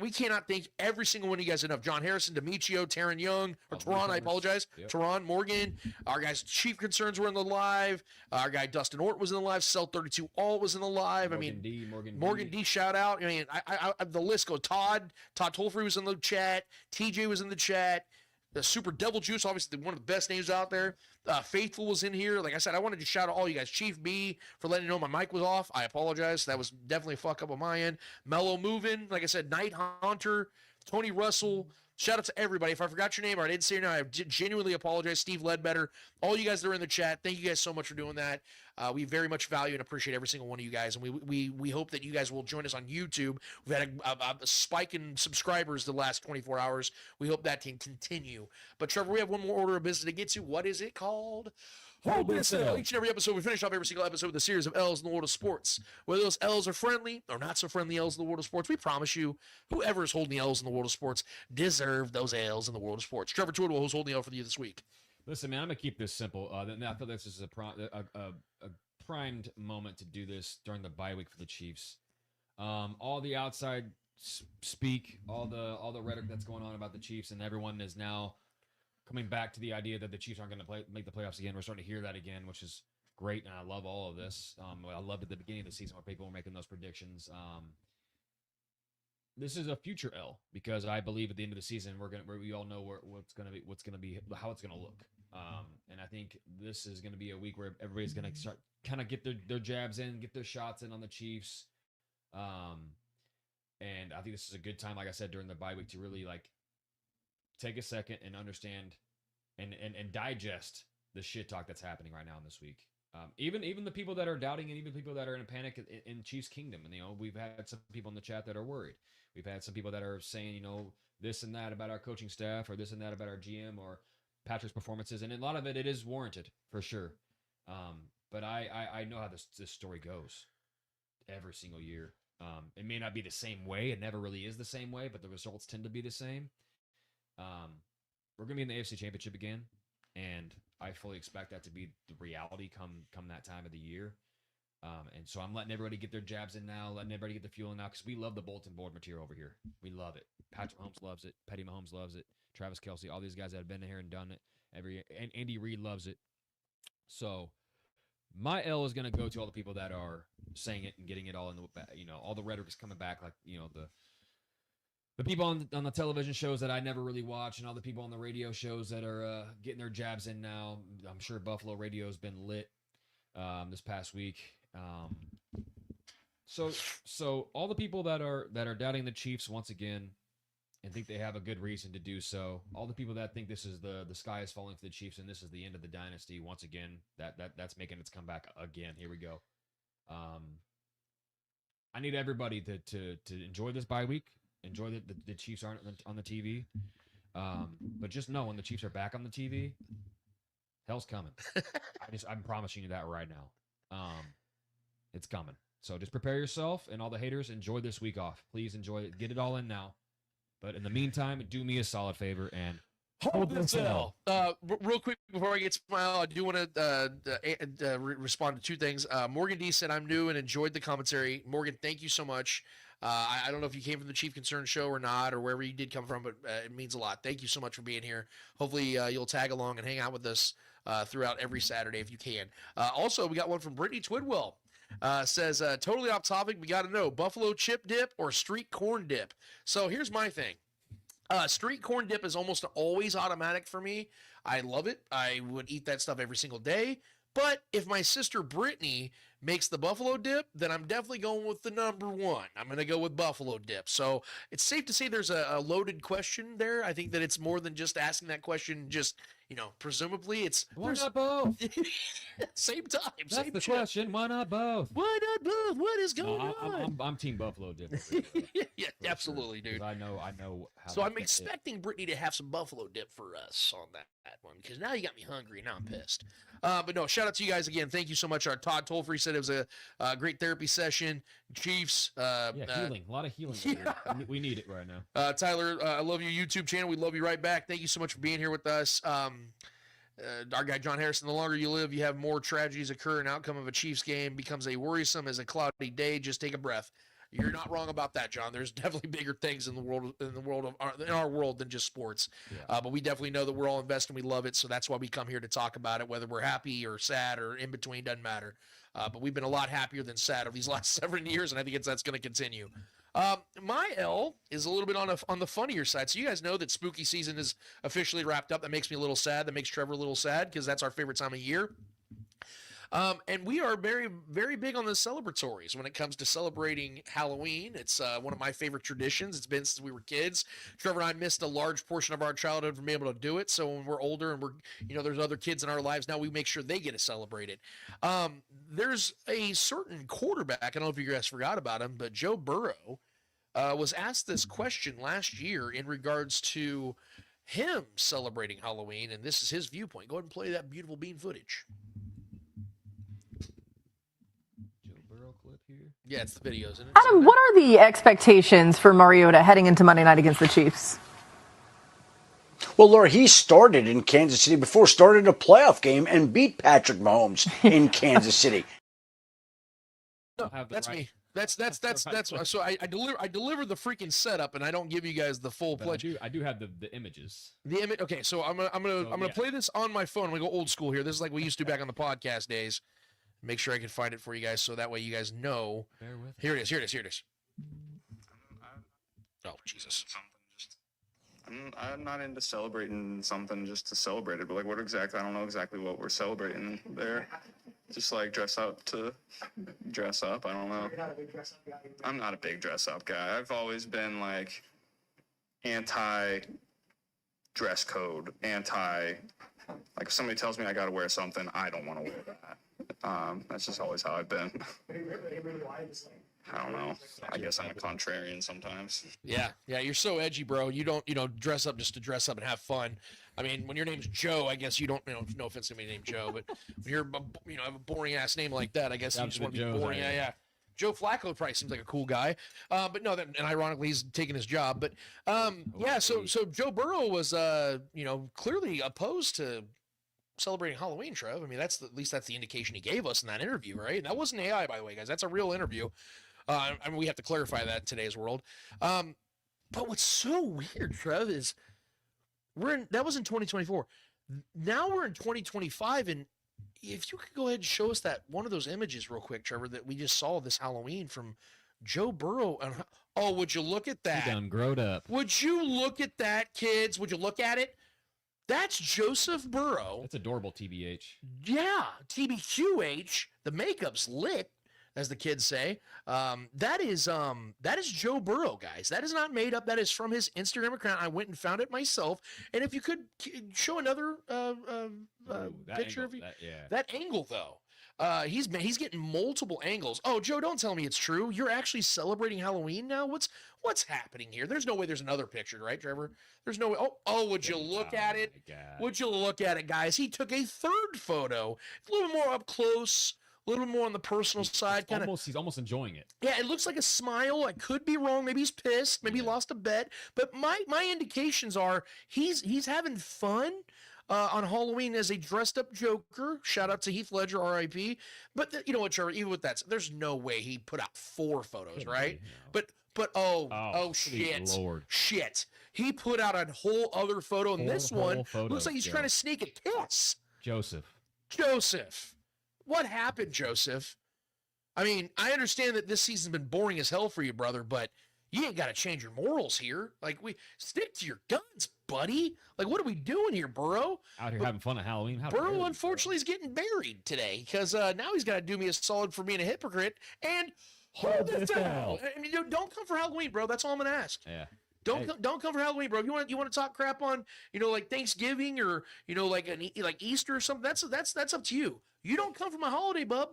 We cannot thank every single one of you guys enough. John Harrison, Demetrio, Taryn Young, or Teron, I apologize. Yep. Teron, Morgan, our guys' chief concerns were in the live. Our guy Dustin Ort was in the live. Cell 32 All was in the live. Morgan D, shout out. I mean, I the list goes. Todd Tolfrey was in the chat. TJ was in the chat. The Super Devil Juice, obviously one of the best names out there. Faithful was in here. Like I said, I wanted to shout out all you guys. Chief B for letting me know my mic was off. I apologize. That was definitely a fuck up on my end. Mellow Moving, like I said, Night Haunter, Tony Russell. Shout out to everybody. If I forgot your name or I didn't say your name, I genuinely apologize. Steve Ledbetter, all you guys that are in the chat, thank you guys so much for doing that. We very much value and appreciate every single one of you guys, and we hope that you guys will join us on YouTube. We've had a spike in subscribers the last 24 hours. We hope that can continue. But Trevor, we have one more order of business to get to. What is it called? Hold this L. Each and every episode, we finish off every single episode with a series of L's in the world of sports. Whether those L's are friendly or not so friendly L's in the world of sports, we promise you, whoever is holding the L's in the world of sports deserve those L's in the world of sports. Trevor Twidwell, who's holding the L for you this week? Listen, man, I'm gonna keep this simple. I feel this is a primed moment to do this during the bye week for the Chiefs. All the outside speak, all the rhetoric that's going on about the Chiefs, and everyone is now coming back to the idea that the Chiefs aren't going to make the playoffs again. We're starting to hear that again, which is great, and I love all of this. I loved at the beginning of the season where people were making those predictions. This is a future L because I believe at the end of the season we all know what's gonna be how it's gonna look. And I think this is gonna be a week where everybody's gonna start kind of get their jabs in, get their shots in on the Chiefs. And I think this is a good time, like I said, during the bye week to really like take a second and understand and digest the shit talk that's happening right now in this week. Even the people that are doubting and even people that are in a panic in Chiefs Kingdom. And, we've had some people in the chat that are worried. We've had some people that are saying, this and that about our coaching staff or this and that about our GM or Patrick's performances. And a lot of it is warranted for sure. But I know how this story goes every single year. It may not be the same way. It never really is the same way, but the results tend to be the same. We're going to be in the AFC Championship again, and I fully expect that to be the reality come that time of the year. And so I'm letting everybody get their jabs in now, letting everybody get the fuel in now, because we love the bulletin board material over here. We love it. Patrick Mahomes loves it. Petty Mahomes loves it. Travis Kelce, all these guys that have been here and done it. And Andy Reid loves it. So my L is going to go to all the people that are saying it and getting it all in the, all the rhetoric is coming back, like, the people on the television shows that I never really watch and all the people on the radio shows that are getting their jabs in now. I'm sure Buffalo radio has been lit this past week. So all the people that are doubting the Chiefs once again and think they have a good reason to do so, all the people that think this is the sky is falling for the Chiefs and this is the end of the dynasty once again, that's making its comeback again. Here we go. I need everybody to enjoy this bye week. Enjoy that the Chiefs aren't on the TV. But just know when the Chiefs are back on the TV, hell's coming. I'm promising you that right now. It's coming. So just prepare yourself, and all the haters, enjoy this week off. Please enjoy it. Get it all in now. But in the meantime, do me a solid favor and hold this L. Real quick before I get to my L, I do want to respond to two things. Morgan D said, I'm new and enjoyed the commentary. Morgan, thank you so much. I don't know if you came from the Chief Concern show or not, or wherever you did come from, but it means a lot. Thank you so much for being here. Hopefully you'll tag along and hang out with us throughout every Saturday if you can. Also, we got one from Brittany Twidwell. Says, totally off topic, we got to know, buffalo chip dip or street corn dip? So here's my thing. Street corn dip is almost always automatic for me. I love it. I would eat that stuff every single day. But if my sister Brittany makes the buffalo dip, then I'm definitely going with the number one. I'm going to go with buffalo dip. So it's safe to say there's a loaded question there. I think that it's more than just asking that question, just, presumably it's... Why not both? Same time. That's same the chip. question. Why not both? Why not both? What is going on? I'm team buffalo dip. Yeah, absolutely, dude. I know how. So I'm expecting Brittany to have some buffalo dip for us on that one, because now you got me hungry. Now I'm pissed. But no, shout out to you guys again. Thank you so much. Our Todd Tollfree said it was a great therapy session. Chiefs. Healing. A lot of healing. Yeah. We need it right now. Tyler, I love your YouTube channel. We love you right back. Thank you so much for being here with us. Our guy John Harrison, the longer you live, you have more tragedies occur. An outcome of a Chiefs game becomes a worrisome as a cloudy day. Just take a breath. You're not wrong about that, John. There's definitely bigger things in our world than just sports. Yeah. But we definitely know that we're all invested and we love it. So that's why we come here to talk about it, whether we're happy or sad or in between, doesn't matter. But we've been a lot happier than sad over these last 7 years, and I think that's going to continue. My L is a little bit on the funnier side. So you guys know that spooky season is officially wrapped up. That makes me a little sad. That makes Trevor a little sad because that's our favorite time of year. And we are very, very big on the celebratories when it comes to celebrating Halloween. It's one of my favorite traditions. It's been since we were kids. Trevor and I missed a large portion of our childhood from being able to do it. So when we're older and there's other kids in our lives now, we make sure they get to celebrate it. There's a certain quarterback, I don't know if you guys forgot about him, but Joe Burrow was asked this question last year in regards to him celebrating Halloween, and this is his viewpoint. Go ahead and play that beautiful bean footage. Yeah, it's the videos, isn't it? Adam, what are the expectations for Mariota heading into Monday night against the Chiefs? Well, Laura, he started in Kansas City before, started a playoff game and beat Patrick Mahomes in Kansas City. No, that's me. That's so I deliver the freaking setup, and I don't give you guys the full pledge. I do have the images. The image. Okay, so I'm gonna play this on my phone. I'm gonna go old school here. This is like we used to back on the podcast days. Make sure I can find it for you guys so that way you guys know. Bear with Here it is. Oh, Jesus. I'm not into celebrating something just to celebrate it, but like what exactly? I don't know exactly what we're celebrating there. Just like dress up to dress up. I don't know. I'm not a big dress up guy. I've always been like anti dress code, like if somebody tells me I got to wear something, I don't want to wear that. That's just always how I've been. I don't know. I guess I'm a contrarian sometimes. Yeah, you're so edgy, bro. You don't dress up just to dress up and have fun. I mean, when your name's Joe, I guess you don't, no offense to me named Joe, but when you're, have a boring ass name like that, I guess you just want to be boring. Yeah. Joe Flacco probably seems like a cool guy, but no, and ironically he's taking his job. But so Joe Burrow was, clearly opposed to celebrating Halloween, Trev. I mean, at least that's the indication he gave us in that interview, right? And that wasn't AI, by the way, guys. That's a real interview. I mean, we have to clarify that in today's world. But what's so weird, Trev, is that was in 2024. Now we're in 2025, and if you could go ahead and show us that one of those images real quick, Trevor, that we just saw this Halloween from Joe Burrow. Oh, would you look at that? You done growed up. Would you look at that, kids? Would you look at it? That's Joseph Burrow. That's adorable, TBH. Yeah, TBQH. The makeup's lit, as the kids say. That is Joe Burrow, guys. That is not made up. That is from his Instagram account. I went and found it myself. And if you could show another picture of that angle, though. He's getting multiple angles. Oh, Joe, don't tell me it's true. You're actually celebrating Halloween now? What's happening here? There's no way there's another picture, right, Trevor? There's no way. Oh, would you look at it? Would you look at it, guys? He took a third photo. A little more up close, a little more on the personal side. He's almost enjoying it. Yeah, it looks like a smile. I could be wrong. Maybe he's pissed. Maybe he lost a bet. But my indications are he's having fun. On Halloween as a dressed up Joker. Shout out to Heath Ledger, R.I.P. But you know what, Trevor? Even with that, there's no way he put out 4 photos, right? But shit, Lord. Shit. He put out a whole other photo, and this one looks like he's trying to sneak a kiss. Joseph. What happened, Joseph? I mean, I understand that this season's been boring as hell for you, brother, but you ain't got to change your morals here. Like, we stick to your guns, buddy. Like, what are we doing here, Burrow? Out here having fun at Halloween. Burrow, unfortunately, is getting buried today because now he's got to do me a solid for being a hypocrite and hold it down. I mean, don't come for Halloween, bro. That's all I'm gonna ask. Yeah. Don't come for Halloween, bro. If you want to talk crap on like Thanksgiving or like Easter or something. That's up to you. You don't come for my holiday, bub.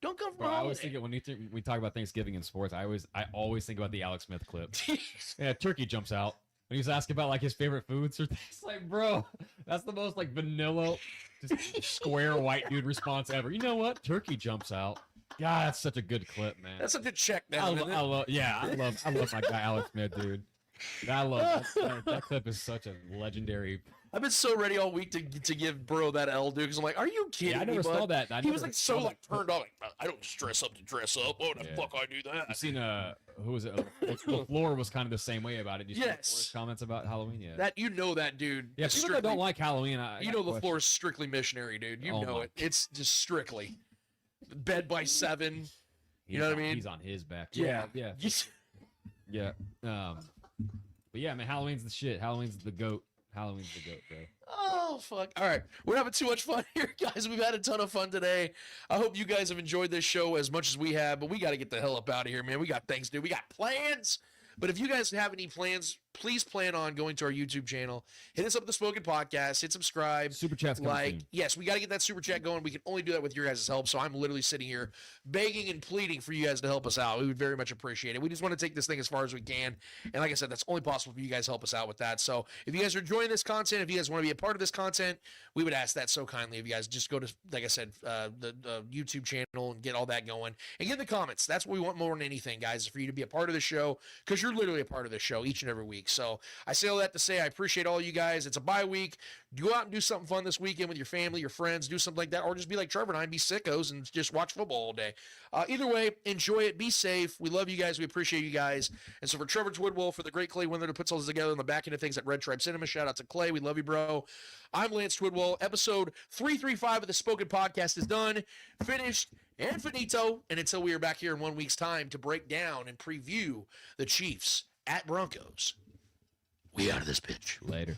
Don't come for my holiday. I always think when we talk about Thanksgiving in sports, I always think about the Alex Smith clip. Yeah, turkey jumps out. When he was asking about like his favorite foods or things, like, bro, that's the most like vanilla, just square white dude response ever. You know what? Turkey jumps out. God, that's such a good clip, man. That's such a check down. I love my guy Alex Smith, dude. I love that clip is such a legendary. I've been so ready all week to give Burrow that L, dude, because I'm like, are you kidding me? I never saw that. He was like so like turned on. Like, I don't just dress up to dress up. Oh, the fuck I do that. You seen who was it? LaFleur was kind of the same way about it. Did you see LaFleur's comments about Halloween? Yeah. That that dude. Yeah, people that don't like Halloween. LaFleur is strictly missionary, dude. You know it. It's just strictly bed by 7. You know what I mean? He's on his back. Yeah. Yeah. But yeah, man, Halloween's the shit. Halloween's the goat. Halloween's the goat, bro. Oh, fuck. All right. We're having too much fun here, guys. We've had a ton of fun today. I hope you guys have enjoyed this show as much as we have, but we got to get the hell up out of here, man. We got things to do. We got plans. But if you guys have any plans, please plan on going to our YouTube channel. Hit us up with the Spoken Podcast. Hit subscribe. Super chat's coming soon. Yes, we got to get that super chat going. We can only do that with your guys' help. So I'm literally sitting here begging and pleading for you guys to help us out. We would very much appreciate it. We just want to take this thing as far as we can. And like I said, that's only possible if you guys help us out with that. So if you guys are enjoying this content, if you guys want to be a part of this content, we would ask that so kindly. If you guys just go to, like I said, the YouTube channel and get all that going and get in the comments. That's what we want more than anything, guys, is for you to be a part of the show because you're literally a part of the show each and every week. So I say all that to say I appreciate all you guys. It's a bye week. Go out and do something fun this weekend with your family, your friends, do something like that, or just be like Trevor and I and be sickos and just watch football all day. Either way, enjoy it. Be safe. We love you guys. We appreciate you guys. And so for Trevor Twidwell, for the great Clay Windler to put all this together on the back end of things at Red Tribe Cinema, shout out to Clay. We love you, bro. I'm Lance Twidwell. Episode 335 of the Spoken Podcast is done, finished, and finito. And until we are back here in 1 week's time to break down and preview the Chiefs at Broncos, we out of this bitch. Later.